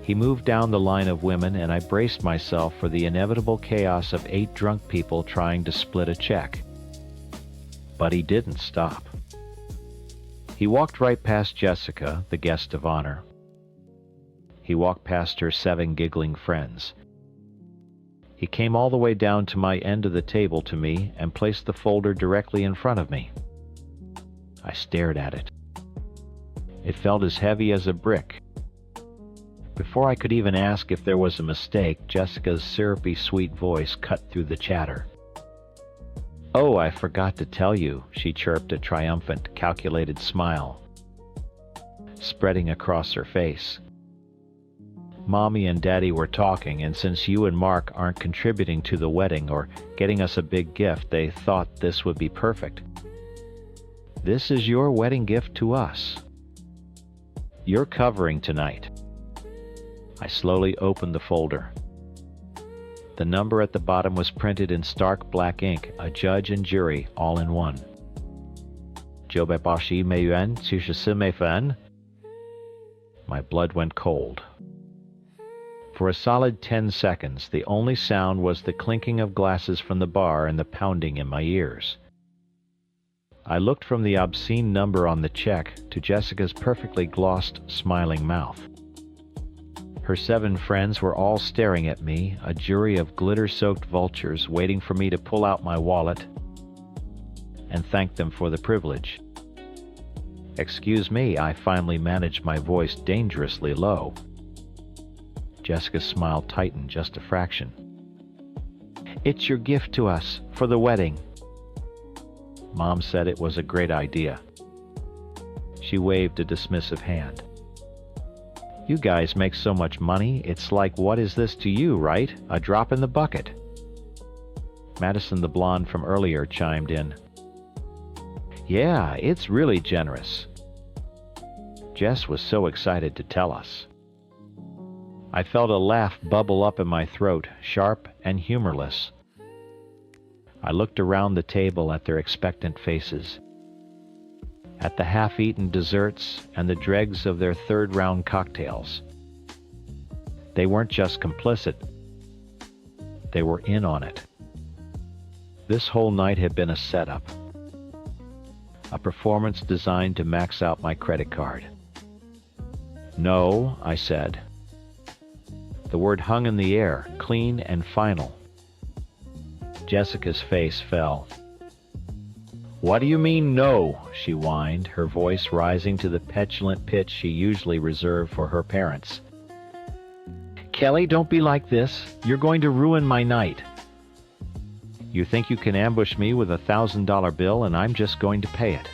He moved down the line of women, and I braced myself for the inevitable chaos of 8 drunk people trying to split a check. But he didn't stop. He walked right past Jessica, the guest of honor. He walked past her 7 giggling friends. He came all the way down to my end of the table to me and placed the folder directly in front of me. I stared at it. It felt as heavy as a brick. Before I could even ask if there was a mistake, Jessica's syrupy sweet voice cut through the chatter. "Oh, I forgot to tell you," she chirped, a triumphant, calculated smile spreading across her face. "Mommy and Daddy were talking, and since you and Mark aren't contributing to the wedding or getting us a big gift, they thought this would be perfect. This is your wedding gift to us. You're covering tonight." I slowly opened the folder. The number at the bottom was printed in stark black ink, a judge and jury all in one. 980美元74美分. My blood went cold. For a solid 10 seconds, the only sound was the clinking of glasses from the bar and the pounding in my ears. I looked from the obscene number on the check to Jessica's perfectly glossed, smiling mouth. Her 7 friends were all staring at me, a jury of glitter-soaked vultures waiting for me to pull out my wallet and thank them for the privilege. "Excuse me," I finally managed my voice dangerously low. Jessica's smile tightened just a fraction. "It's your gift to us, for the wedding." Mom said it was a great idea. She waved a dismissive hand. "You guys make so much money, it's like, what is this to you, right? A drop in the bucket." Madison the blonde from earlier chimed in. "Yeah, it's really generous." Jess was so excited to tell us. I felt a laugh bubble up in my throat, sharp and humorless. I looked around the table at their expectant faces, at the half-eaten desserts and the dregs of their third-round cocktails. They weren't just complicit. They were in on it. This whole night had been a setup, a performance designed to max out my credit card. "No," I said. The word hung in the air, clean and final. Jessica's face fell. "What do you mean, no?" she whined, her voice rising to the petulant pitch she usually reserved for her parents. "Kelly, don't be like this. You're going to ruin my night. You think you can ambush me with a $1,000 bill and I'm just going to pay it."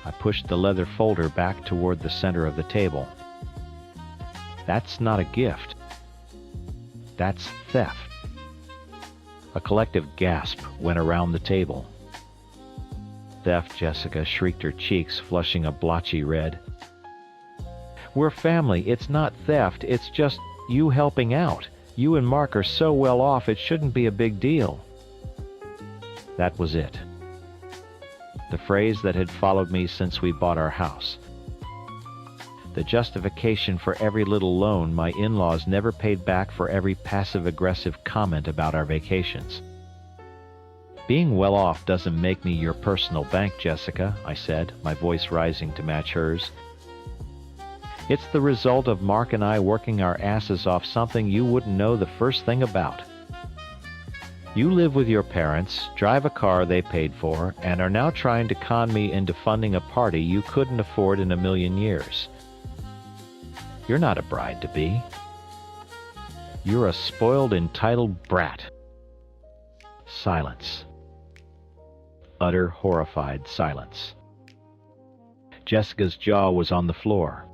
I pushed the leather folder back toward the center of the table. "That's not a gift. That's theft." A collective gasp went around the table. "Theft," Jessica shrieked, her cheeks flushing a blotchy red. "We're family. It's not theft. It's just you helping out. You and Mark are so well off, it shouldn't be a big deal." That was it. The phrase that had followed me since we bought our house. The justification for every little loan my in-laws never paid back for every passive-aggressive comment about our vacations. "Being well off doesn't make me your personal bank, Jessica," I said, my voice rising to match hers. "It's the result of Mark and I working our asses off something you wouldn't know the first thing about. You live with your parents, drive a car they paid for, and are now trying to con me into funding a party you couldn't afford in a million years. You're not a bride-to-be. You're a spoiled, entitled brat." Silence. Utter, horrified silence. Jessica's jaw was on the floor.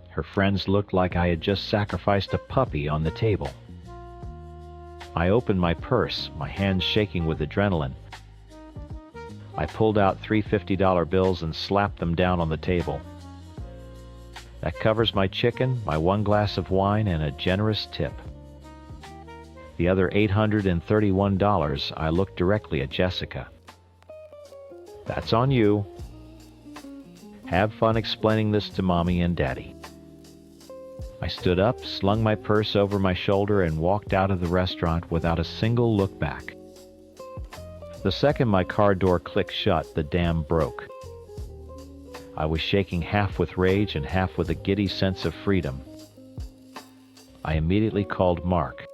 Her friends looked like I had just sacrificed a puppy on the table. I opened my purse, my hands shaking with adrenaline. I pulled out 3 $50 bills and slapped them down on the table. "That covers my chicken, my 1 glass of wine, and a generous tip." The other $831, I looked directly at Jessica. "That's on you. Have fun explaining this to Mommy and Daddy." I stood up, slung my purse over my shoulder, and walked out of the restaurant without a single look back. The second my car door clicked shut, the dam broke. I was shaking half with rage and half with a giddy sense of freedom. I immediately called Mark.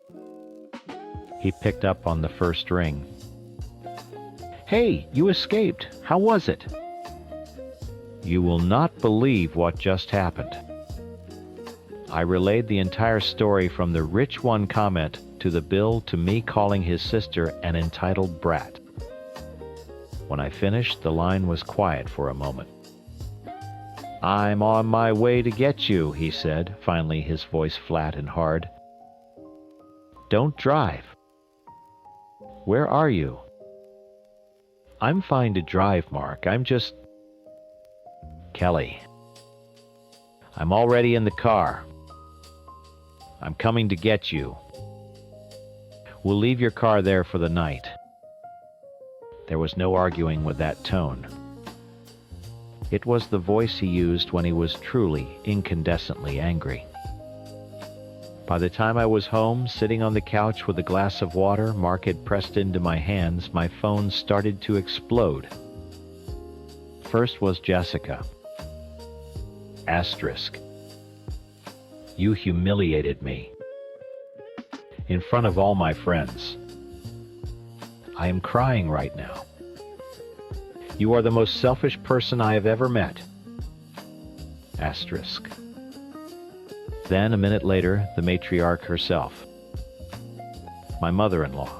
He picked up on the first ring. "Hey, you escaped. How was it?" You will not believe what just happened. I relayed the entire story from the rich one comment to the bill to me calling his sister an entitled brat. When I finished, the line was quiet for a moment. "I'm on my way to get you," he said, finally, his voice flat and hard. "Don't drive." "Where are you?" "I'm fine to drive, Mark. I'm just—" "Kelly, I'm already in the car. I'm coming to get you. We'll leave your car there for the night." There was no arguing with that tone. It was the voice he used when he was truly, incandescently angry. By the time I was home, sitting on the couch with a glass of water Mark had pressed into my hands, my phone started to explode. First was Jessica. Asterisk. "You humiliated me. In front of all my friends. I am crying right now. You are the most selfish person I have ever met." Asterisk. Then, a minute later, the matriarch herself. My mother-in-law.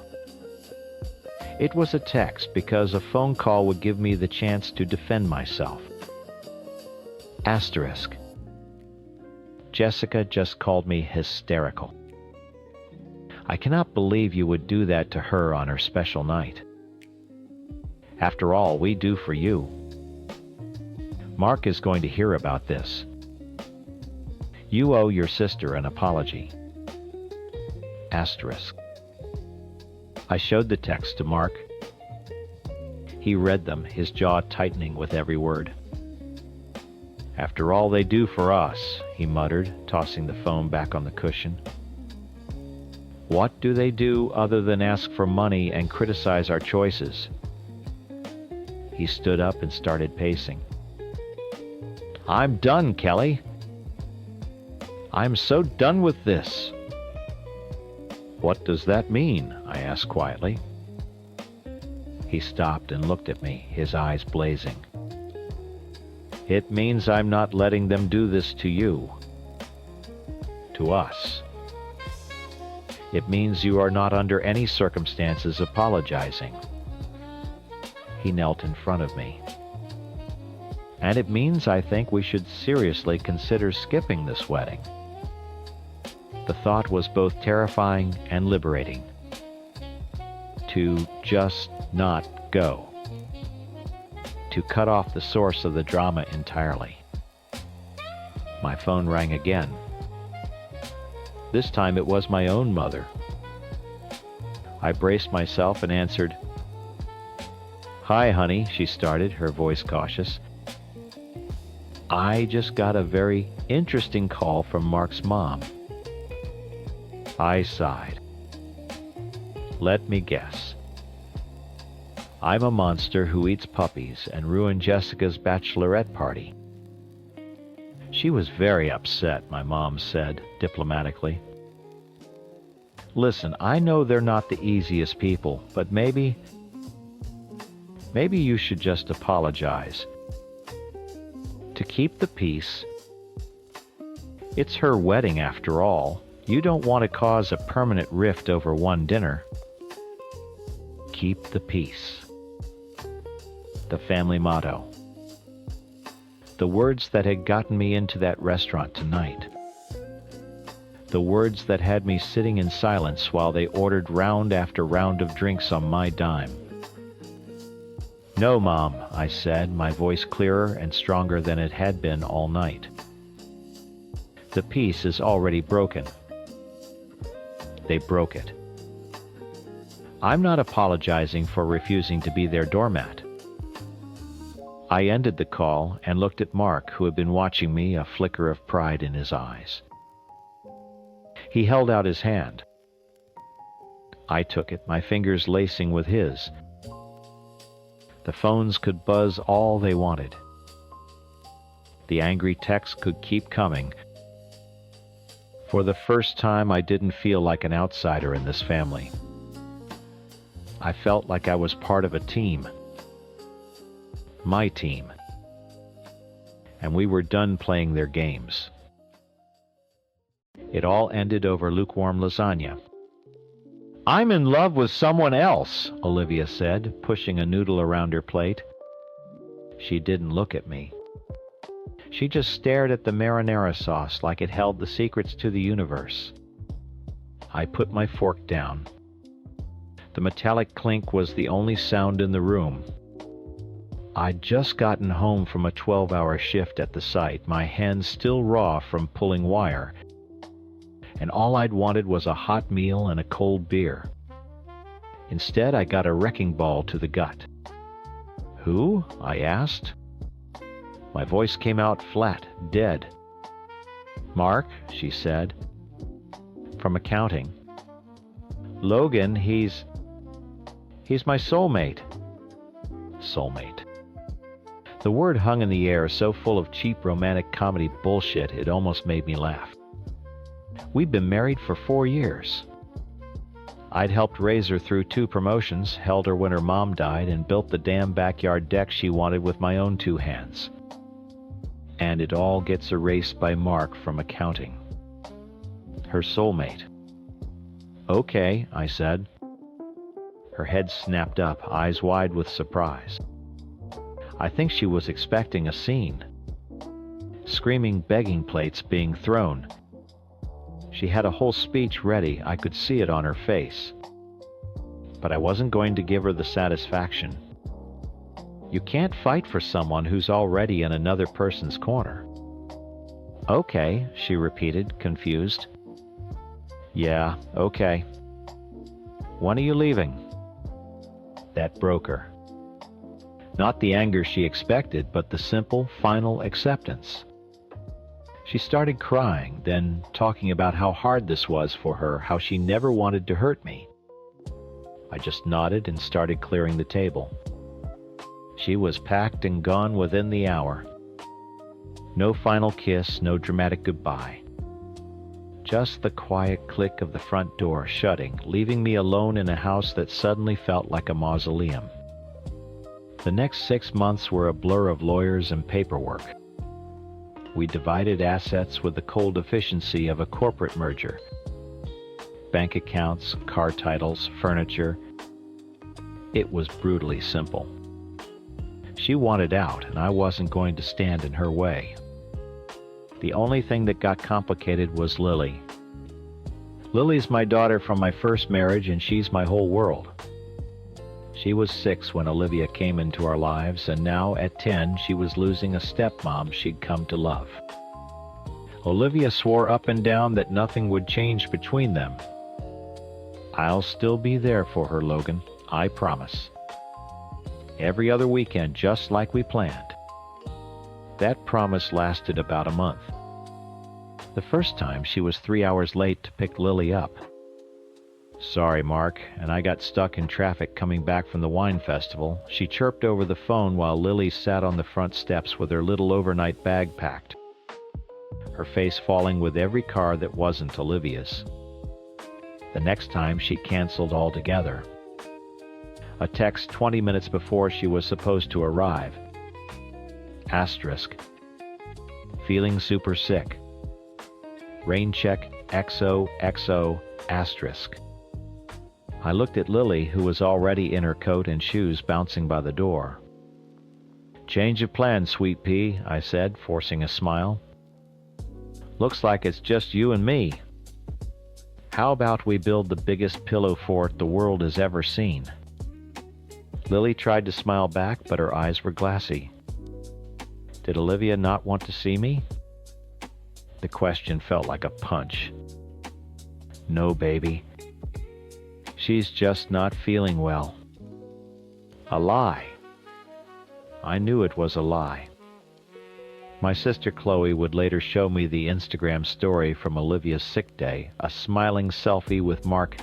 It was a text because a phone call would give me the chance to defend myself. Asterisk. Jessica just called me hysterical. I cannot believe you would do that to her on her special night. After all, we do for you. Mark is going to hear about this. You owe your sister an apology. Asterisk. I showed the text to Mark. He read them, his jaw tightening with every word. "After all they do for us," he muttered, tossing the phone back on the cushion. "What do they do other than ask for money and criticize our choices?" He stood up and started pacing. "I'm done, Kelly. I'm so done with this." "What does that mean?" I asked quietly. He stopped and looked at me, his eyes blazing. "It means I'm not letting them do this to you. To us. It means you are not under any circumstances apologizing." He knelt in front of me. "And it means I think we should seriously consider skipping this wedding." The thought was both terrifying and liberating. To just not go. To cut off the source of the drama entirely. My phone rang again. This time it was my own mother. I braced myself and answered. "Hi, honey," she started, her voice cautious. "I just got a very interesting call from Mark's mom." I sighed. "Let me guess. I'm a monster who eats puppies and ruined Jessica's bachelorette party." "She was very upset," my mom said, diplomatically. "Listen, I know they're not the easiest people, but maybe you should just apologize. To keep the peace. It's her wedding after all. You don't want to cause a permanent rift over one dinner. Keep the peace." The family motto. The words that had gotten me into that restaurant tonight. The words that had me sitting in silence while they ordered round after round of drinks on my dime. "No, Mom," I said, my voice clearer and stronger than it had been all night. "The peace is already broken." They broke it. I'm not apologizing for refusing to be their doormat. I ended the call and looked at Mark, who had been watching me, a flicker of pride in his eyes. He held out his hand. I took it, my fingers lacing with his. The phones could buzz all they wanted. The angry texts could keep coming. For the first time, I didn't feel like an outsider in this family. I felt like I was part of a team. My team. And we were done playing their games. It all ended over lukewarm lasagna. "I'm in love with someone else," Olivia said, pushing a noodle around her plate. She didn't look at me. She just stared at the marinara sauce like it held the secrets to the universe. I put my fork down. The metallic clink was the only sound in the room. I'd just gotten home from a 12-hour shift at the site, my hands still raw from pulling wire, and all I'd wanted was a hot meal and a cold beer. Instead, I got a wrecking ball to the gut. "Who?" I asked. My voice came out flat, dead. "Mark," she said. "From accounting." "Logan, he's my soulmate." Soulmate. The word hung in the air, so full of cheap romantic comedy bullshit it almost made me laugh. We'd been married for 4 years. I'd helped raise her through 2 promotions, held her when her mom died, and built the damn backyard deck she wanted with my own 2 hands. And it all gets erased by Mark from accounting. Her soulmate. "Okay," I said. Her head snapped up, eyes wide with surprise. I think she was expecting a scene. Screaming begging plates being thrown. She had a whole speech ready, I could see it on her face. But I wasn't going to give her the satisfaction. You can't fight for someone who's already in another person's corner. "Okay," she repeated, confused. "Yeah, okay. When are you leaving?" That broke her. Not the anger she expected, but the simple, final acceptance. She started crying, then talking about how hard this was for her, how she never wanted to hurt me. I just nodded and started clearing the table. She was packed and gone within the hour. No final kiss, no dramatic goodbye. Just the quiet click of the front door shutting, leaving me alone in a house that suddenly felt like a mausoleum. The next 6 months were a blur of lawyers and paperwork. We divided assets with the cold efficiency of a corporate merger. Bank accounts, car titles, furniture. It was brutally simple. She wanted out, and I wasn't going to stand in her way. The only thing that got complicated was Lily. Lily's my daughter from my first marriage, and she's my whole world. She was 6 when Olivia came into our lives, and now at 10 she was losing a stepmom she'd come to love. Olivia swore up and down that nothing would change between them. I'll still be there for her, Logan, I promise. Every other weekend, just like we planned. That promise lasted about a month. The first time she was 3 hours late to pick Lily up. "Sorry, Mark," and I got stuck in traffic coming back from the wine festival. She chirped over the phone while Lily sat on the front steps with her little overnight bag packed. Her face falling with every car that wasn't Olivia's. The next time she canceled altogether. A text 20 minutes before she was supposed to arrive. Asterisk. Feeling super sick. Rain check XOXO asterisk. I looked at Lily, who was already in her coat and shoes bouncing by the door. "Change of plans, sweet pea," I said, forcing a smile. "Looks like it's just you and me. How about we build the biggest pillow fort the world has ever seen?" Lily tried to smile back, but her eyes were glassy. Did Olivia not want to see me? The question felt like a punch. "No, baby. She's just not feeling well." A lie. I knew it was a lie. My sister Chloe would later show me the Instagram story from Olivia's sick day, a smiling selfie with Mark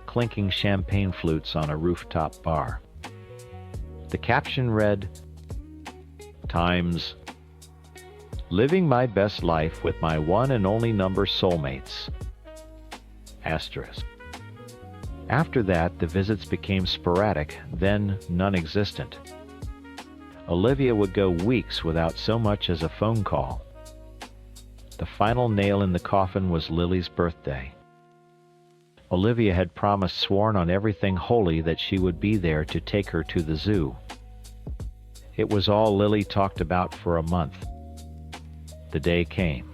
clinking champagne flutes on a rooftop bar. The caption read, "Times, living my best life with my one and only number soulmates." Asterisk. After that, the visits became sporadic, then non-existent. Olivia would go weeks without so much as a phone call. The final nail in the coffin was Lily's birthday. Olivia had promised, sworn on everything holy, that she would be there to take her to the zoo. It was all Lily talked about for a month. The day came.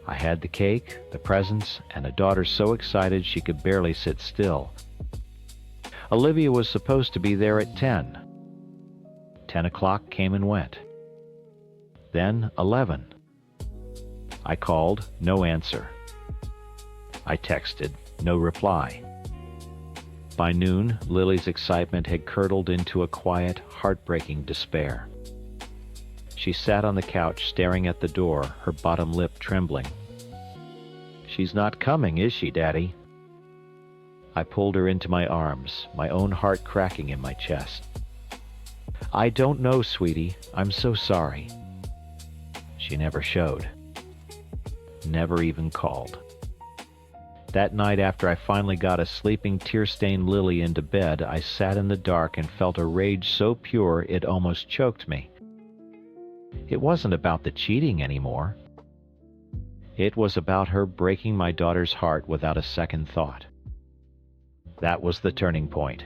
I had the cake, the presents, and a daughter so excited she could barely sit still. Olivia was supposed to be there at 10. 10 o'clock came and went. Then 11. I called, no answer. I texted, no reply. By noon, Lily's excitement had curdled into a quiet, heartbreaking despair. She sat on the couch staring at the door, her bottom lip trembling. "She's not coming, is she, Daddy?" I pulled her into my arms, my own heart cracking in my chest. "I don't know, sweetie. I'm so sorry." She never showed. Never even called. That night, after I finally got a sleeping, tear-stained Lily into bed, I sat in the dark and felt a rage so pure it almost choked me. It wasn't about the cheating anymore. It was about her breaking my daughter's heart without a second thought. That was the turning point.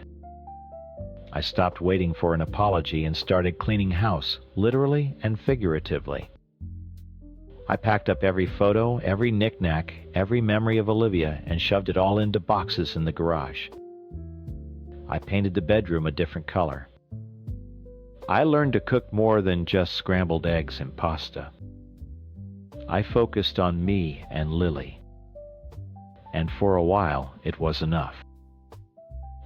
I stopped waiting for an apology and started cleaning house, literally and figuratively. I packed up every photo, every knick-knack, every memory of Olivia, and shoved it all into boxes in the garage. I painted the bedroom a different color. I learned to cook more than just scrambled eggs and pasta. I focused on me and Lily. And for a while, it was enough.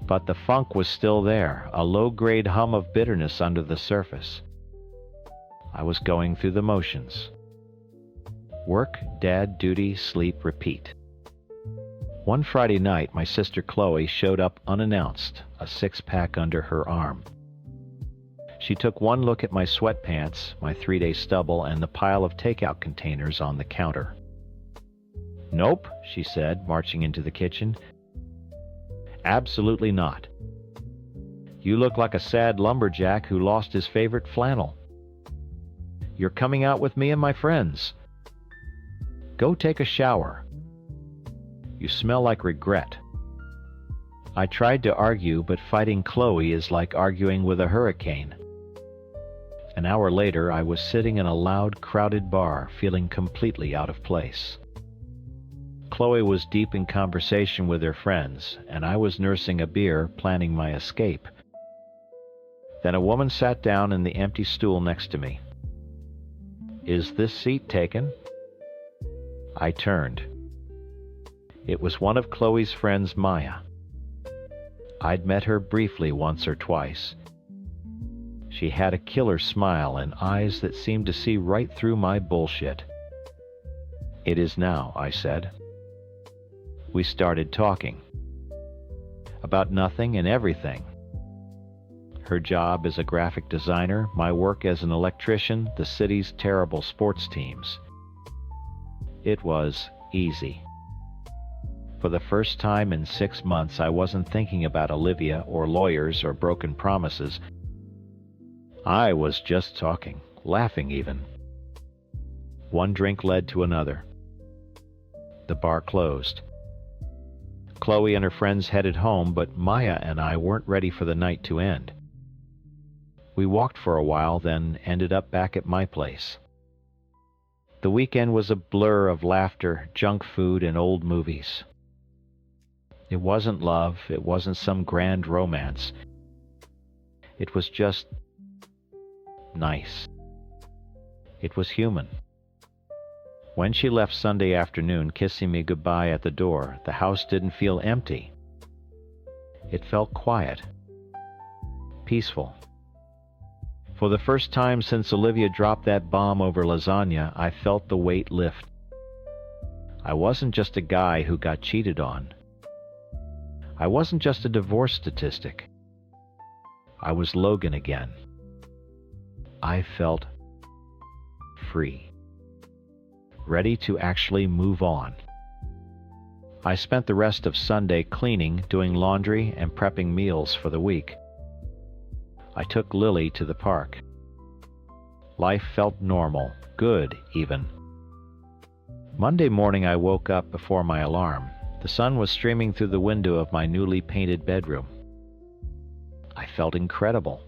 But the funk was still there, a low-grade hum of bitterness under the surface. I was going through the motions. Work, dad, duty, sleep, repeat. One Friday night, my sister Chloe showed up unannounced, a six-pack under her arm. She took one look at my sweatpants, my 3-day stubble, and the pile of takeout containers on the counter. "Nope," she said, marching into the kitchen. "Absolutely not. You look like a sad lumberjack who lost his favorite flannel. You're coming out with me and my friends. Go take a shower. You smell like regret." I tried to argue, but fighting Chloe is like arguing with a hurricane. An hour later, I was sitting in a loud, crowded bar, feeling completely out of place. Chloe was deep in conversation with her friends, and I was nursing a beer, planning my escape. Then a woman sat down in the empty stool next to me. "Is this seat taken?" I turned. It was one of Chloe's friends, Maya. I'd met her briefly once or twice. She had a killer smile and eyes that seemed to see right through my bullshit. "It is now," I said. We started talking. About nothing and everything. Her job as a graphic designer, my work as an electrician, the city's terrible sports teams. It was easy. For the first time in 6 months, I wasn't thinking about Olivia or lawyers or broken promises. I was just talking, laughing even. One drink led to another. The bar closed. Chloe and her friends headed home, but Maya and I weren't ready for the night to end. We walked for a while, then ended up back at my place. The weekend was a blur of laughter, junk food, and old movies. It wasn't love, it wasn't some grand romance. It was just nice. It was human. When she left Sunday afternoon, kissing me goodbye at the door, the house didn't feel empty. It felt quiet, peaceful. For the first time since Olivia dropped that bomb over lasagna, I felt the weight lift. I wasn't just a guy who got cheated on. I wasn't just a divorce statistic. I was Logan again. I felt free, ready to actually move on. I spent the rest of Sunday cleaning, doing laundry, and prepping meals for the week. I took Lily to the park. Life felt normal, good even. Monday morning I woke up before my alarm. The sun was streaming through the window of my newly painted bedroom. I felt incredible.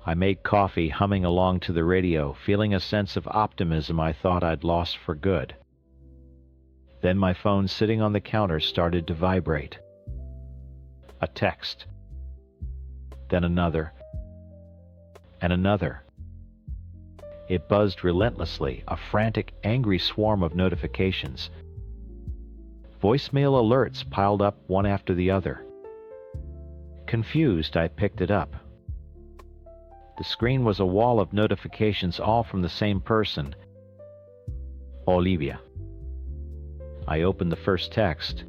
I made coffee, humming along to the radio, feeling a sense of optimism I thought I'd lost for good. Then my phone sitting on the counter started to vibrate. A text. Then another. And another. It buzzed relentlessly, a frantic, angry swarm of notifications. Voicemail alerts piled up one after the other. Confused, I picked it up. The screen was a wall of notifications, all from the same person. Olivia. I opened the first text.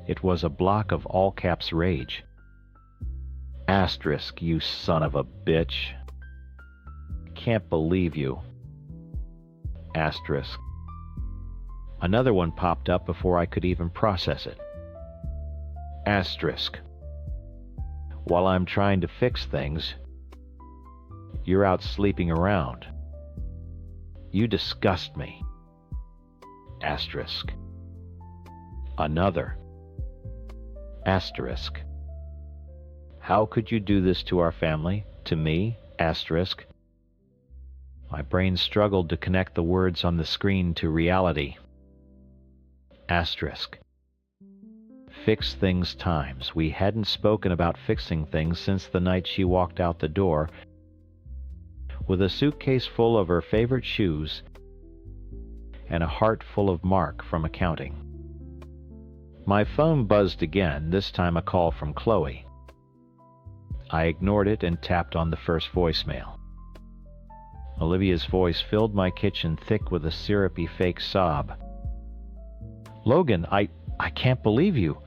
It was a block of all-caps rage. Asterisk, you son of a bitch. Can't believe you. Asterisk. Another one popped up before I could even process it. Asterisk. While I'm trying to fix things, you're out sleeping around. You disgust me. Asterisk. Another. Asterisk. How could you do this to our family? To me? Asterisk. My brain struggled to connect the words on the screen to reality. Asterisk. Fix things times. We hadn't spoken about fixing things since the night she walked out the door with a suitcase full of her favorite shoes and a heart full of Mark from accounting. My phone buzzed again, this time a call from Chloe. I ignored it and tapped on the first voicemail. Olivia's voice filled my kitchen thick with a syrupy fake sob. Logan, I can't believe you.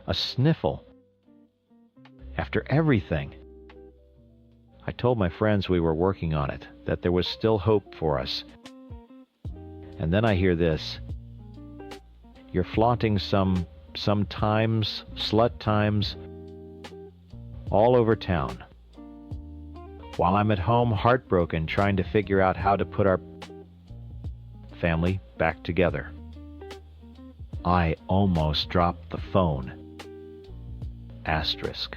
A sniffle. After everything. I told my friends we were working on it, that there was still hope for us. And then I hear this. You're flaunting some times, slut times, all over town. While I'm at home, heartbroken, trying to figure out how to put our family back together. I almost dropped the phone. Asterisk.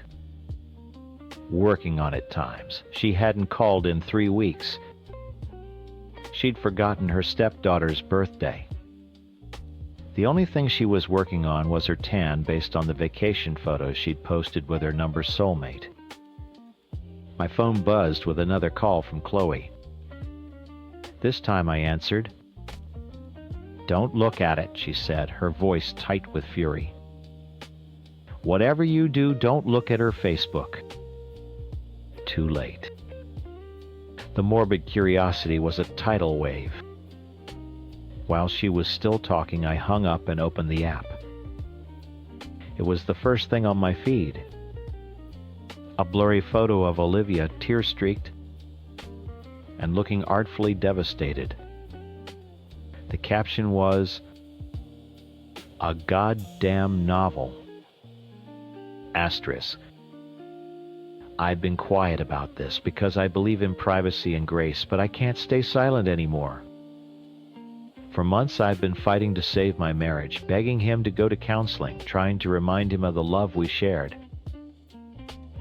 Working on it times. She hadn't called in 3 weeks. She'd forgotten her stepdaughter's birthday. The only thing she was working on was her tan based on the vacation photos she'd posted with her number soulmate. My phone buzzed with another call from Chloe. This time I answered. Don't look at it, she said, her voice tight with fury. Whatever you do, don't look at her Facebook. Too late. The morbid curiosity was a tidal wave. While she was still talking, I hung up and opened the app. It was the first thing on my feed. A blurry photo of Olivia, tear-streaked and looking artfully devastated. The caption was, "A goddamn novel." Asterisk. I've been quiet about this because I believe in privacy and grace, but I can't stay silent anymore. For months I've been fighting to save my marriage, begging him to go to counseling, trying to remind him of the love we shared.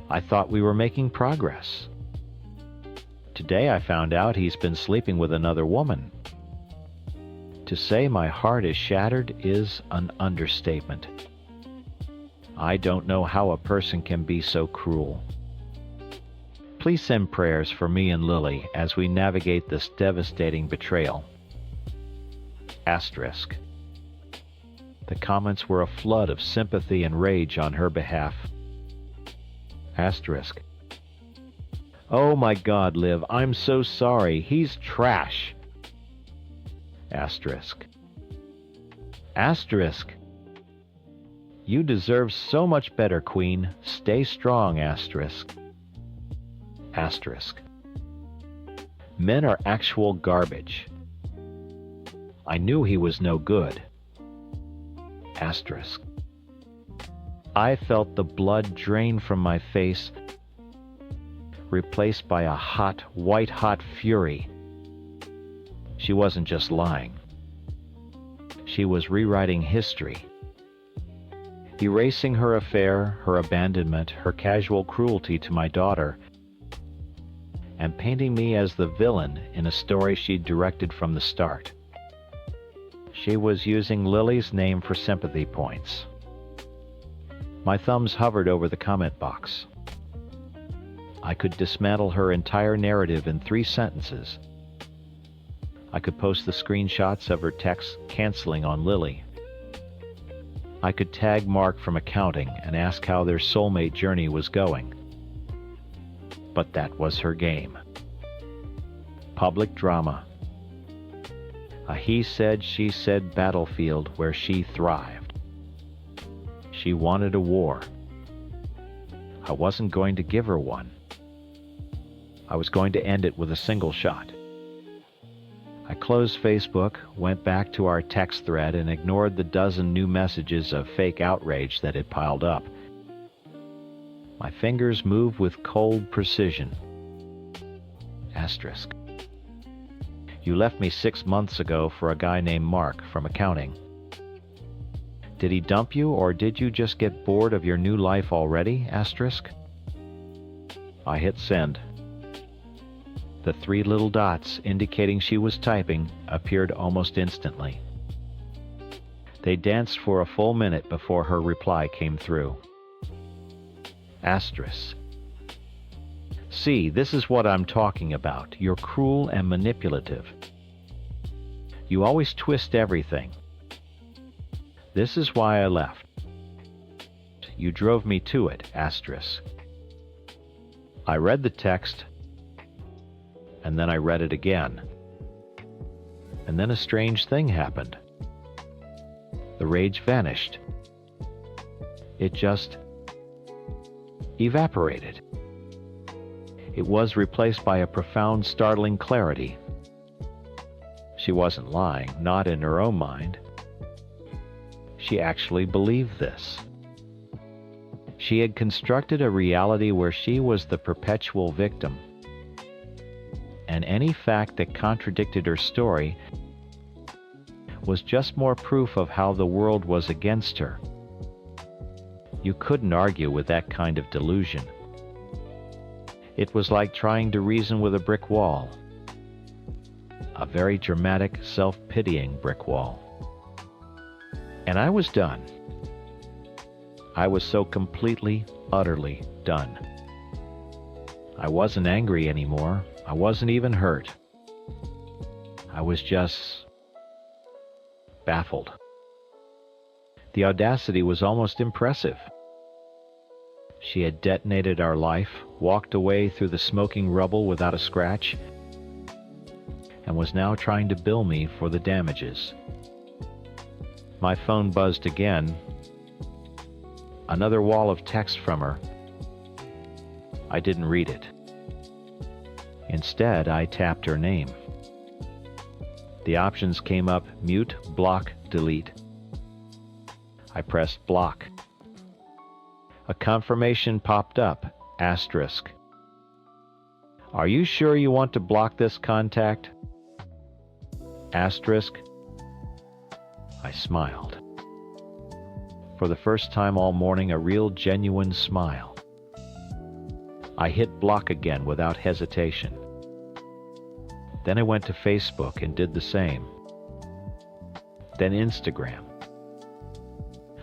I thought we were making progress. Today I found out he's been sleeping with another woman. To say my heart is shattered is an understatement. I don't know how a person can be so cruel. Please send prayers for me and Lily as we navigate this devastating betrayal. Asterisk. The comments were a flood of sympathy and rage on her behalf. Asterisk. Oh my God, Liv, I'm so sorry. He's trash. Asterisk. Asterisk. You deserve so much better, Queen. Stay strong, asterisk. Asterisk. Men are actual garbage. I knew he was no good. Asterisk. I felt the blood drain from my face, replaced by a hot, white-hot fury. She wasn't just lying. she was rewriting history, erasing her affair, her abandonment, her casual cruelty to my daughter, and painting me as the villain in a story she'd directed from the start. She was using Lily's name for sympathy points. My thumbs hovered over the comment box. I could dismantle her entire narrative in 3 sentences. I could post the screenshots of her texts canceling on Lily. I could tag Mark from accounting and ask how their soulmate journey was going. But that was her game. Public drama. A he-said, she-said battlefield where she thrived. She wanted a war. I wasn't going to give her one. I was going to end it with a single shot. I closed Facebook, went back to our text thread, and ignored the dozen new messages of fake outrage that had piled up. My fingers moved with cold precision. Asterisk. You left me 6 months ago for a guy named Mark from accounting. Did he dump you, or did you just get bored of your new life already? Asterisk. I hit send. The 3 little dots indicating she was typing appeared almost instantly. They danced for a full minute before her reply came through. Asterisk. See, this is what I'm talking about. You're cruel and manipulative. You always twist everything. This is why I left. You drove me to it. Asterisk. I read the text, and then I read it again. And then a strange thing happened. The rage vanished. It just evaporated. It was replaced by a profound, startling clarity. She wasn't lying, not in her own mind. She actually believed this. She had constructed a reality where she was the perpetual victim, and any fact that contradicted her story was just more proof of how the world was against her. You couldn't argue with that kind of delusion. It was like trying to reason with a brick wall. A very dramatic, self-pitying brick wall. And I was done. I was so completely, utterly done. I wasn't angry anymore. I wasn't even hurt. I was just baffled. The audacity was almost impressive. She had detonated our life, walked away through the smoking rubble without a scratch, and was now trying to bill me for the damages. My phone buzzed again. Another wall of text from her. I didn't read it. Instead, I tapped her name. The options came up: mute, block, delete. I pressed block. A confirmation popped up, asterisk. Are you sure you want to block this contact? Asterisk. I smiled. For the first time all morning, a real genuine smile. I hit block again without hesitation. Then I went to Facebook and did the same. Then Instagram.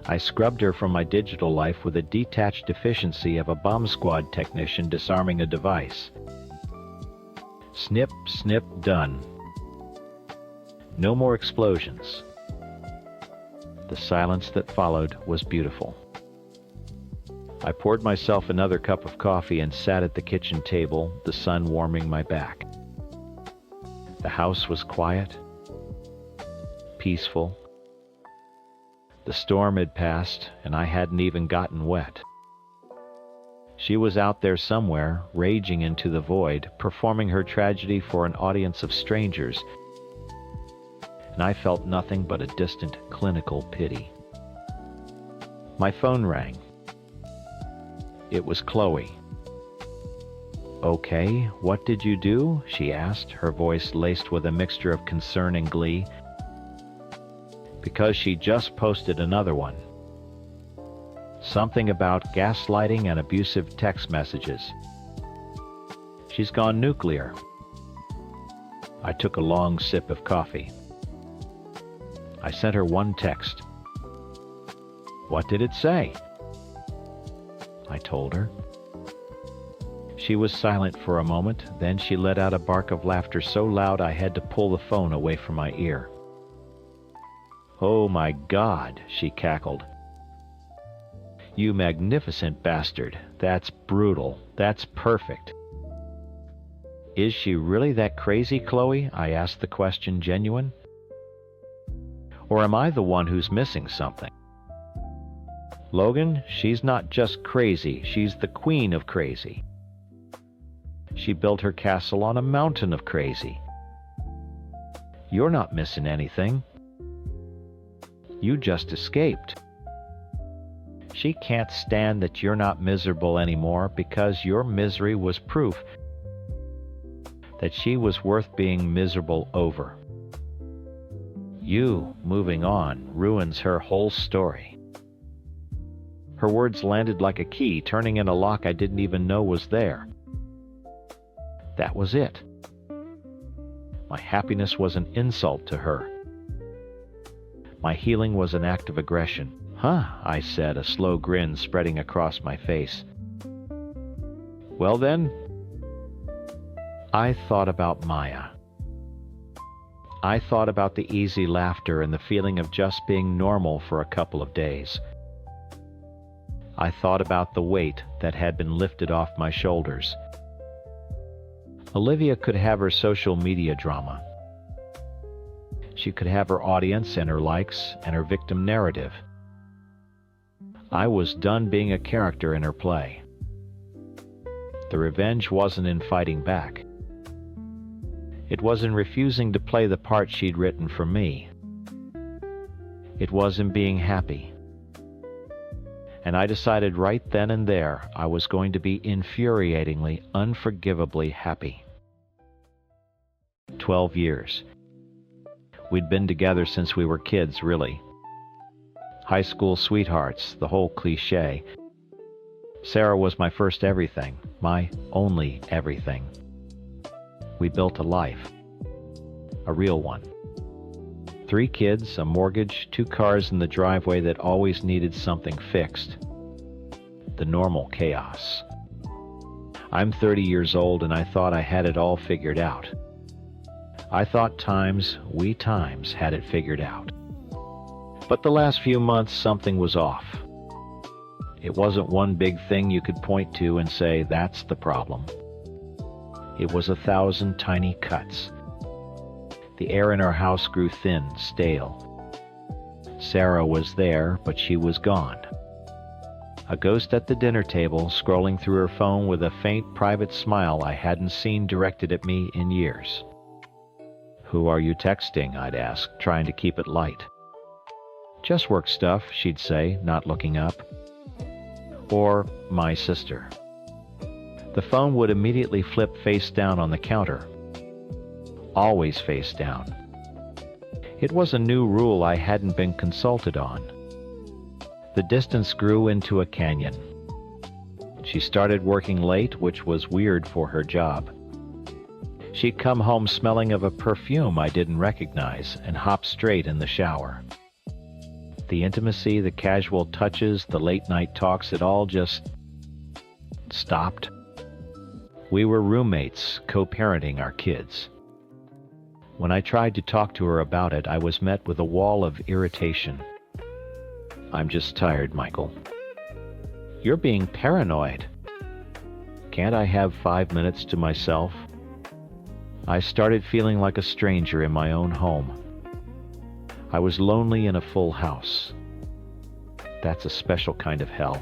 I scrubbed her from my digital life with a detached efficiency of a bomb squad technician disarming a device. Snip, snip, done. No more explosions. The silence that followed was beautiful. I poured myself another cup of coffee and sat at the kitchen table, the sun warming my back. The house was quiet, peaceful. The storm had passed, and I hadn't even gotten wet. She was out there somewhere, raging into the void, performing her tragedy for an audience of strangers, and I felt nothing but a distant, clinical pity. My phone rang. It was Chloe. Okay, what did you do? She asked, her voice laced with a mixture of concern and glee. because she just posted another one. Something about gaslighting and abusive text messages. She's gone nuclear. I took a long sip of coffee. I sent her one text. What did it say? I told her. She was silent for a moment, then she let out a bark of laughter so loud I had to pull the phone away from my ear. Oh my God, she cackled. You magnificent bastard. That's brutal. That's perfect. Is she really that crazy, Chloe? I asked the question genuine. Or am I the one who's missing something? Logan, she's not just crazy, she's the queen of crazy. She built her castle on a mountain of crazy. You're not missing anything. You just escaped. She can't stand that you're not miserable anymore because your misery was proof that she was worth being miserable over. You moving on ruins her whole story. Her words landed like a key, turning in a lock I didn't even know was there. That was it. My happiness was an insult to her. My healing was an act of aggression. Huh, I said, a slow grin spreading across my face. Well then, I thought about Maya. I thought about the easy laughter and the feeling of just being normal for a couple of days. I thought about the weight that had been lifted off my shoulders. Olivia could have her social media drama. She could have her audience and her likes and her victim narrative. I was done being a character in her play. The revenge wasn't in fighting back. It was in refusing to play the part she'd written for me. It was in being happy. And I decided right then and there I was going to be infuriatingly, unforgivably happy. 12 years. We'd been together since we were kids, really. High school sweethearts, the whole cliché. Sarah was my first everything, my only everything. We built a life. A real one. 3 kids, a mortgage, 2 cars in the driveway that always needed something fixed. The normal chaos. I'm 30 years old and I thought I had it all figured out. I thought we had it figured out. But the last few months something was off. It wasn't one big thing you could point to and say, that's the problem. It was 1,000 tiny cuts. The air in our house grew thin, stale. Sarah was there, but she was gone. A ghost at the dinner table, scrolling through her phone with a faint private smile I hadn't seen directed at me in years. Who are you texting? I'd ask, trying to keep it light. Just work stuff, she'd say, not looking up. Or my sister. The phone would immediately flip face down on the counter. Always face down. It was a new rule I hadn't been consulted on. The distance grew into a canyon. She started working late, which was weird for her job. She'd come home smelling of a perfume I didn't recognize and hop straight in the shower. The intimacy, the casual touches, the late-night talks, it all just stopped. We were roommates, co-parenting our kids. When I tried to talk to her about it, I was met with a wall of irritation. I'm just tired, Michael. You're being paranoid. Can't I have 5 minutes to myself? I started feeling like a stranger in my own home. I was lonely in a full house. That's a special kind of hell.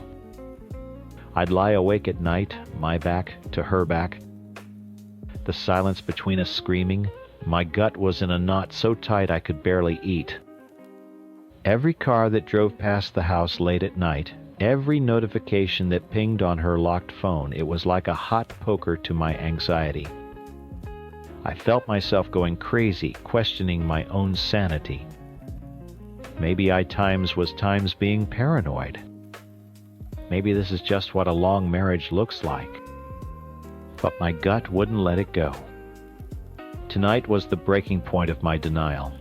I'd lie awake at night, my back to her back. The silence between us screaming. My gut was in a knot so tight I could barely eat. Every car that drove past the house late at night, every notification that pinged on her locked phone, it was like a hot poker to my anxiety. I felt myself going crazy, questioning my own sanity. Maybe I times was times being paranoid. Maybe this is just what a long marriage looks like. But my gut wouldn't let it go. Tonight was the breaking point of my denial.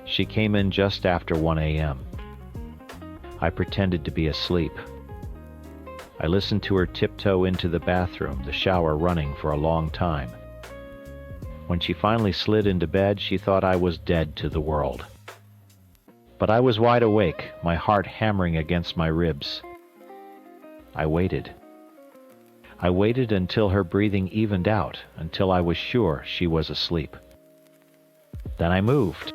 She came in just after 1 a.m. I pretended to be asleep. I listened to her tiptoe into the bathroom, the shower running for a long time. When she finally slid into bed, she thought I was dead to the world. But I was wide awake, my heart hammering against my ribs. I waited. I waited until her breathing evened out, until I was sure she was asleep. Then I moved.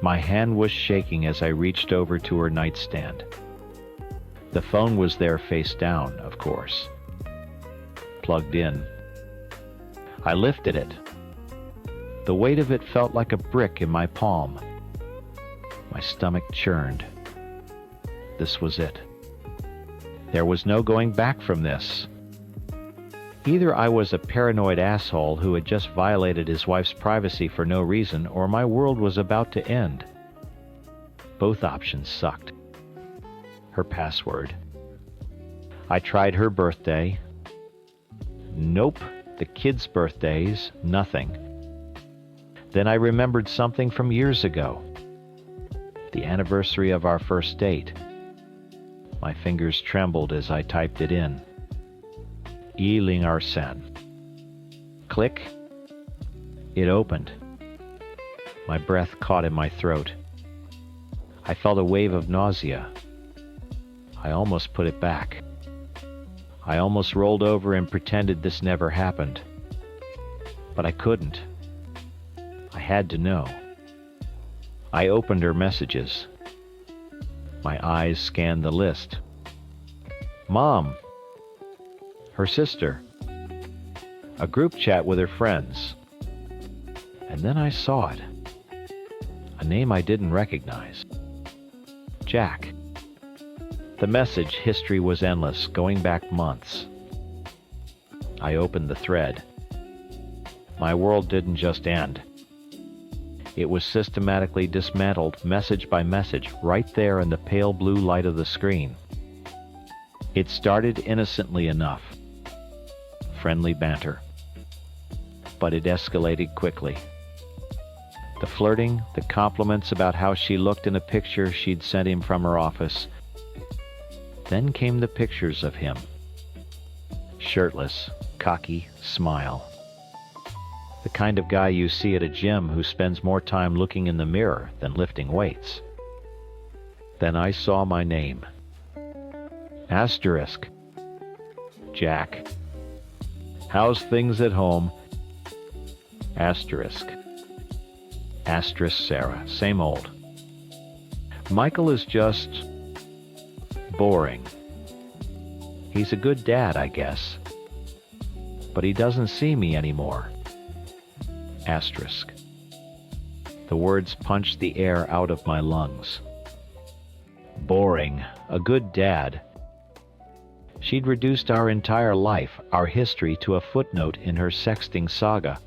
My hand was shaking as I reached over to her nightstand. The phone was there face down, of course. Plugged in. I lifted it. The weight of it felt like a brick in my palm. My stomach churned. This was it. There was no going back from this. Either I was a paranoid asshole who had just violated his wife's privacy for no reason, or my world was about to end. Both options sucked. Her password. I tried her birthday. Nope. The kids' birthdays. Nothing. Then I remembered something from years ago. The anniversary of our first date. My fingers trembled as I typed it in. Yiling Arsène. Click. It opened. My breath caught in my throat. I felt a wave of nausea. I almost put it back. I almost rolled over and pretended this never happened. But I couldn't. I had to know. I opened her messages. My eyes scanned the list. Mom. Her sister. A group chat with her friends. And then I saw it. A name I didn't recognize. Jack. The message history was endless, going back months. I opened the thread. My world didn't just end. It was systematically dismantled, message by message, right there in the pale blue light of the screen. It started innocently enough. Friendly banter. But it escalated quickly. The flirting, the compliments about how she looked in a picture she'd sent him from her office. Then came the pictures of him. Shirtless, cocky, smile. The kind of guy you see at a gym who spends more time looking in the mirror than lifting weights. Then I saw my name. Asterisk. Jack. How's things at home? Asterisk. Asterisk Sarah. Same old. Michael is just boring. He's a good dad, I guess. But he doesn't see me anymore. Asterisk. The words punched the air out of my lungs. Boring. A good dad. She'd reduced our entire life, our history, to a footnote in her sexting saga.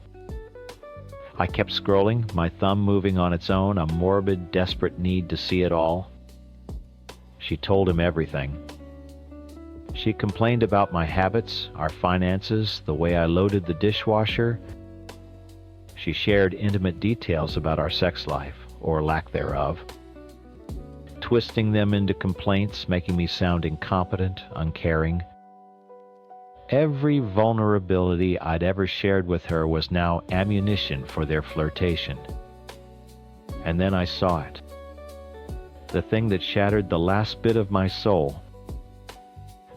I kept scrolling, my thumb moving on its own, a morbid, desperate need to see it all. She told him everything. She complained about my habits, our finances, the way I loaded the dishwasher. She shared intimate details about our sex life, or lack thereof, twisting them into complaints, making me sound incompetent, uncaring. Every vulnerability I'd ever shared with her was now ammunition for their flirtation. And then I saw it. The thing that shattered the last bit of my soul.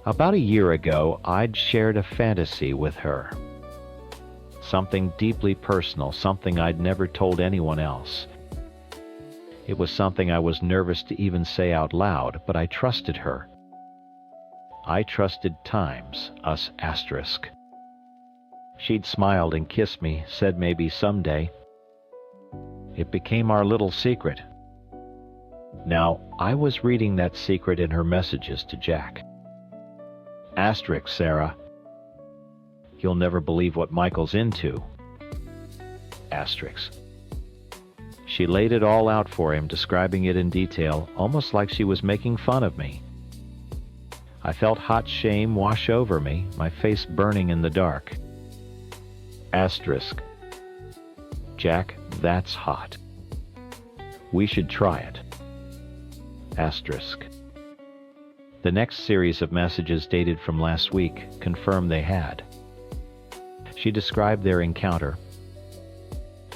About a year ago, I'd shared a fantasy with her. Something deeply personal, something I'd never told anyone else. It was something I was nervous to even say out loud, but I trusted her. I trusted times, us asterisk. She'd smiled and kissed me, said maybe someday. It became our little secret. Now, I was reading that secret in her messages to Jack. Asterisk, Sarah. You'll never believe what Michael's into. Asterisk. She laid it all out for him, describing it in detail, almost like she was making fun of me. I felt hot shame wash over me, my face burning in the dark. Asterisk. Jack, that's hot. We should try it. Asterisk. The next series of messages dated from last week confirmed they had. She described their encounter,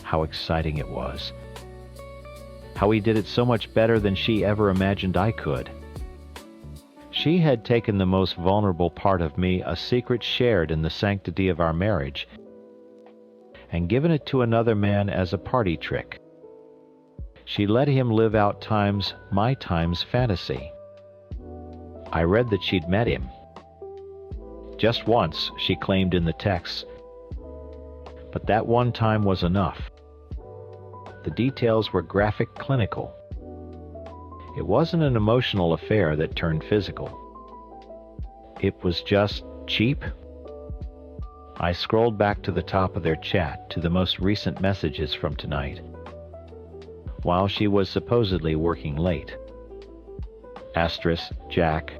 how exciting it was, how he did it so much better than she ever imagined I could. She had taken the most vulnerable part of me, a secret shared in the sanctity of our marriage, and given it to another man as a party trick. She let him live out my times fantasy. I read that she'd met him. Just once, she claimed in the text, but that one time was enough. The details were graphic, clinical. It wasn't an emotional affair that turned physical. It was just cheap. I scrolled back to the top of their chat, to the most recent messages from tonight, while she was supposedly working late. Asterisk, Jack.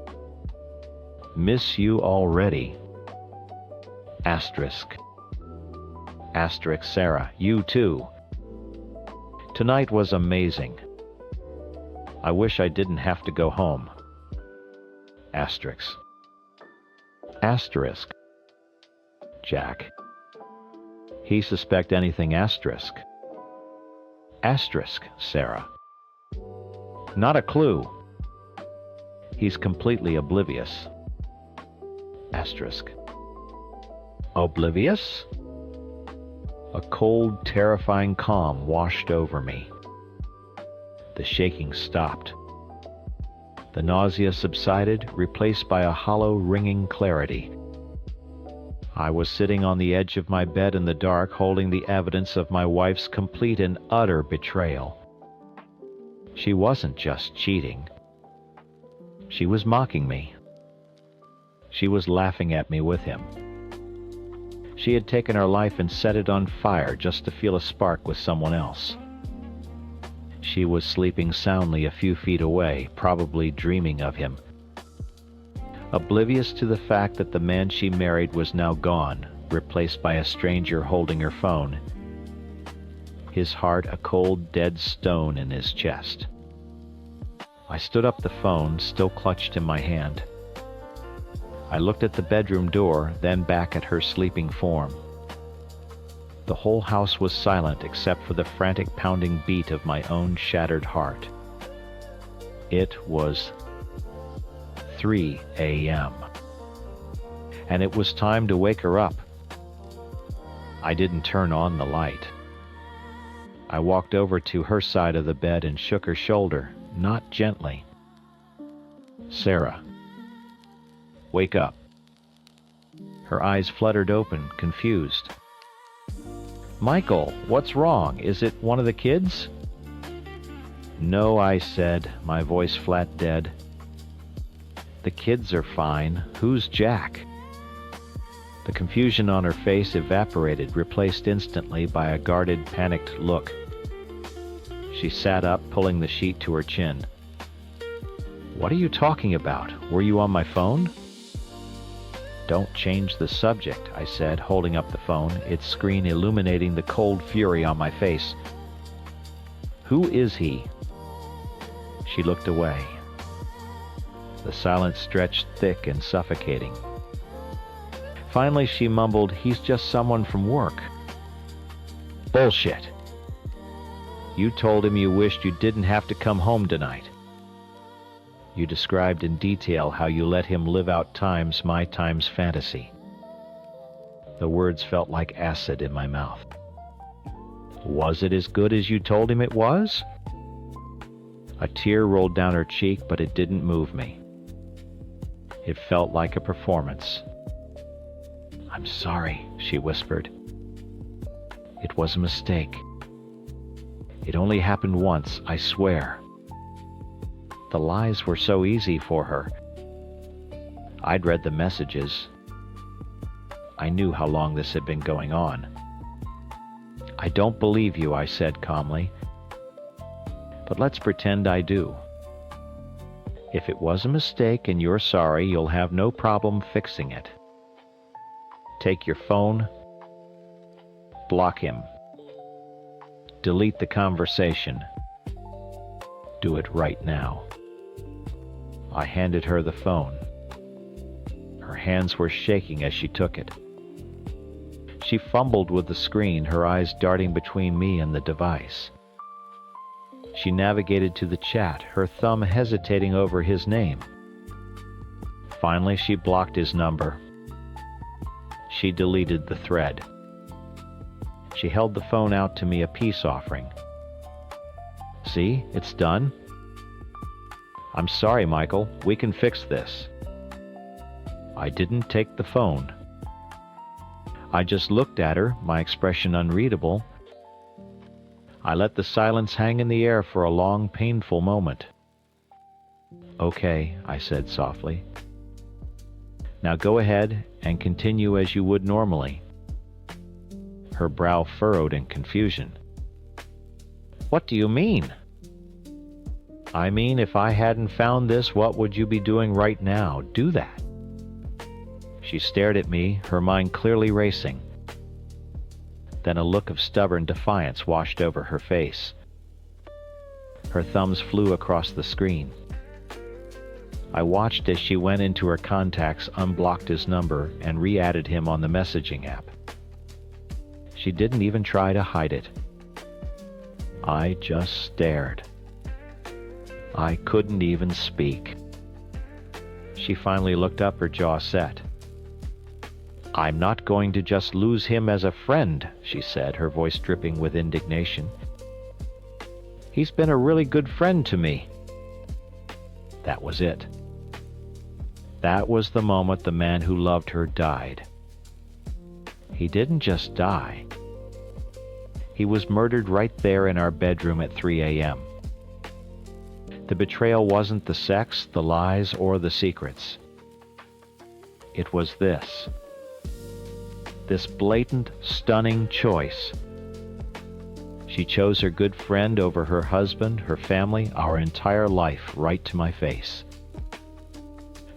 Miss you already. Asterisk. Asterisk, Sarah, you too. Tonight was amazing. I wish I didn't have to go home. Asterisk. Asterisk. Jack. He suspect anything asterisk. Asterisk, Sarah. Not a clue. He's completely oblivious. Asterisk. Oblivious? A cold, terrifying calm washed over me. The shaking stopped. The nausea subsided, replaced by a hollow, ringing clarity. I was sitting on the edge of my bed in the dark, holding the evidence of my wife's complete and utter betrayal. She wasn't just cheating. She was mocking me. She was laughing at me with him. She had taken her life and set it on fire just to feel a spark with someone else. She was sleeping soundly a few feet away, probably dreaming of him. Oblivious to the fact that the man she married was now gone, replaced by a stranger holding her phone. His heart a cold, dead stone in his chest. I stood up, the phone still clutched in my hand. I looked at the bedroom door, then back at her sleeping form. The whole house was silent except for the frantic pounding beat of my own shattered heart. It was 3 a.m. and it was time to wake her up. I didn't turn on the light. I walked over to her side of the bed and shook her shoulder, not gently. Sarah. Wake up. Her eyes fluttered open, confused. Michael, what's wrong? Is it one of the kids? No, I said, my voice flat dead. The kids are fine. Who's Jack? The confusion on her face evaporated, replaced instantly by a guarded, panicked look. She sat up, pulling the sheet to her chin. What are you talking about? Were you on my phone? Don't change the subject, I said, holding up the phone, its screen illuminating the cold fury on my face. Who is he? She looked away. The silence stretched thick and suffocating. Finally, she mumbled, he's just someone from work. Bullshit. You told him you wished you didn't have to come home tonight. You described in detail how you let him live out my times fantasy. The words felt like acid in my mouth. Was it as good as you told him it was? A tear rolled down her cheek, but it didn't move me. It felt like a performance. I'm sorry, she whispered. It was a mistake. It only happened once, I swear. The lies were so easy for her. I'd read the messages. I knew how long this had been going on. I don't believe you, I said calmly. but let's pretend I do. If it was a mistake and you're sorry, you'll have no problem fixing it. Take your phone, block him. Delete the conversation. Do it right now. I handed her the phone. Her hands were shaking as she took it. She fumbled with the screen, her eyes darting between me and the device. She navigated to the chat, her thumb hesitating over his name. Finally, she blocked his number. She deleted the thread. She held the phone out to me, a peace offering. See, it's done. I'm sorry, Michael. We can fix this. I didn't take the phone. I just looked at her, my expression unreadable. I let the silence hang in the air for a long, painful moment. Okay, I said softly. Now go ahead and continue as you would normally. Her brow furrowed in confusion. What do you mean? I mean, if I hadn't found this, what would you be doing right now? Do that. She stared at me, her mind clearly racing. Then a look of stubborn defiance washed over her face. Her thumbs flew across the screen. I watched as she went into her contacts, unblocked his number, and re-added him on the messaging app. She didn't even try to hide it. I just stared. I couldn't even speak. She finally looked up, her jaw set. I'm not going to just lose him as a friend, she said, her voice dripping with indignation. He's been a really good friend to me. That was it. That was the moment the man who loved her died. He didn't just die. He was murdered right there in our bedroom at 3 a.m. The betrayal wasn't the sex, the lies, or the secrets. It was this. This blatant, stunning choice. She chose her good friend over her husband, her family, our entire life, right to my face.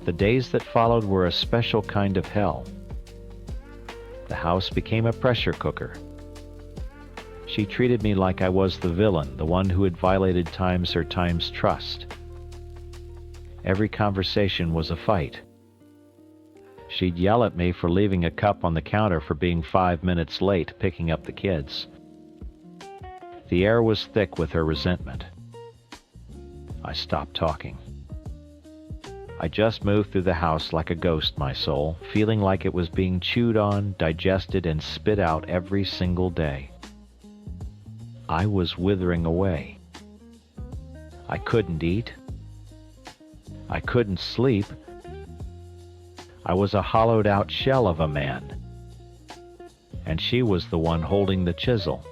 The days that followed were a special kind of hell. The house became a pressure cooker. She treated me like I was the villain, the one who had violated Time's trust. Every conversation was a fight. She'd yell at me for leaving a cup on the counter, for being 5 minutes late picking up the kids. The air was thick with her resentment. I stopped talking. I just moved through the house like a ghost, my soul, feeling like it was being chewed on, digested, and spit out every single day. I was withering away. I couldn't eat. I couldn't sleep. I was a hollowed-out shell of a man. And she was the one holding the chisel.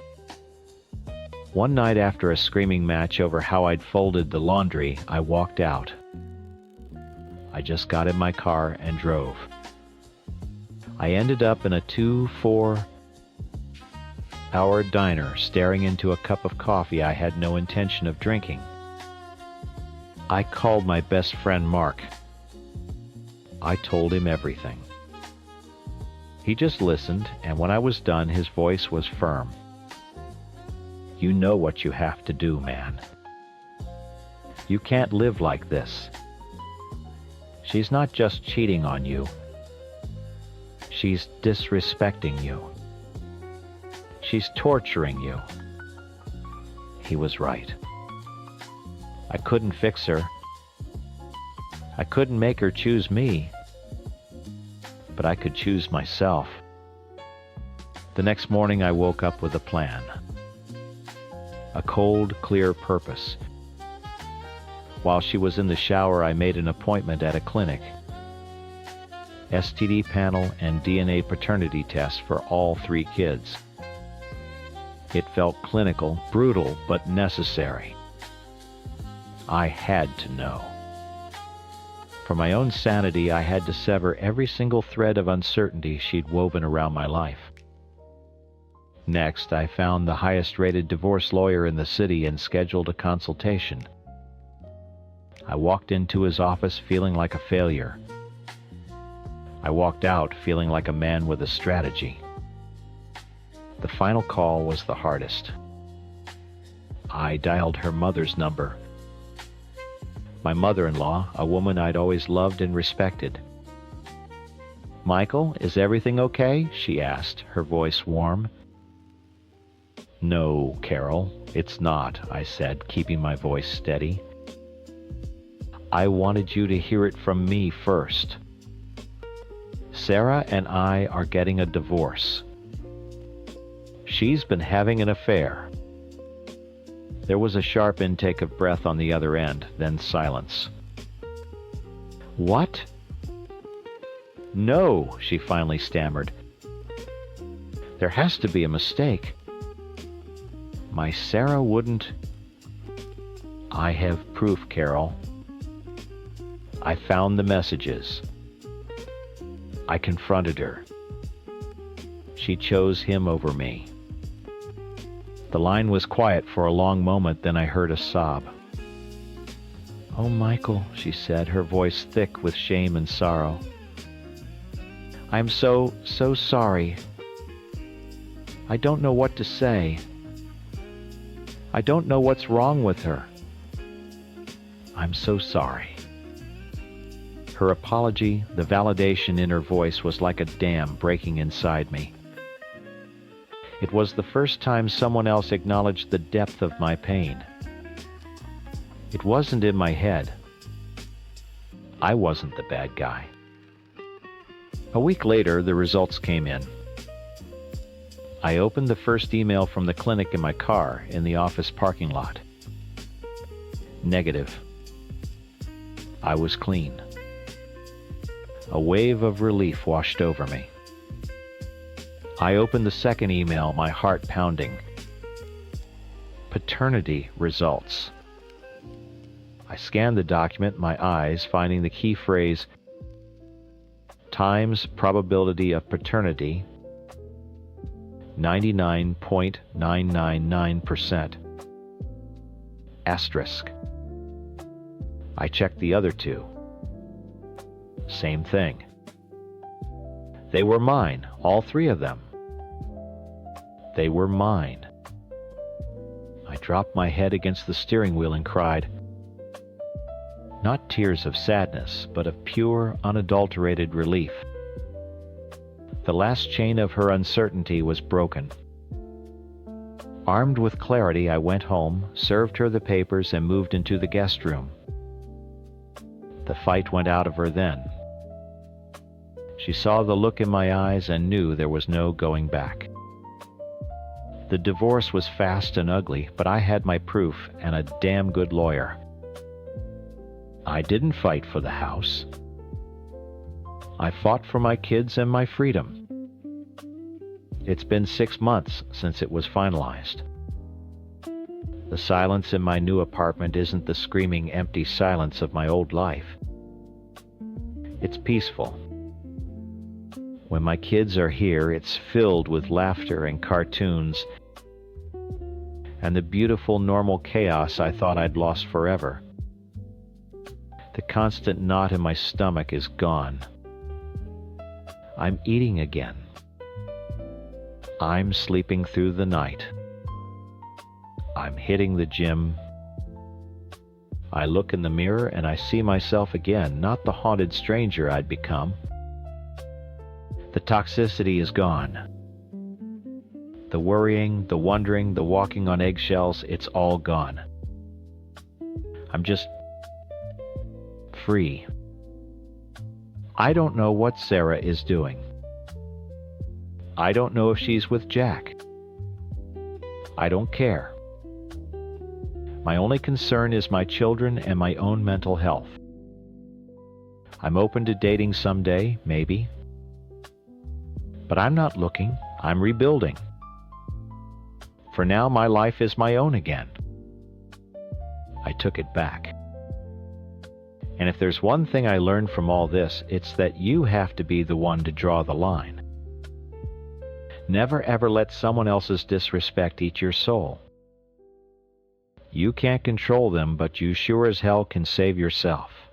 One night after a screaming match over how I'd folded the laundry, I walked out. I just got in my car and drove. I ended up in a 2-4 hour diner, staring into a cup of coffee I had no intention of drinking. I called my best friend Mark. I told him everything. He just listened, and when I was done, his voice was firm. You know what you have to do, man. You can't live like this. She's not just cheating on you. She's disrespecting you. She's torturing you. He was right. I couldn't fix her. I couldn't make her choose me. But I could choose myself. The next morning I woke up with a plan. A cold, clear purpose. While she was in the shower, I made an appointment at a clinic. STD panel and DNA paternity test for all 3 kids. It felt clinical, brutal, but necessary. I had to know. For my own sanity, I had to sever every single thread of uncertainty she'd woven around my life. Next, I found the highest-rated divorce lawyer in the city and scheduled a consultation. I walked into his office feeling like a failure. I walked out feeling like a man with a strategy. The final call was the hardest. I dialed her mother's number. My mother-in-law, a woman I'd always loved and respected. "Michael, is everything okay?" she asked, her voice warm. "No, Carol, it's not," I said, keeping my voice steady. "I wanted you to hear it from me first. Sarah and I are getting a divorce. She's been having an affair." There was a sharp intake of breath on the other end, then silence. "What?" "No," she finally stammered. "There has to be a mistake. My Sarah wouldn't—" "I have proof, Carol. I found the messages. I confronted her. She chose him over me." The line was quiet for a long moment, then I heard a sob. "Oh, Michael," she said, her voice thick with shame and sorrow. "I'm so sorry. I don't know what to say. I don't know what's wrong with her. I'm so sorry." Her apology, the validation in her voice, was like a dam breaking inside me. It was the first time someone else acknowledged the depth of my pain. It wasn't in my head. I wasn't the bad guy. A week later, the results came in. I opened the first email from the clinic in my car in the office parking lot. Negative. I was clean. A wave of relief washed over me. I opened the second email, my heart pounding. Paternity results. I scanned the document, my eyes finding the key phrase, times probability of paternity, 99.999%. Asterisk. I checked the other two. Same thing. They were mine, all three of them. They were mine. I dropped my head against the steering wheel and cried. Not tears of sadness, but of pure, unadulterated relief. The last chain of her uncertainty was broken. Armed with clarity, I went home, served her the papers, and moved into the guest room. The fight went out of her then. She saw the look in my eyes and knew there was no going back. The divorce was fast and ugly, but I had my proof and a damn good lawyer. I didn't fight for the house. I fought for my kids and my freedom. It's been 6 months since it was finalized. The silence in my new apartment isn't the screaming, empty silence of my old life. It's peaceful. When my kids are here, it's filled with laughter and cartoons, and the beautiful normal chaos I thought I'd lost forever. The constant knot in my stomach is gone. I'm eating again. I'm sleeping through the night. I'm hitting the gym. I look in the mirror and I see myself again, not the haunted stranger I'd become. The toxicity is gone. The worrying, the wondering, the walking on eggshells, it's all gone. I'm just free. I don't know what Sarah is doing. I don't know if she's with Jack. I don't care. My only concern is my children and my own mental health. I'm open to dating someday, maybe. But I'm not looking, I'm rebuilding. For now, my life is my own again. I took it back. And if there's one thing I learned from all this, it's that you have to be the one to draw the line. Never ever let someone else's disrespect eat your soul. You can't control them, but you sure as hell can save yourself.